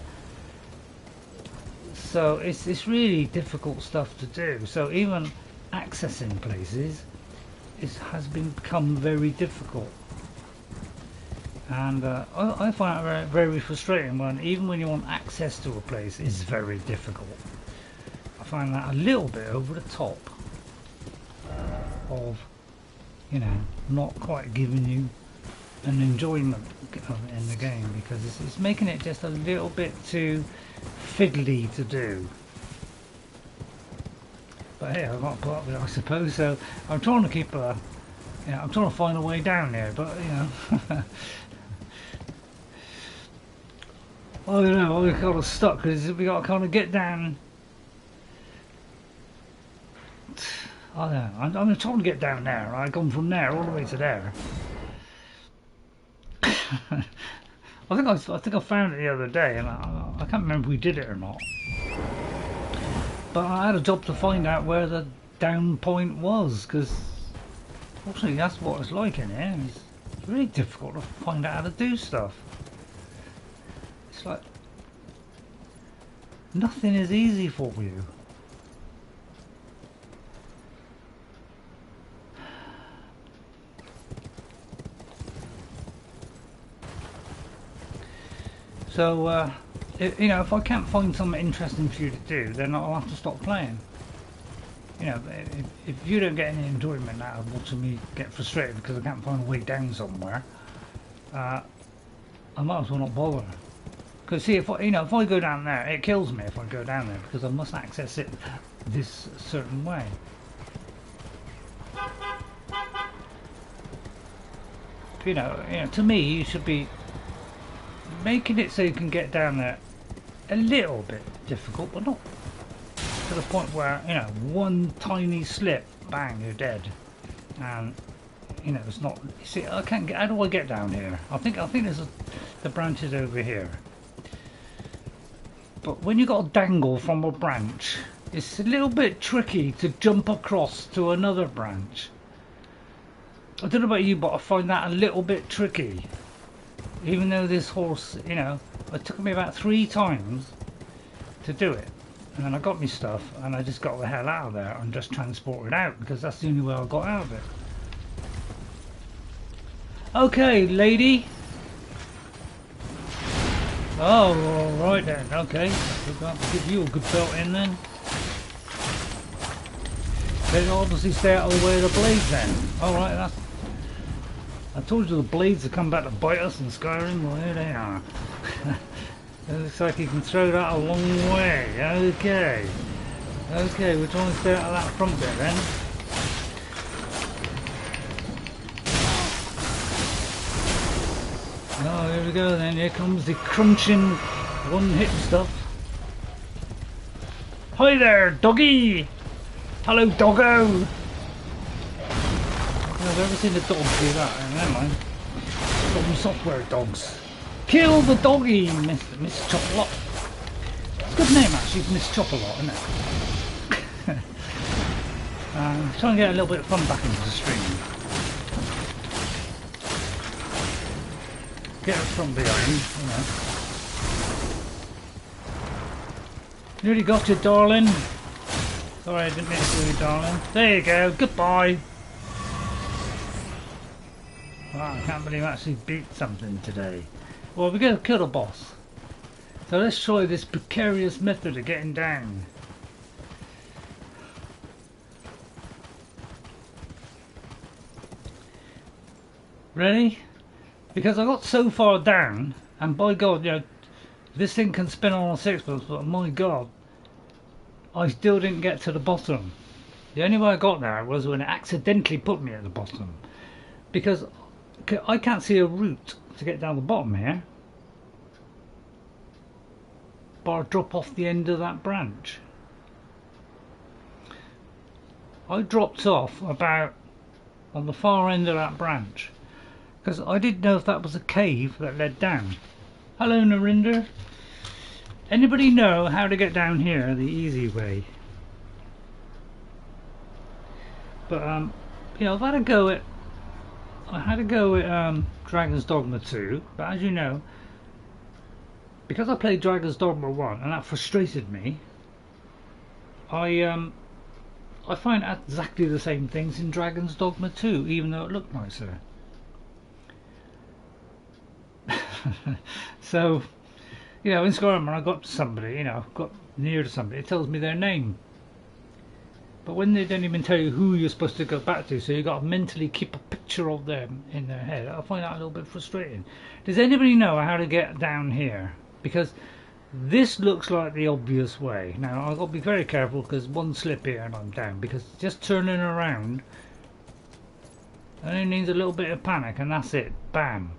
So it's really difficult stuff to do. So even accessing places has become very difficult. And I find it very, very frustrating when, even when you want access to a place, it's very difficult. I find that a little bit over the top. of, you know, not quite giving you an enjoyment of it in the game, because it's making it just a little bit too fiddly to do. But hey, I've got to put up with it, I suppose. So I'm trying to keep a, you know, I'm trying to find a way down here, but you know. I don't know, we're kind of stuck because we got to kind of get down. I don't know, I'm trying to get down there. I've gone from there all the way to there. I think I found it the other day, and I can't remember if we did it or not. But I had a job to find out where the down point was, because fortunately that's what it's like in here. It's really difficult to find out how to do stuff. It's like nothing is easy for you. So, you know, if I can't find something interesting for you to do, then I'll have to stop playing. You know, if you don't get any enjoyment out of watching me get frustrated because I can't find a way down somewhere, I might as well not bother. Because see, if I go down there, it kills me if I go down there, because I must access it this certain way. You know, to me, you should be making it so you can get down there a little bit difficult, but not to the point where, you know, one tiny slip, bang, you're dead. And you know, it's not. You see, I can't get. How do I get down here? I think there's the branches over here. But when you got to dangle from a branch, it's a little bit tricky to jump across to another branch. I don't know about you, but I find that a little bit tricky. Even though this horse, you know, it took me about 3 times to do it. And then I got my stuff and I just got the hell out of there and just transported out, because that's the only way I got out of it. Okay, lady. Oh, alright then, okay. We're going to have to give you a good belt in then. They obviously stay out of the way of the blades then. Alright, that's... I told you the blades would come back to bite us in Skyrim. Well, here they are. It looks like you can throw that a long way. Okay. Okay, we're trying to stay out of that front bit then. Oh, here we go then. Here comes the crunching one-hit stuff. Hi there, doggy! Hello, doggo! I've ever seen a dog do that. Never mind. Some software dogs. Kill the doggy, Miss Chop-a-Lot. It's a good name actually, Miss Chop-a-Lot, isn't it? Trying to get a little bit of fun back into the stream. Get it from behind, you know. Nearly got you, darling. Sorry, I didn't mean to call you, darling. There you go. Goodbye. Wow, I can't believe I actually beat something today. Well, we're going to kill the boss. So let's try this precarious method of getting down. Ready? Because I got so far down, and by God, you know, this thing can spin on a sixpence, but my God, I still didn't get to the bottom. The only way I got there was when it accidentally put me at the bottom. Because I can't see a route to get down the bottom here. But I drop off the end of that branch. I dropped off about on the far end of that branch, because I didn't know if that was a cave that led down. Hello, Narinder. Anybody know how to get down here the easy way? But you know, I had a go at Dragon's Dogma 2, but as you know, because I played Dragon's Dogma 1 and that frustrated me, I find exactly the same things in Dragon's Dogma 2, even though it looked nicer. So, you know, in Skyrim when I got to somebody, you know, got near to somebody, it tells me their name. But when they don't even tell you who you're supposed to go back to, so you've got to mentally keep a picture of them in their head. I find that a little bit frustrating. Does anybody know how to get down here? Because this looks like the obvious way. Now I've got to be very careful because one slip here and I'm down, because just turning around only needs a little bit of panic and that's it. Bam.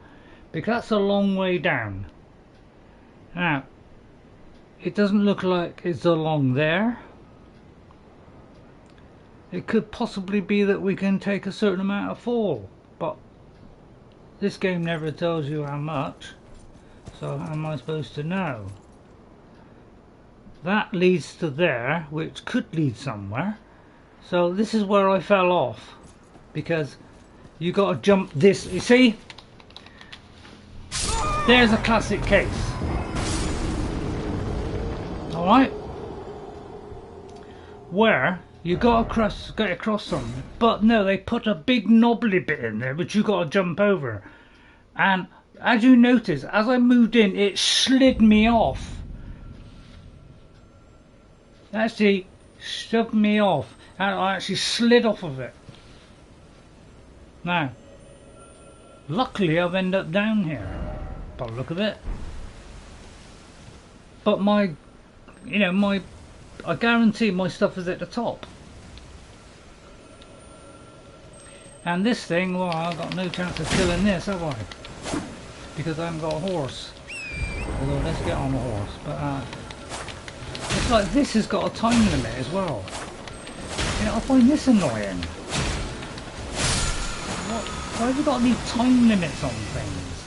Because that's a long way down. Now it doesn't look like it's along there. It could possibly be that we can take a certain amount of fall, but this game never tells you how much, so how am I supposed to know? That leads to there, which could lead somewhere. So this is where I fell off, because you got to jump this. You see, there's a classic case. All right, where you got to get across something, but no, they put a big knobbly bit in there which you got to jump over. And as you notice, as I moved in, it slid me off. Actually shoved me off, and I actually slid off of it. Now, luckily I've ended up down here by the look of it. But I guarantee my stuff is at the top. And this thing, well, I've got no chance of killing this, have I? Because I haven't got a horse. Although, let's get on a horse. But it's like this has got a time limit as well. You know, I find this annoying. Why have you got these time limits on things?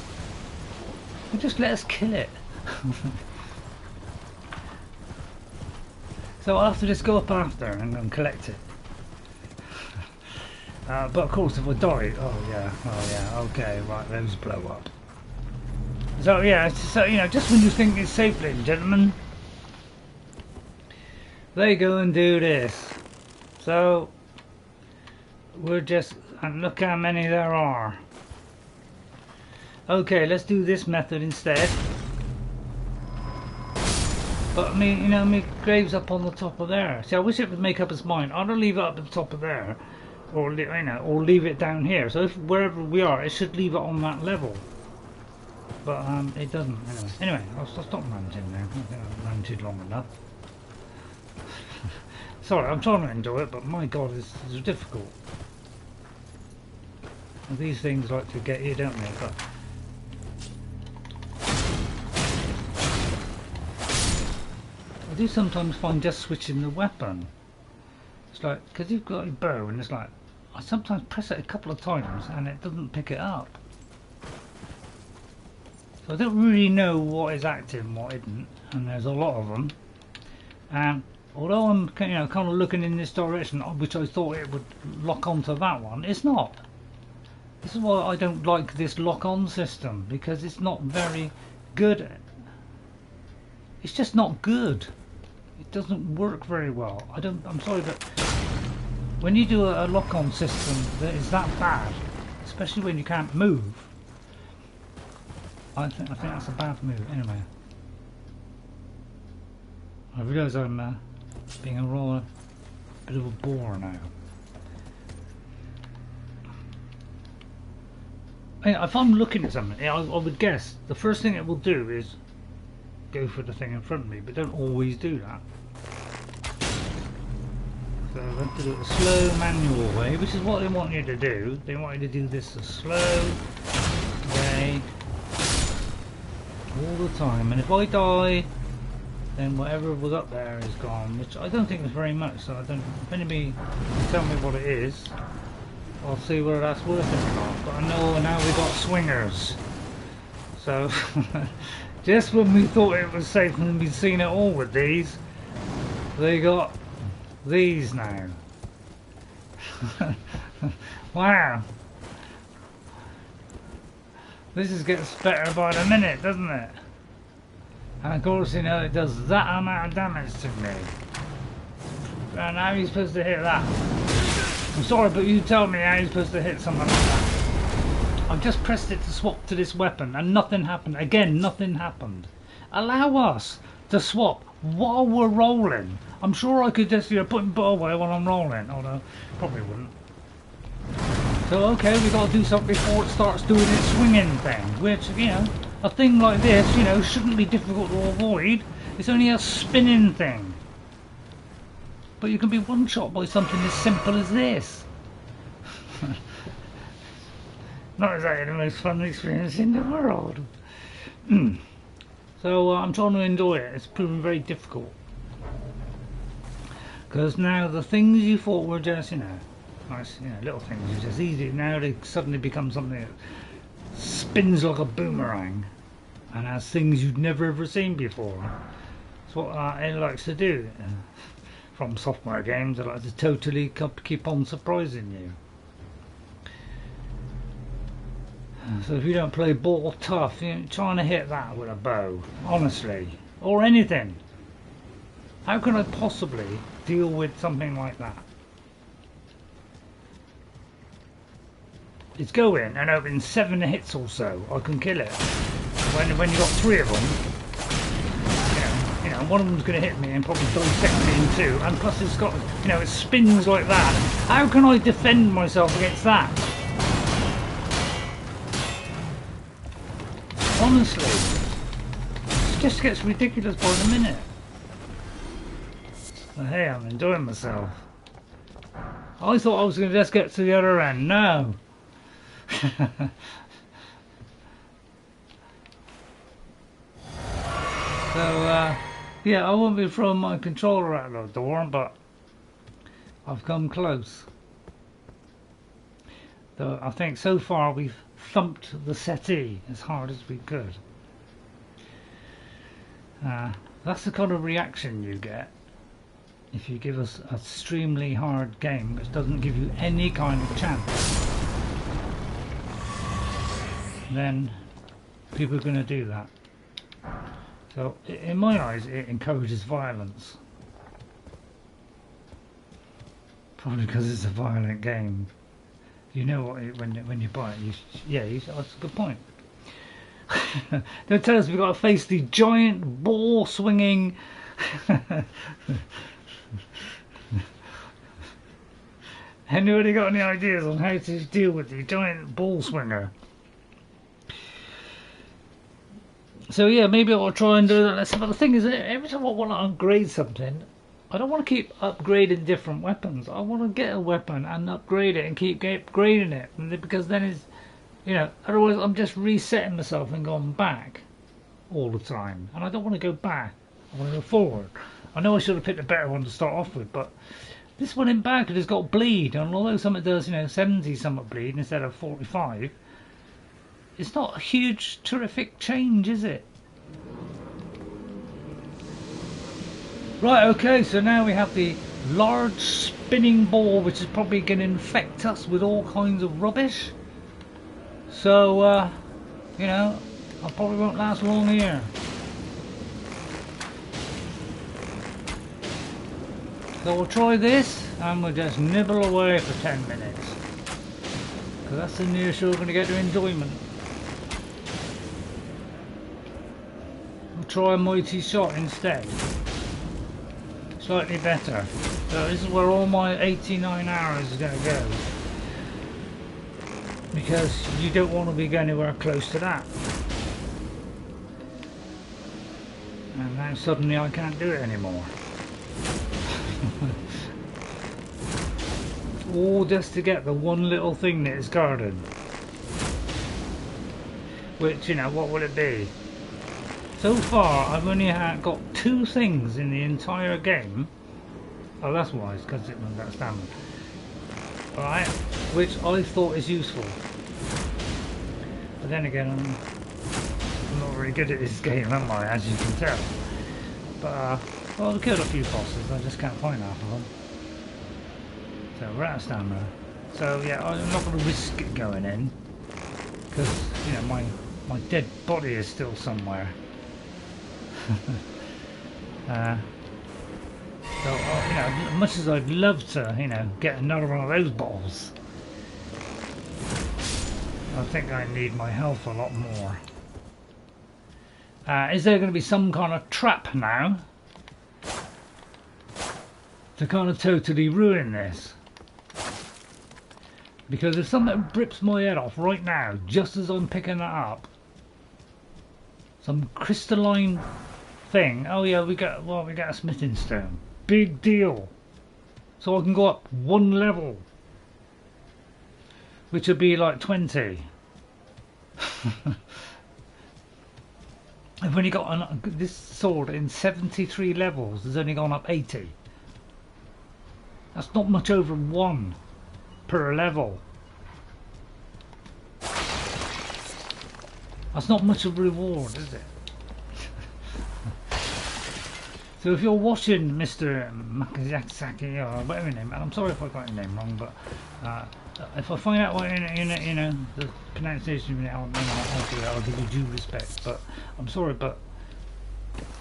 You just let us kill it. So I'll have to just go up after and collect it. But of course, if I die, oh yeah, okay, right, those blow up. So yeah, so you know, just when you think it's safe, ladies and gentlemen, they go and do this. So we're just, and look how many there are. Okay, let's do this method instead. But my grave's up on the top of there. See, I wish it would make up its mind. I'd leave it up at the top of there, or or leave it down here. So if wherever we are, it should leave it on that level. But it doesn't. Anyway, I'll stop ranting now. I think I've ranted long enough. Sorry, I'm trying to enjoy it, but my God, it's difficult. And these things like to get you, don't they? But I do sometimes find just switching the weapon. It's like, because you've got a bow, and it's like, I sometimes press it a couple of times and it doesn't pick it up. So I don't really know what is active and what isn't, and there's a lot of them. And although I'm kind of looking in this direction, which I thought it would lock onto that one, it's not. This is why I don't like this lock-on system, because it's not very good. It's just not good. It doesn't work very well. I'm sorry, but when you do a lock-on system that is that bad, especially when you can't move, I think that's a bad move. Anyway, I realise I'm being a rather bit of a bore now. If I'm looking at something, I would guess the first thing it will do is go for the thing in front of me, but don't always do that. So I have to do it a slow manual way, which is what they want you to do. They want you to do this a slow way all the time, and if I die, then whatever was up there is gone, which I don't think is very much. So I don't. If anybody can tell me what it is, I'll see whether that's worth it or not. But I know now we've got swingers. So just when we thought it was safe and we'd seen it all with these, they got these now. Wow. This gets better by the minute, doesn't it? And of course, you know, it does that amount of damage to me. And how are you supposed to hit that? I'm sorry, but you tell me how you're supposed to hit something like that. I've just pressed it to swap to this weapon and nothing happened. Again, nothing happened. Allow us to swap while we're rolling. I'm sure I could just, you know, put away while I'm rolling, although probably wouldn't. So okay, we got to do something before it starts doing its swinging thing, which, you know, a thing like this, you know, shouldn't be difficult to avoid. It's only a spinning thing. But you can be one-shot by something as simple as this. Not exactly the most fun experience in the world. So I'm trying to enjoy it. It's proven very difficult. Because now the things you thought were just, you know, nice, you know, little things are just easy. Now they suddenly become something that spins like a boomerang and has things you've never ever seen before. That's what it likes to do. From software games, it likes to totally keep on surprising you. So if you don't play ball tough, you're trying to hit that with a bow, honestly, or anything. How can I possibly deal with something like that? It's going, and in 7 hits or so, I can kill it. When you got 3 of them, you know, one of them's going to hit me and probably dissect me in 2, and plus it's got, you know, it spins like that. How can I defend myself against that? Honestly, it just gets ridiculous by the minute. But hey, I'm enjoying myself. I thought I was going to just get to the other end. No. So, yeah, I won't be throwing my controller out the door, but I've come close. Though I think so far we've thumped the settee as hard as we could. That's the kind of reaction you get if you give us an extremely hard game which doesn't give you any kind of chance. Then people are going to do that. So in my eyes it encourages violence. Probably because it's a violent game. You know what when you buy it, that's a good point. Don't tell us we've got to face the giant ball swinging. Anybody got any ideas on how to deal with the giant ball swinger? So yeah, maybe I'll try and do that. But the thing is, every time I want to upgrade something, I don't want to keep upgrading different weapons. I want to get a weapon and upgrade it and keep upgrading it, because then it's, you know, otherwise I'm just resetting myself and going back all the time, and I don't want to go back. I want to go forward. I know I should have picked a better one to start off with, but this one in back has got bleed, and although something does, you know, 70 something bleed instead of 45, it's not a huge terrific change, is it? Right, okay, so now we have the large spinning ball, which is probably going to infect us with all kinds of rubbish. So, you know, I probably won't last long here. So we'll try this, and we'll just nibble away for 10 minutes. Because that's the nearest you're going to get to enjoyment. We'll try a mighty shot instead. Slightly better. So this is where all my 89 hours is going to go. Because you don't want to be going anywhere close to that. And now suddenly I can't do it anymore. All just to get the one little thing that is guarded. Which, you know, what will it be? So far I've only got 2 things in the entire game. Oh, that's wise, because it runs out of stamina. Alright, which I thought is useful. But then again, I'm not very good at this game, am I, as you can tell. But, well, I've killed a few bosses, I just can't find half of them. So we're out of stamina. So yeah, I'm not going to risk it going in. Because, you know, my dead body is still somewhere. So, you know, as much as I'd love to, you know, get another one of those balls, I think I need my health a lot more. Is there going to be some kind of trap now? to kind of totally ruin this. Because if something rips my head off right now, just as I'm picking that up, some crystalline thing. Oh yeah, we got a smithing stone. Big deal. So I can go up one level, which would be like 20. I've only got this sword in 73 levels has only gone up 80. That's not much over 1 per level. That's not much of a reward, is it? So if you're watching Mr. Makazaki or whatever your name, and I'm sorry if I got your name wrong, but if I find out what you know the pronunciation, I'll give you due respect. But I'm sorry, but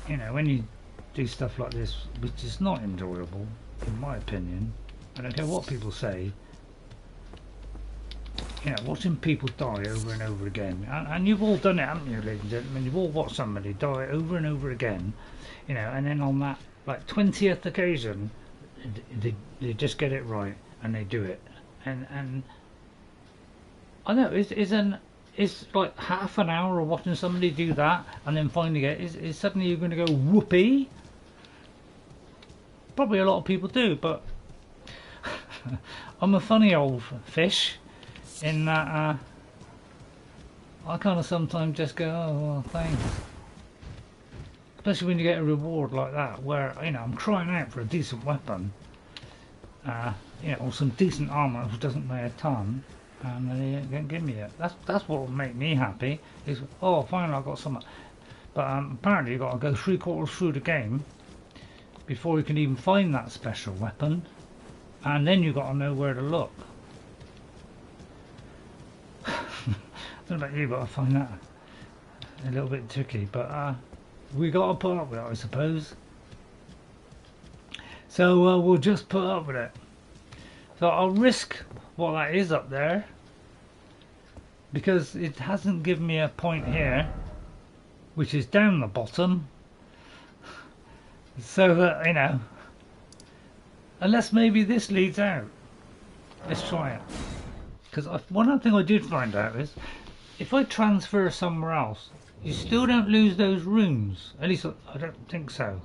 you know, when you do stuff like this, which is not enjoyable, in my opinion, I don't care what people say. You know, watching people die over and over again, and you've all done it, haven't you, ladies and gentlemen? You've all watched somebody die over and over again, you know, and then on that like 20th occasion, they just get it right and they do it, and I know it's like half an hour of watching somebody do that, and then finding it is suddenly you're going to go whoopee. Probably a lot of people do, but I'm a funny old fish. In that I kind of sometimes just go, oh well, thanks. Especially when you get a reward like that, where you know I'm crying out for a decent weapon, you know, or some decent armour which doesn't weigh a ton, and they don't give me it. That's what will make me happy. Is oh, finally I got something. But apparently you've got to go 3/4 through the game before you can even find that special weapon, and then you've got to know where to look. I don't know about you, but I find that a little bit tricky, but we got to put up with it, I suppose. So we'll just put up with it. So I'll risk what that is up there, because it hasn't given me a point here, which is down the bottom, so that, you know, unless maybe this leads out. Let's try it. Because one thing I did find out is, if I transfer somewhere else, you still don't lose those runes. At least I don't think so.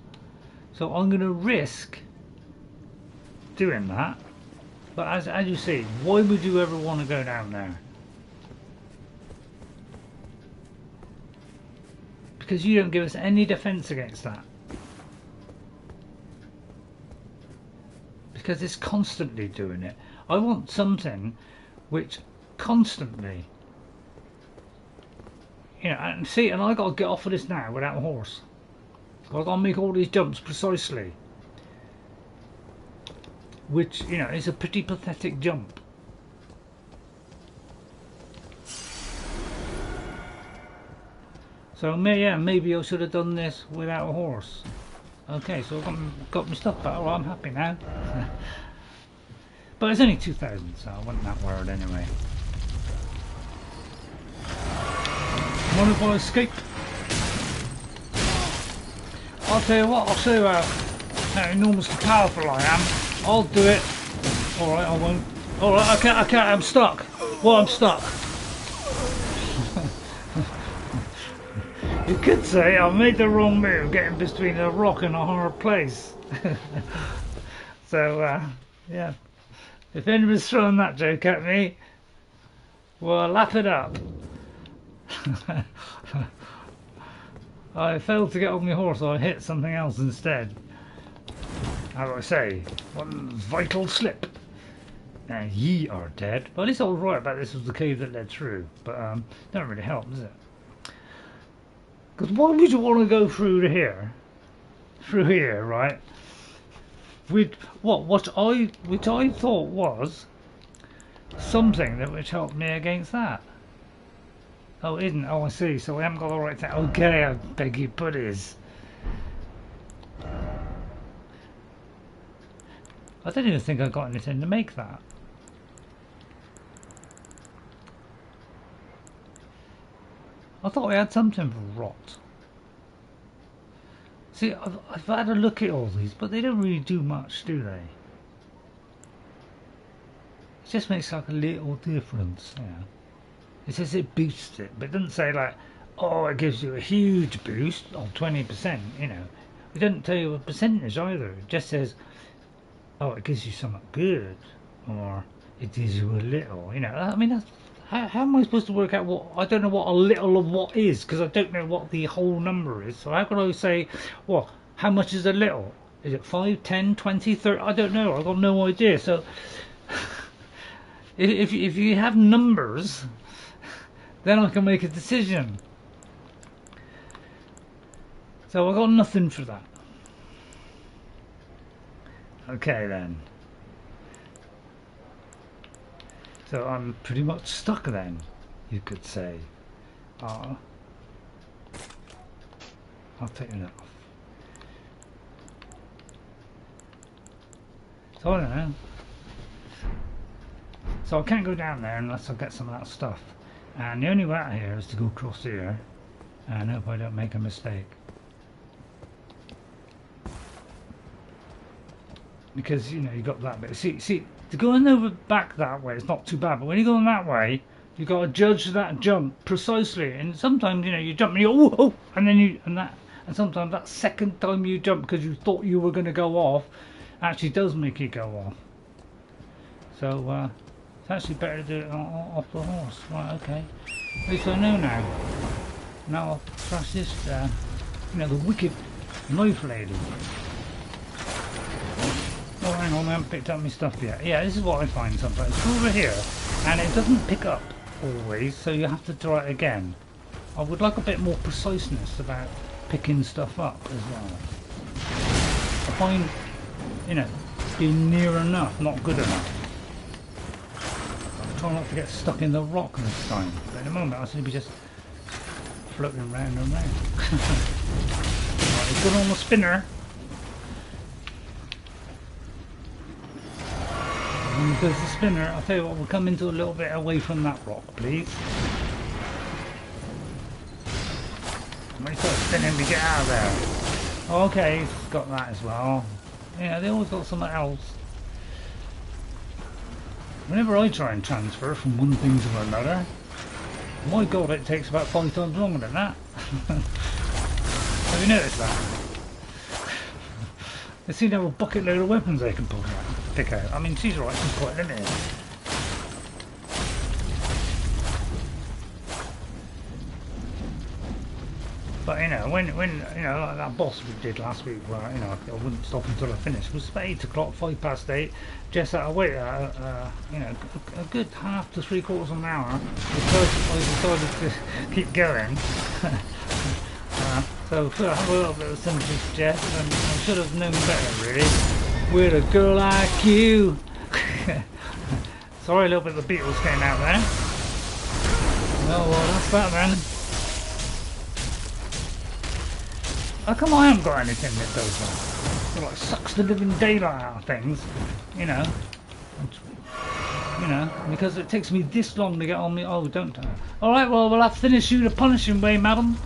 So I'm going to risk doing that. But as you see, why would you ever want to go down there? Because you don't give us any defense against that. Because it's constantly doing it. I want something which constantly, you know, and see, and I got to get off of this now without a horse. I got to make all these jumps precisely, which, you know, is a pretty pathetic jump. So yeah, maybe I should have done this without a horse. Okay, so I've got my stuff back. Well, I'm happy now. But it's only 2,000, so I wasn't that worried anyway. What if I escape? I'll tell you what, I'll show you how enormously powerful I am. I'll do it. Alright, I won't. Alright, I can't, I'm stuck. Well, I'm stuck. You could say I made the wrong move getting between a rock and a hard place. So, yeah. If anybody's throwing that joke at me, well, lap it up. I failed to get on my horse, so I hit something else instead. How do I say? One vital slip. And ye are dead. Well, at least I was right about this was the cave that led through. But don't really help, does it? Because why would you want to go through here? Through here, right? With which I thought was something that would help me against that. Oh, it isn't. Oh, I see. So I haven't got the right thing. Okay, I beg you, buddies. I don't even think I got anything to make that. I thought we had something for rot. See, I've had a look at all these, but they don't really do much, do they? It just makes like a little difference, you know. It says it boosts it, but it doesn't say like, oh, it gives you a huge boost of 20%, you know. It doesn't tell you a percentage either. It just says, oh, it gives you something good, or it gives you a little, you know. I mean, that's, how am I supposed to work out what, I don't know what a little of what is, because I don't know what the whole number is. So how can I say, well, how much is a little? Is it 5, 10, 20, 30? I don't know. I've got no idea. So if you have numbers, then I can make a decision. So I got nothing for that. Okay then. So I'm pretty much stuck then, you could say. I'll take it off. So I don't know. So I can't go down there unless I get some of that stuff. And the only way out here is to go across here and hope I don't make a mistake. Because, you know, you got that bit. See, to going over back that way, it's not too bad. But when you're going that way, you got to judge that jump precisely. And sometimes, you know, you jump and you go, oh, and then and sometimes that second time you jump because you thought you were going to go off, actually does make you go off. So it's actually better to do it off the horse. Right, okay. At least I know now. Now I'll thrash this, you know, the wicked knife lady. Oh, hang on, I haven't picked up my stuff yet. Yeah, this is what I find sometimes. It's over here, and it doesn't pick up always, so you have to try it again. I would like a bit more preciseness about picking stuff up as well. I find, you know, being near enough, not good enough. I'm trying not to get stuck in the rock this time. But in a moment, I seem to be just floating round and round. Right, it's good on the spinner. Because the spinner, I'll tell you what, we'll come into a little bit away from that rock, please. When you start spinning, we get out of there. Okay, it's got that as well. Yeah, they always got something else. Whenever I try and transfer from one thing to another, my god, it takes about 5 times longer than that. Have you noticed that? They seem to have a bucket load of weapons they can pick out. I mean, she's right, she's quite limited. But you know, when you know, like that boss we did last week, where you know I wouldn't stop until I finished. It was about 8 o'clock, 5 past 8. Just had to wait, you know, a good half to 3/4 of an hour because I decided to keep going. So I have a little bit of sympathy for Jess, and I should have known better really. With a girl like you. Sorry, a little bit of the Beatles came out there. Oh well, that's that then. How come I haven't got anything that does that? It like sucks the living daylight out of things, you know. You know, because it takes me this long to get on me. Oh, don't. Alright, well, we'll have to finish you the punishing way, madam.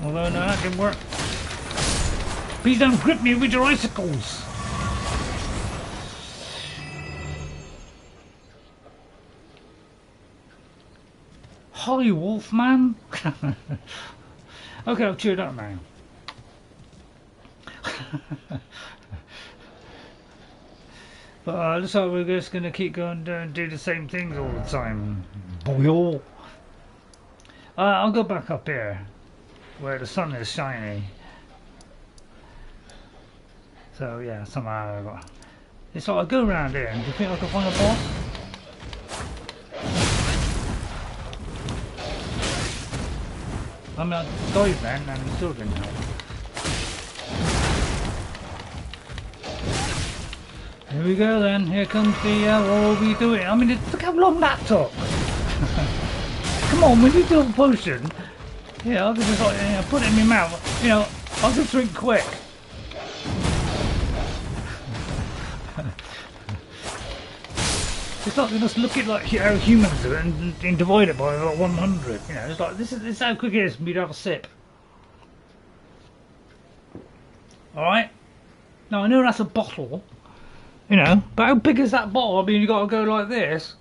Although, no, that didn't work. Please don't grip me with your icicles. Hi, Wolfman. Okay, I've cheered up now. But looks like we're just going to keep going and do the same things all the time. Boy. I'll go back up here where the sun is shiny. So yeah, somehow I got. It's like I go around here and do you think I can find a boss? I mean, I died then and still didn't help. Here we go then, here comes the, what are we doing? I mean, look how long that took! Come on, when you do a potion, yeah, I could just like, you know, put it in my mouth, you know, I could drink quick. It's like they just look at like how humans do it and divide it by about 100, you know, it's like, this is how quick it is for me to have a sip. Alright? Now I know that's a bottle, you know, but how big is that bottle? I mean, you got to go like this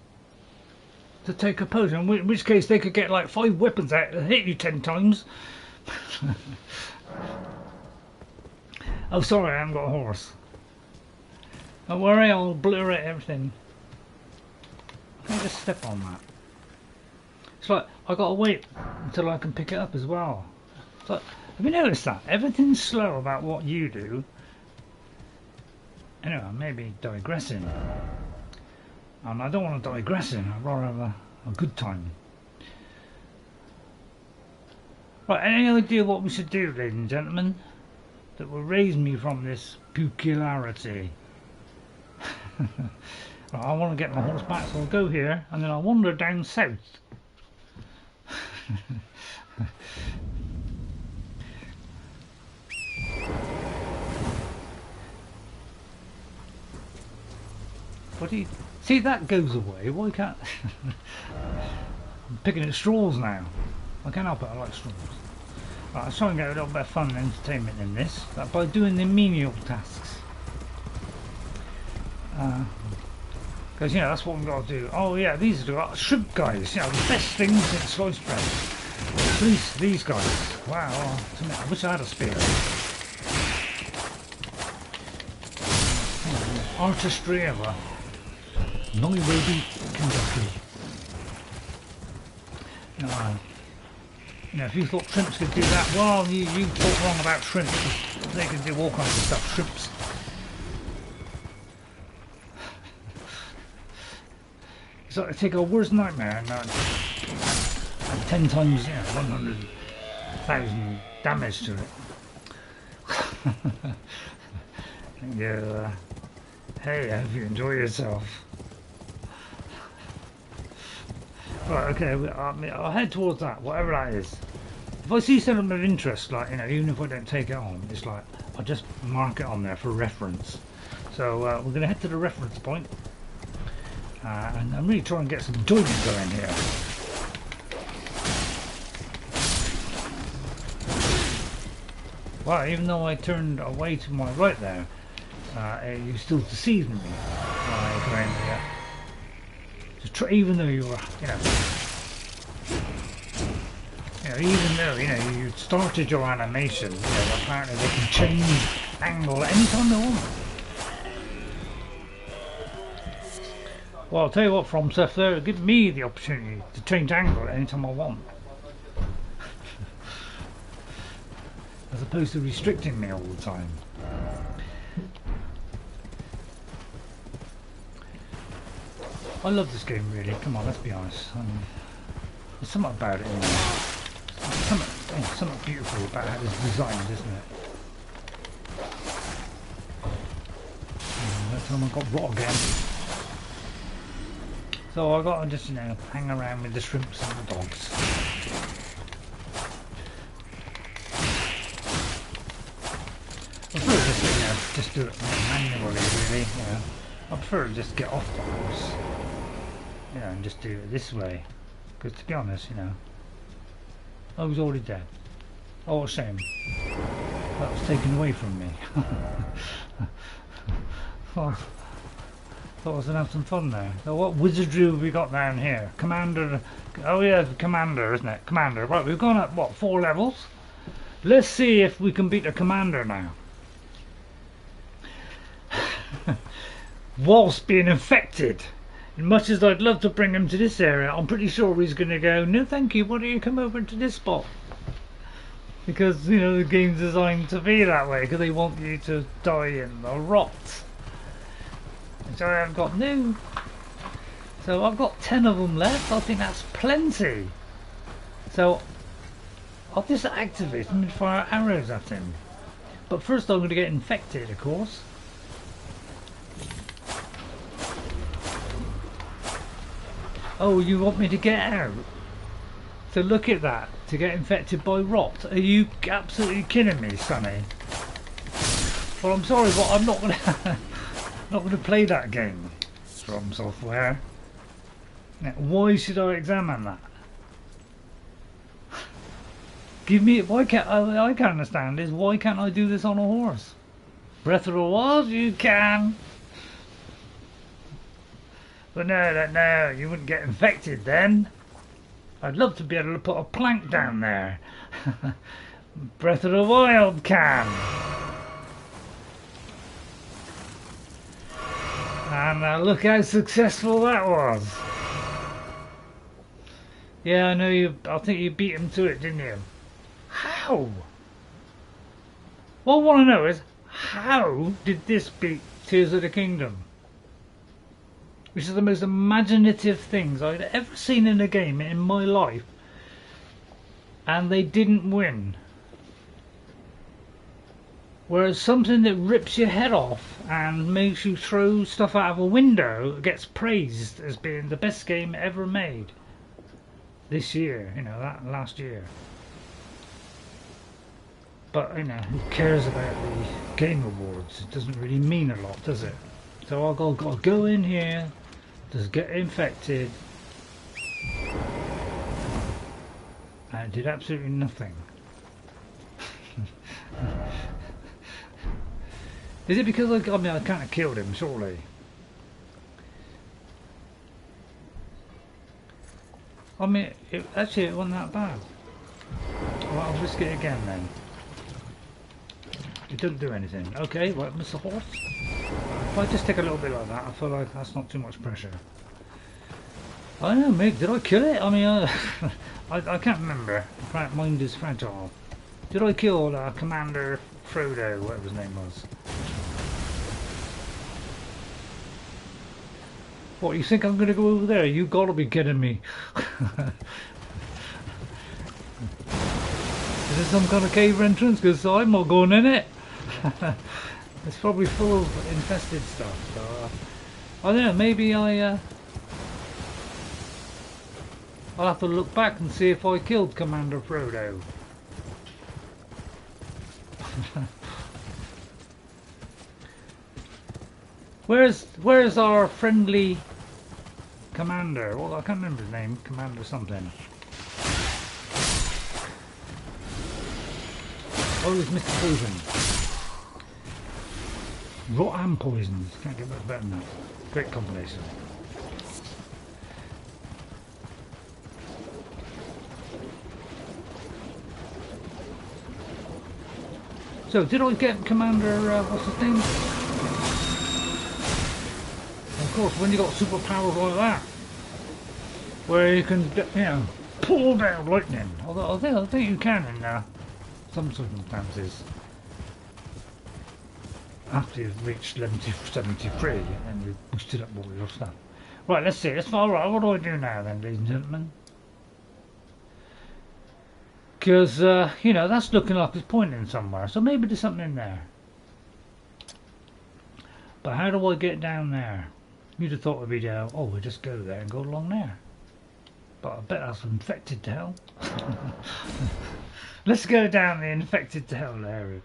to take a potion, in which case they could get like 5 weapons out and hit you 10 times. Oh, sorry, I haven't got a horse. Don't worry, I'll obliterate everything. Can I just step on that? It's like, I gotta wait until I can pick it up as well. It's like, have you noticed that? Everything's slow about what you do. Anyway, I may be digressing. And I don't want to digressing, I'd rather have a good time. Right, any idea what we should do, ladies and gentlemen? That will raise me from this peculiarity. Right, I want to get my horse back, so I'll go here and then I'll wander down south. What do you see? That goes away. Why can't I'm picking at straws now? I can't help it, I like straws. Right, I'll try and get a little bit of fun and entertainment in this by doing the menial tasks. Because, you know, that's what we've got to do. Oh, yeah, these are shrimp guys, you know, the best things in sliced bread. These guys. Wow, I wish I had a spear. Artistry of a Nairobi conductor. You know, if you thought shrimps could do that, well, you thought wrong about shrimps. They can do all kinds of stuff, shrimps. It's like they take a worst nightmare and 10 times, you know, 100,000 damage to it. Yeah. Hey, I hope you enjoy yourself. Right, okay, I'll head towards that, whatever that is. If I see something of interest, like, you know, even if I don't take it on, it's like, I'll just mark it on there for reference. So, we're going to head to the reference point. And I'm really trying to get some enjoyment going here. Well, even though I turned away to my right there, you still deceived me. Even though you were, even though, you started your animation, apparently they can change angle anytime they want. Well, I'll tell you what, From Software, give me the opportunity to change angle anytime I want. As opposed to restricting me all the time. I love this game, really. Come on, let's be honest. There's something about it in there. Something beautiful about how it's designed, isn't it? That time I got rot again. So I got to just, hang around with the shrimps and the dogs. I prefer just do it manually, really. I prefer to just get off the horse. And just do it this way, because to be honest, I was already dead. Oh, a shame. That was taken away from me. Thought I was gonna have some fun there. So what wizardry have we got down here? Commander. Oh yeah, Commander, isn't it? Commander. Right, we've gone up what, 4 levels? Let's see if we can beat the Commander now. Whilst being infected. And much as I'd love to bring him to this area, I'm pretty sure he's going to go, no thank you, why don't you come over to this spot? Because, the game's designed to be that way, because they want you to die in the rot. And so I've got no... So I've got 10 of them left, I think that's plenty. So, I'll just activate them and fire arrows at him. But first I'm going to get infected, of course. Oh, you want me to get out? So look at that, to get infected by rot. Are you absolutely kidding me, Sonny? Well, I'm sorry, but I'm not gonna play that game. From Software. Now, why should I examine that? Give me. Why can't I can't understand is why can't I do this on a horse? Breath of the Wild, you can. But no, you wouldn't get infected then. I'd love to be able to put a plank down there. Breath of the Wild can. And look how successful that was. Yeah, I know you. I think you beat him to it, didn't you? How? What I want to know is, how did this beat Tears of the Kingdom? Which is the most imaginative things I'd ever seen in a game in my life. And they didn't win. Whereas something that rips your head off and makes you throw stuff out of a window gets praised as being the best game ever made. This year, you know, that last year. But, you know, who cares about the Game Awards? It doesn't really mean a lot, does it? So I've got to go in here, just get infected, and it did absolutely nothing. Is it because I can't have killed him, surely? I mean, actually it wasn't that bad. Well, I'll risk it again then. It doesn't do anything. Okay, right, Mr. Horse. If I just take a little bit like that, I feel like that's not too much pressure. I don't know, mate, did I kill it? I mean, I can't remember. Mind is fragile. Did I kill Commander Frodo, whatever his name was? What, you think I'm going to go over there? You gotta be kidding me. Is this some kind of cave entrance? Because I'm not going in it. It's probably full of infested stuff. So, I don't know, maybe I'll have to look back and see if I killed Commander Frodo. Where's our friendly commander? Well, I can't remember his name. Commander something. Oh, it's Mr. Poison. Rot and poisons. Can't get much better than that. Great combination. So, did I get Commander, what's his name? Of course, when you got superpowers like that, where you can, you know, pull down lightning. Although I think you can in some circumstances. After you've reached level 73 and you've boosted up all your stuff. Right, let's see. Let's follow. Right, what do I do now then, ladies and gentlemen? Because, you know, that's looking like it's pointing somewhere. So maybe there's something in there. But how do I get down there? You'd have thought it'd be down, oh, we'll just go there and go along there. But I bet that's infected to hell. Let's go down the infected to hell area.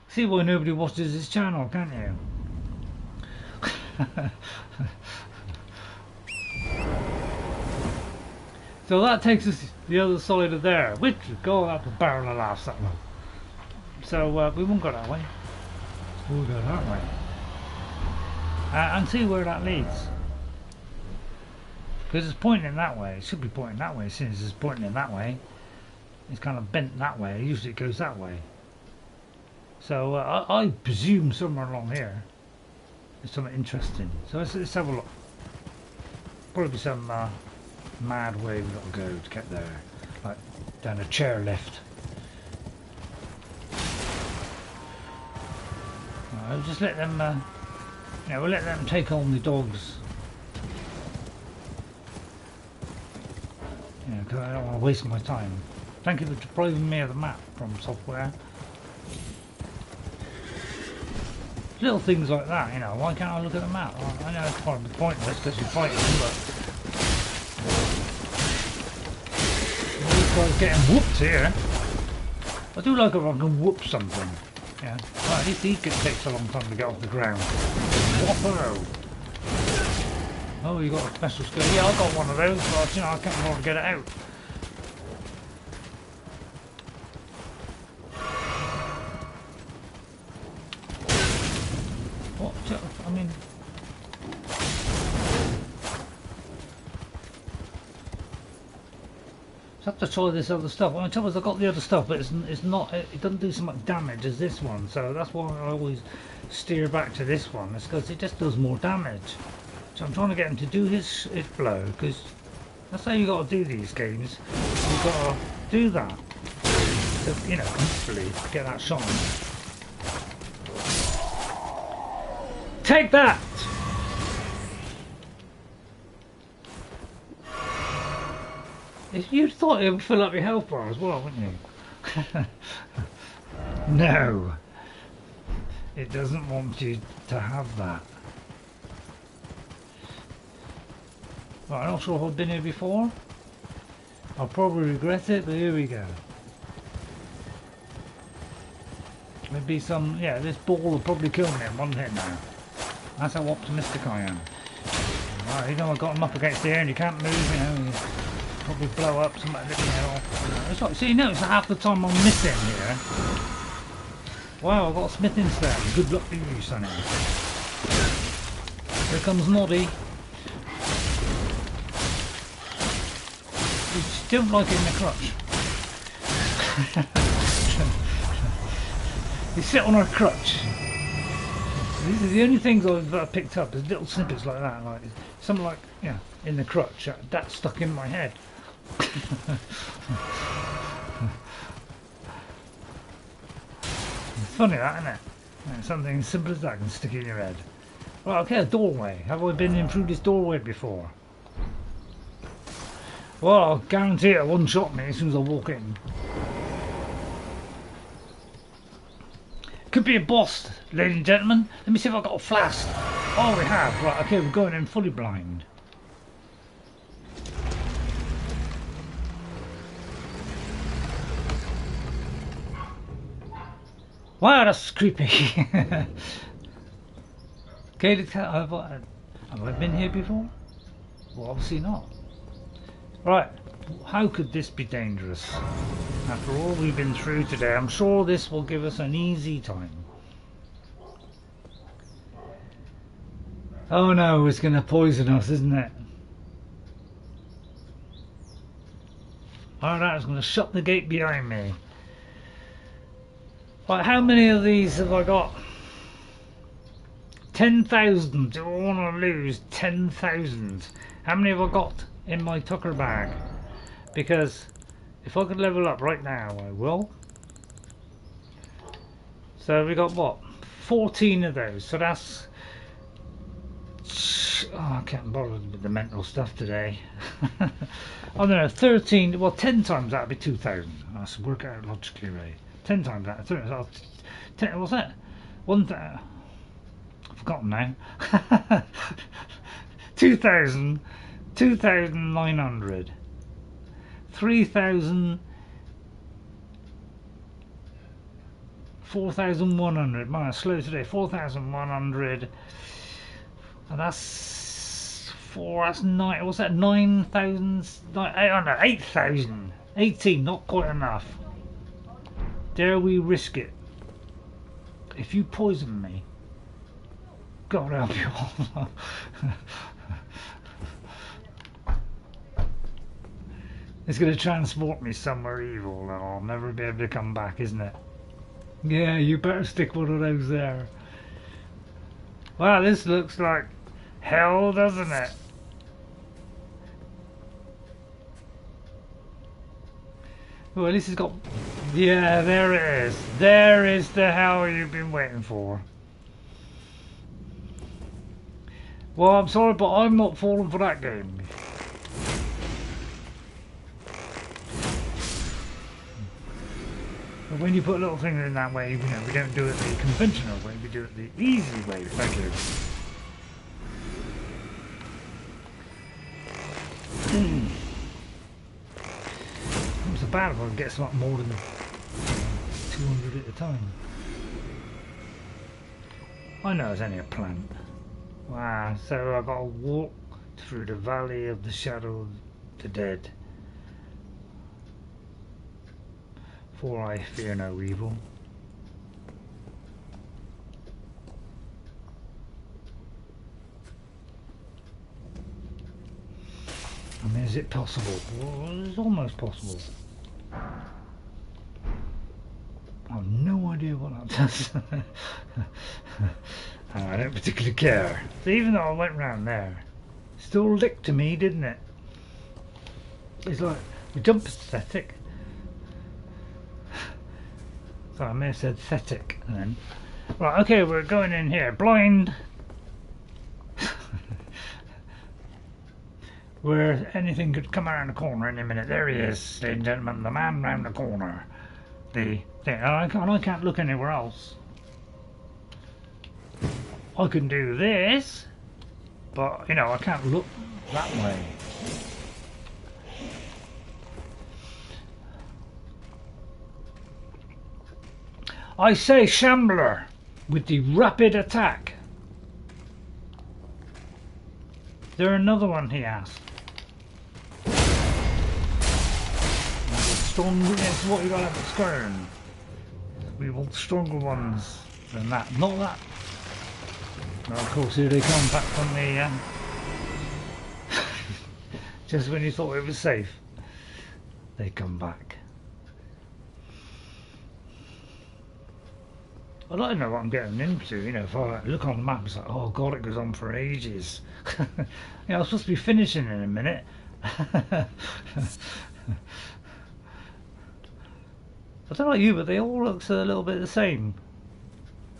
See why nobody watches this channel, can't you? So that takes us the other side of there, which is going up a barrel of laughs that one. So we won't go that way. We'll go that way. And see where that leads. Because it's pointing that way. It should be pointing that way as soon as it's pointing that way. It's kind of bent that way. Usually it goes that way. So I presume somewhere along here there's something interesting. So let's have a look. Probably some mad way we've got to go to get there. Like down a chair lift. I'll just let them... yeah, we'll let them take on the dogs. Yeah, because I don't want to waste my time. Thank you for depriving me of the map from software. Little things like that, you know, why can't I look at the map? I know it's probably pointless because you're fighting, but... These guys getting whooped here. I do like if I can whoop something. Yeah. Well, at least he takes a long time to get off the ground. Whoppo! Oh, you got a special skill. Yeah, I got one of those, but you know, I can't afford to get it out. have to try this other stuff. Well, the trouble is I got the other stuff, but it's not. It doesn't do so much damage as this one. So that's why I always steer back to this one. It's because it just does more damage. So I'm trying to get him to do his blow, because that's how you got to do these games. You got to do that. To, you know, comfortably get that shot. Take that! You thought it would fill up your health bar as well, wouldn't you? No. It doesn't want you to have that. Right, I'm not sure if I've been here before. I'll probably regret it, but here we go. Maybe some, yeah, this ball will probably kill me in one hit now. That's how optimistic I am. Right, you know, I got him up against the air and you can't move, you know. You probably blow up, somebody lift my head off. It's like, see, notice half the time I'm missing here. Wow, I've got a smithing stone. Good luck to you, sonny. Here comes Noddy. You don't like it in the crutch. You sit on her crutch. These are the only things I've picked up, is little snippets like that, like something like, yeah, in the crutch. That's stuck in my head. It's funny that, isn't it? Yeah, something as simple as that can stick in your head. Right, okay, a doorway. Have I been in through this doorway before? Well, I'll guarantee it one-shot me as soon as I walk in. Could be a boss, ladies and gentlemen. Let me see if I've got a flask. Oh, we have. Right, okay, we're going in fully blind. Wow, that's creepy. Caelid Catacombs. Have I been here before? Well, obviously not. Right, how could this be dangerous? After all we've been through today, I'm sure this will give us an easy time. Oh no, it's going to poison us, isn't it? Alright, it's going to shut the gate behind me. Right, how many of these have I got? 10,000. Do I want to lose 10,000? How many have I got in my tucker bag? Because if I could level up right now, I will. So we got what? 14 of those. So that's... Oh, I can't bother with the mental stuff today. I don't know, 13... Well, 10 times that would be 2,000. Let's work out logically, Ray. 10 times that. 10, what's that? 1,000. I've forgotten now. 2,000. 2,900. 3,000. 4,100. Man, slow today. 4,100. And that's 4. That's 9. What's that? 9,000. 8,000. 18. Not quite enough. Dare we risk it? If you poison me, God help you all. It's going to transport me somewhere evil and I'll never be able to come back, isn't it? Yeah, you better stick one of those there. Wow, this looks like hell, doesn't it? Well, at least it's got... Yeah, there it is. There is the hell you've been waiting for. Well, I'm sorry, but I'm not falling for that game. But when you put little things in that way, you know, we don't do it the conventional way, we do it the easy way. Thank you. It's so bad if I get something more than 200 at a time. I know it's only a plant. Wow, so I've got to walk through the valley of the shadow of the dead. For I fear no evil. I mean, Is it possible? Well, it's almost possible. I have no idea what that does. I don't particularly care. So even though I went round there, it still licked to me, didn't it? It's like the jump aesthetic. So I may have said aesthetic then. Right, okay, we're going in here. Blind. Where anything could come around the corner any minute. There he is, ladies and gentlemen, the man round the corner. The thing. And I can't look anywhere else. I can do this, but you know, I can't look that way. I say, Shambler, with the rapid attack. Is there another one, he asked. Strong, that's what you got at Skyrim. We want stronger ones than that. Not that. No, of course, here they come back from the. Just when you thought it was safe, they come back. I don't know what I'm getting into, you know, if I look on the map it's like, oh god, it goes on for ages. You know, I'm supposed to be finishing in a minute. I don't know about you, but they all look a little bit the same.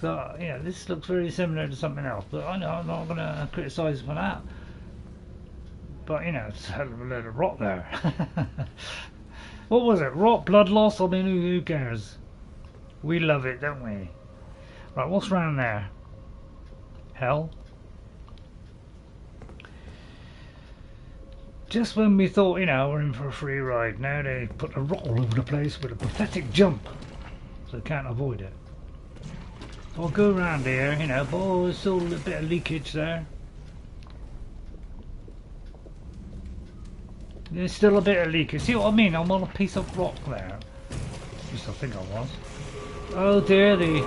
So, yeah, this looks very similar to something else, but I know I'm not going to criticise for that. But, you know, it's a hell of a load of rot there. What was it? Rot, blood loss? I mean, who cares? We love it, don't we? Right, what's round there? Hell. Just when we thought, you know, we're in for a free ride, now they put a rock all over the place with a pathetic jump. So can't avoid it. So I'll go around here, you know, but oh, there's still a bit of leakage there. There's still a bit of leakage. See what I mean? I'm on a piece of rock there. At least I think I was. Oh dear, the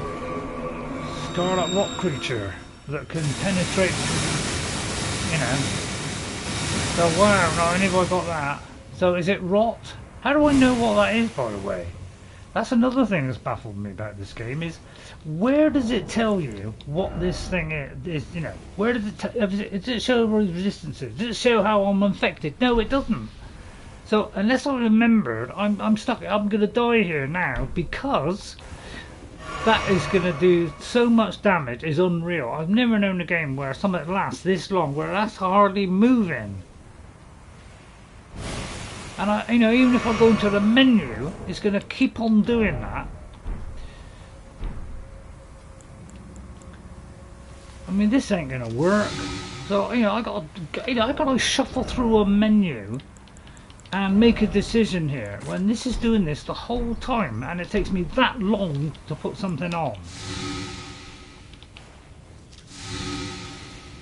scarlet rock creature that can penetrate, you know. So wow, not only have I got that. So is it rot? How do I know what that is, by the way? That's another thing that's baffled me about this game is, where does it tell you what this thing is, you know, where does it show resistances? Does it show how I'm infected? No, it doesn't. So unless I remembered, I'm stuck. I'm going to die here now because that is going to do so much damage. Is unreal. I've never known a game where something lasts this long, where that's hardly moving. And you know, even if I go into the menu, it's going to keep on doing that. I mean, this ain't going to work. So you know, I got to shuffle through a menu and make a decision here when this is doing this the whole time, and it takes me that long to put something on.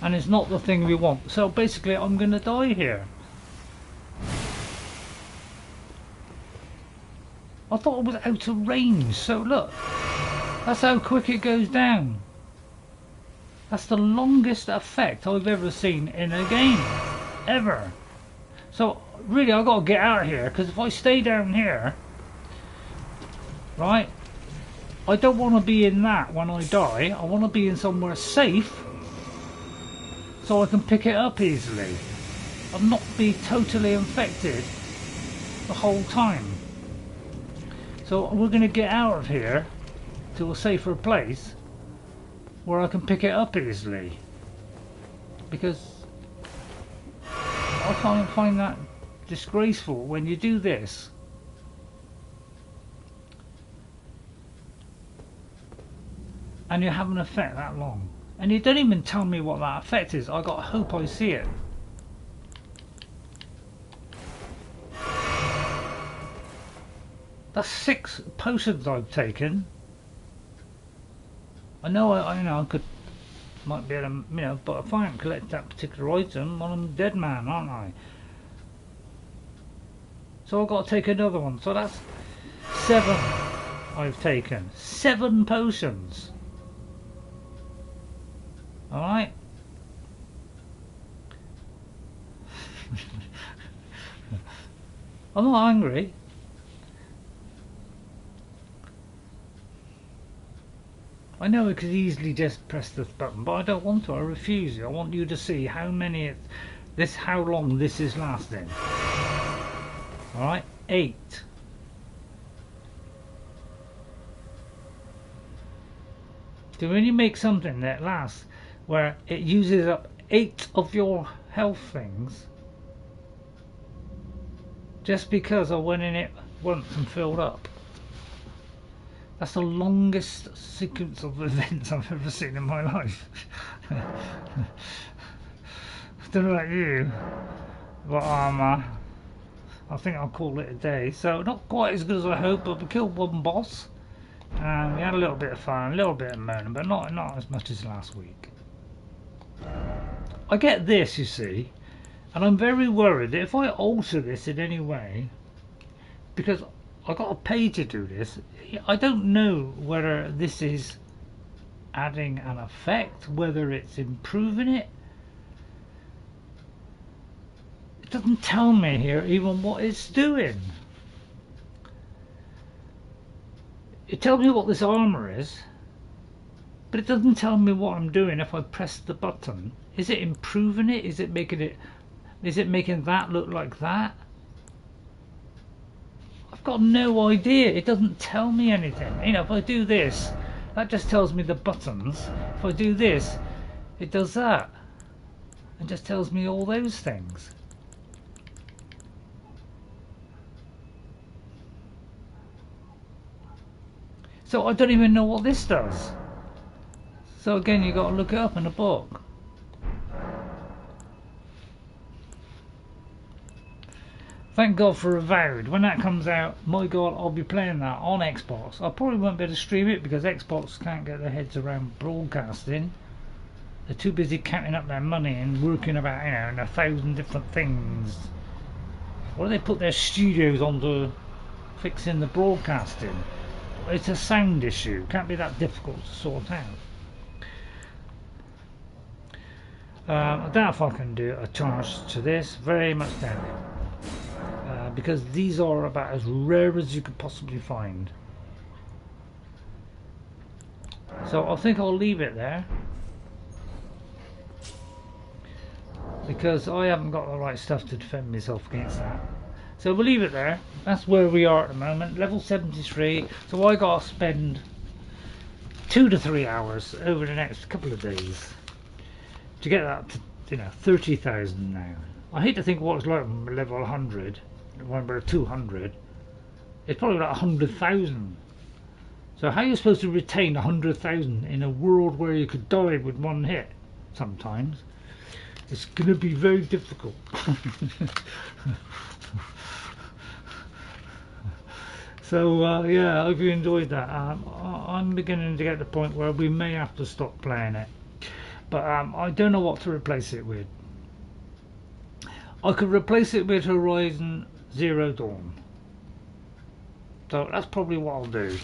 And it's not the thing we want. So basically, I'm going to die here. I thought it was out of range, so look, that's how quick it goes down. That's the longest effect I've ever seen in a game, ever. So really I've got to get out of here, because if I stay down here, right, I don't want to be in that when I die. I want to be in somewhere safe so I can pick it up easily and not be totally infected the whole time. So we're going to get out of here to a safer place where I can pick it up easily, because I find that disgraceful when you do this. And you have an effect that long. And you don't even tell me what that effect is. I gotta hope I see it. That's 6 potions I've taken. I know I could, might be able to, you know, but if I don't collect that particular item, well, I'm a dead man, aren't I? So I've got to take another one. So that's 7 I've taken. 7 potions. Alright. I'm not angry. I know I could easily just press this button, but I don't want to. I refuse. I want you to see how many how long this is lasting. Alright, 8. So when you make something that lasts, where it uses up 8 of your health things, just because I went in it once and filled up. That's the longest sequence of events I've ever seen in my life. I don't know about you, but I think I'll call it a day. So not quite as good as I hoped, but we killed one boss. And we had a little bit of fun, a little bit of moaning, but not as much as last week. I get this, you see, and I'm very worried that if I alter this in any way, because I got to pay to do this, I don't know whether this is adding an effect, whether it's improving it. It doesn't tell me here even what it's doing. It tells me what this armour is, but it doesn't tell me what I'm doing if I press the button. Is it improving it? Is it making that look like that? I've got no idea. It doesn't tell me anything. You know, if I do this, that just tells me the buttons. If I do this, it does that. It just tells me all those things. So I don't even know what this does. So again, you got to look it up in a book. Thank God for Avowed. When that comes out, my God, I'll be playing that on Xbox. I probably won't be able to stream it because Xbox can't get their heads around broadcasting. They're too busy counting up their money and working about, you know, 1,000 different things. What do they put their studios onto fixing the broadcasting? It's a sound issue. Can't be that difficult to sort out. I doubt if I can do a charge to this. Very much doubt it. Because these are about as rare as you could possibly find. So I think I'll leave it there, because I haven't got the right stuff to defend myself against that. So we'll leave it there. That's where we are at the moment, level 73. So I got to spend 2 to 3 hours over the next couple of days to get that to, you know, 30,000 now. I hate to think what it's like on level 100. When we're 200, it's probably about 100,000. So how are you supposed to retain 100,000 in a world where you could die with one hit? Sometimes it's going to be very difficult. So yeah, I hope you enjoyed that. I'm beginning to get to the point where we may have to stop playing it, but I don't know what to replace it with. I could replace it with Horizon Zero Dawn. So that's probably what I'll do,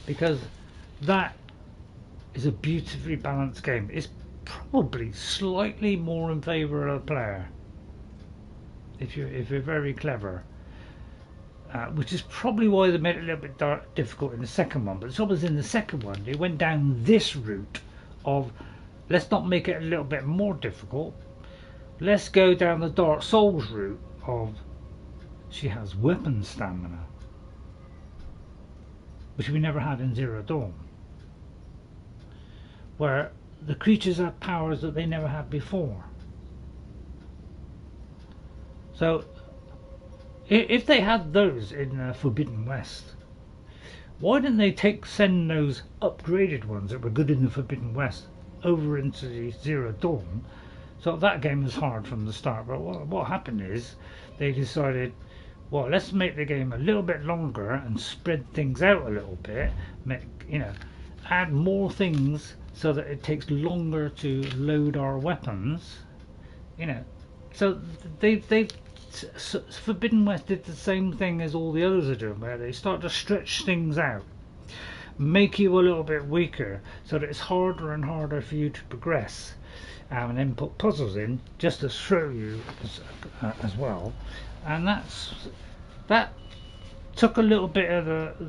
because that is a beautifully balanced game. It's probably slightly more in favour of a player if you're very clever, which is probably why they made it a little bit difficult in the second one. But the trouble is, in the second one they went down this route of, let's not make it a little bit more difficult, let's go down the Dark Souls route of, she has weapon stamina, which we never had in Zero Dawn, where the creatures have powers that they never had before. So if they had those in Forbidden West, why didn't they send those upgraded ones that were good in the Forbidden West over into the Zero Dawn? So that game was hard from the start. But what happened is they decided, well, let's make the game a little bit longer and spread things out a little bit, add more things so that it takes longer to load our weapons, so Forbidden West did the same thing as all the others are doing, where they start to stretch things out, make you a little bit weaker, so that it's harder and harder for you to progress, and then put puzzles in just to throw you as well. And that's that took a little bit of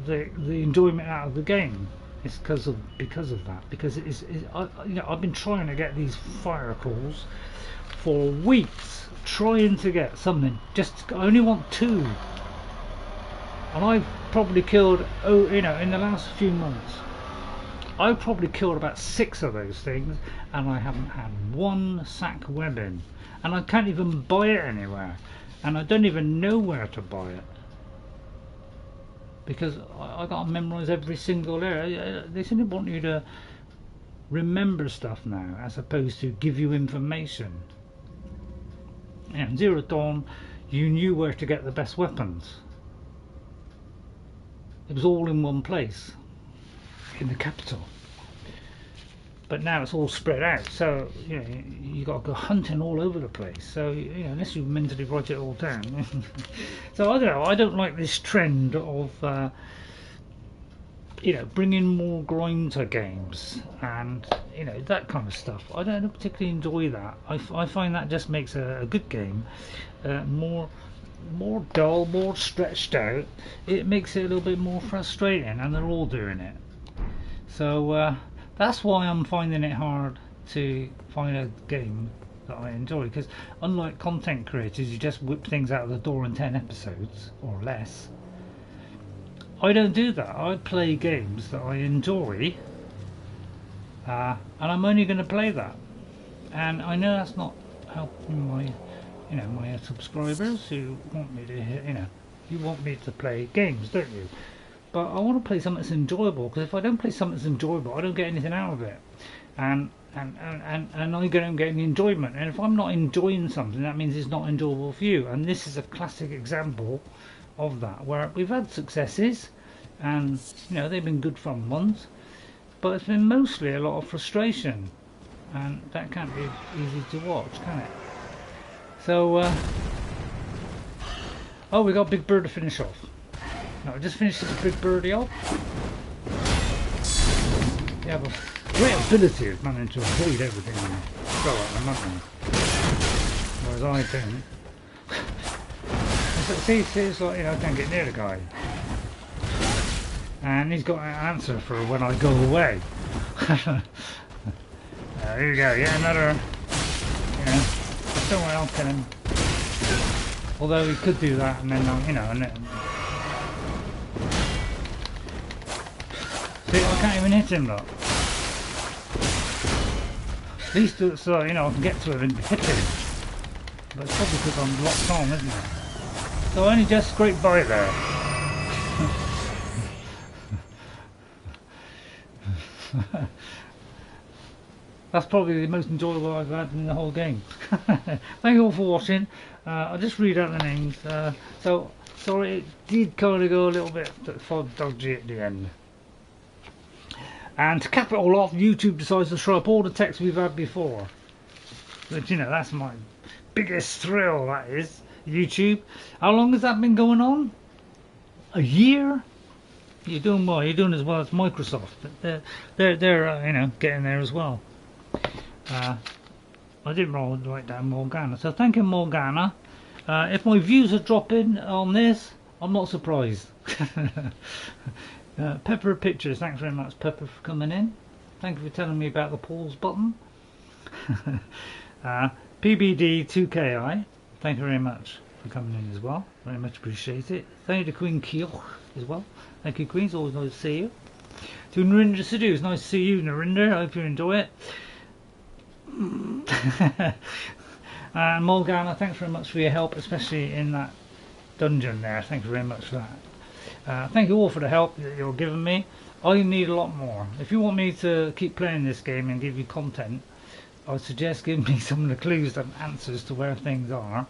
the enjoyment out of the game. It's because of that, because I've been trying to get these fire calls for weeks, trying to get something. I only want 2, and I've probably killed, in the last few months, I've probably killed about 6 of those things, and I haven't had 1 sack webbing, and I can't even buy it anywhere, and I don't even know where to buy it. Because I got to memorise every single area. They seem to want you to remember stuff now, as opposed to give you information. In Zero Dawn, you knew where to get the best weapons. It was all in one place, in the capital. But now it's all spread out, so you got to go hunting all over the place. So unless you mentally write it all down. So I don't know. I don't like this trend of bringing more grind to games and that kind of stuff. I don't particularly enjoy that. I find that just makes a good game more dull, more stretched out. It makes it a little bit more frustrating, and they're all doing it. So that's why I'm finding it hard to find a game that I enjoy, because unlike content creators, you just whip things out of the door in 10 episodes or less. I don't do that. I play games that I enjoy, and I'm only going to play that. And I know that's not helping my my subscribers who want me to you want me to play games, don't you? But I want to play something that's enjoyable, because if I don't play something that's enjoyable, I don't get anything out of it, and I don't get any enjoyment. And if I'm not enjoying something, that means it's not enjoyable for you. And this is a classic example of that, where we've had successes, and they've been good fun ones, but it's been mostly a lot of frustration, and that can't be easy to watch, can it? So we got Big Bird to finish off. No, just finish this Big Birdie off. You have a great ability of managing to avoid everything and throw at them, haven't you? Whereas I don't. See, it's like, I can't get near the guy. And he's got an answer for when I go away. Here you go, yet another, somewhere I'll kill him. Although he could do that and then, and then, see, I can't even hit him, look. At least do it so, I can get to him and hit him. But it's probably because I'm locked on, isn't it? So I only just scraped by there. That's probably the most enjoyable I've had in the whole game. Thank you all for watching. I'll just read out the names. So, sorry, it did kind of go a little bit dodgy at the end. And to cap it all off, YouTube decides to throw up all the text we've had before. But that's my biggest thrill, that is. YouTube. How long has that been going on? A year? You're doing well. You're doing as well as Microsoft. They're getting there as well. I didn't write down Morgana, so thank you, Morgana. If my views are dropping on this, I'm not surprised. Pepper Pictures, thanks very much, Pepper, for coming in. Thank you for telling me about the pause button. PBD2KI, thank you very much for coming in as well. Very much appreciate it. Thank you to Queen Keel as well. Thank you, Queen. It's always nice to see you. To Narinder Sidhu, it's nice to see you, Narinder. I hope you enjoy it. And Morgana, thanks very much for your help, especially in that dungeon there. Thank you very much for that. Thank you all for the help that you're giving me. I need a lot more. If you want me to keep playing this game and give you content, I would suggest giving me some of the clues and answers to where things are.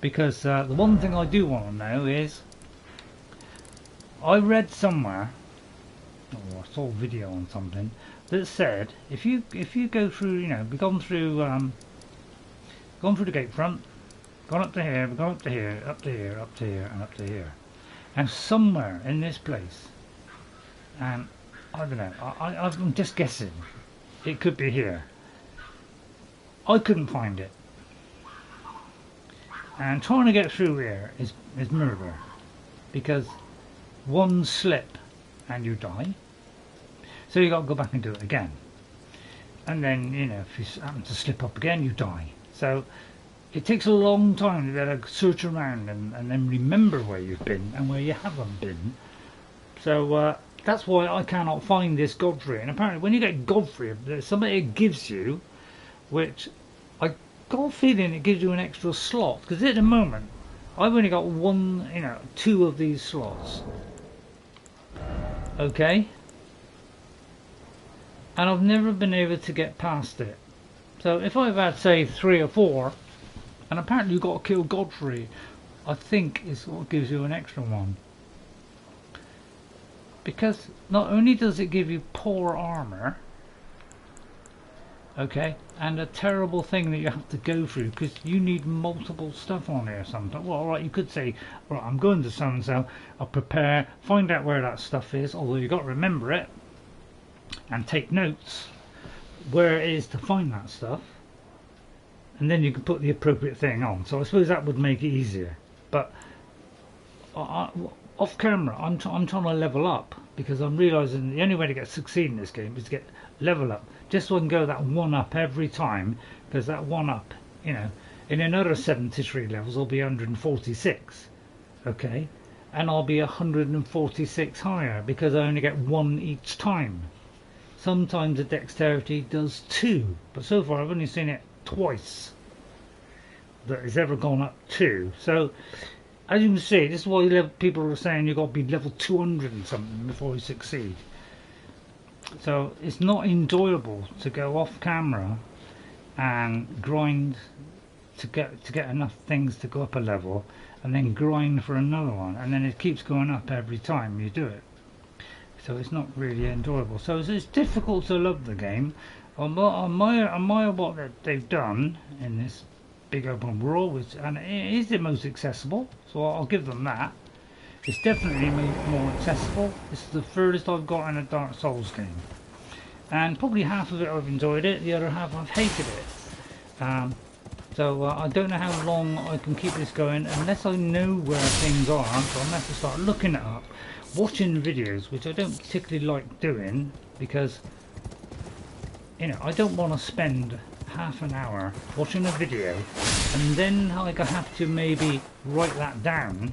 Because the one thing I do want to know is, I read somewhere, or I saw a video on something, that said if you go through, we've gone through the gate front, gone up to here, we've gone up to here, up to here, up to here, and up to here, and somewhere in this place, and I don't know, I'm just guessing, it could be here. I couldn't find it, and trying to get through here is murder. because one slip and you die. So you got to go back and do it again. And then, you know, if you happen to slip up again, you die. So it takes a long time to be able to search around and then remember where you've been and where you haven't been. So that's why I cannot find this Godfrey. And apparently when you get Godfrey, there's something it gives you, which I got a feeling it gives you an extra slot. Because at the moment, I've only got one, you know, 2 of these slots. Okay? And I've never been able to get past it. So if I've had, say, 3 or 4, and apparently you've got to kill Godfrey, I think is what gives you an extra one. Because not only does it give you poor armour, okay, and a terrible thing that you have to go through because you need multiple stuff on here sometimes. Well, alright, you could say, right, I'm going to so and so, I'll prepare, find out where that stuff is, although you've got to remember it and take notes where it is to find that stuff, and then you can put the appropriate thing on. So I suppose that would make it easier. But off camera, I'm trying to level up because I'm realising the only way to succeed in this game is to get level up, just so I can go that 1 up every time, because that 1 up, you know, in another 73 levels I'll be 146, okay, and I'll be 146 higher because I only get 1 each time. Sometimes the dexterity does 2, but so far I've only seen it twice that it's ever gone up 2. So as you can see, this is why people are saying you've got to be level 200 and something before you succeed. So it's not enjoyable to go off camera and grind to get enough things to go up a level, and then grind for another one, and then it keeps going up every time you do it. So it's not really enjoyable. So it's difficult to love the game. Admire what they've done in this big open world, and it is the most accessible, so I'll give them that. It's definitely more accessible. This is the furthest I've got in a Dark Souls game, and probably half of it I've enjoyed it, the other half I've hated it. So I don't know how long I can keep this going unless I know where things are, so I'm going to have to start looking it up, watching videos, which I don't particularly like doing, because, you know, I don't want to spend half an hour watching a video and then I have to maybe write that down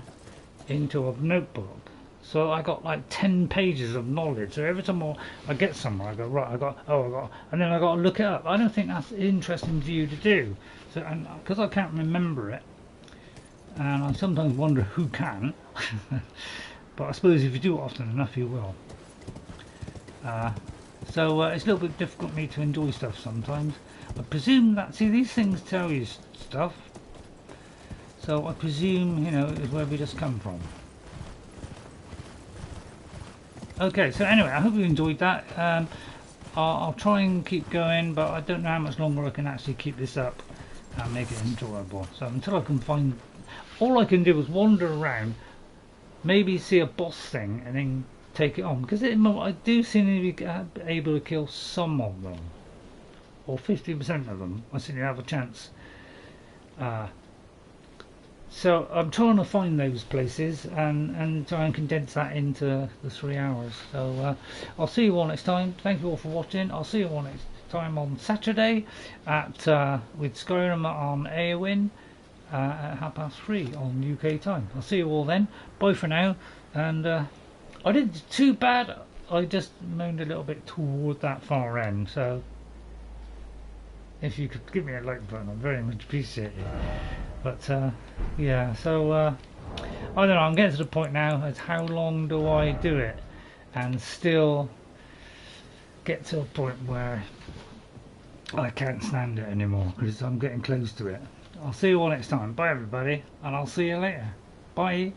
into a notebook. So I got like 10 pages of knowledge, so every time I get somewhere I go, right, and then I got to look it up. I don't think that's interesting for you to do. So, and because I can't remember it, and I sometimes wonder who can, but I suppose if you do it often enough you will. So it's a little bit difficult for me to enjoy stuff sometimes. I presume that, see, these things tell you stuff, so I presume, you know, is where we just come from. Okay, so anyway, I hope you enjoyed that. I'll try and keep going, but I don't know how much longer I can actually keep this up and make it enjoyable. So until I can find, all I can do is wander around, maybe see a boss thing and then take it on, because I do seem to be able to kill some of them, or 50% of them. I seem to have a chance. So I'm trying to find those places and try and condense that into the 3 hours. So I'll see you all next time. Thank you all for watching. I'll see you all next time on Saturday at with Skyrim on AON at 3:30 on UK time. I'll see you all then. Bye for now. And I didn't too bad. I just moaned a little bit toward that far end. So if you could give me a like button, I'd very much appreciate it. But yeah, so I don't know, I'm getting to the point now as how long do I do it and still get to a point where I can't stand it anymore, because I'm getting close to it. I'll see you all next time. Bye everybody, and I'll see you later. Bye.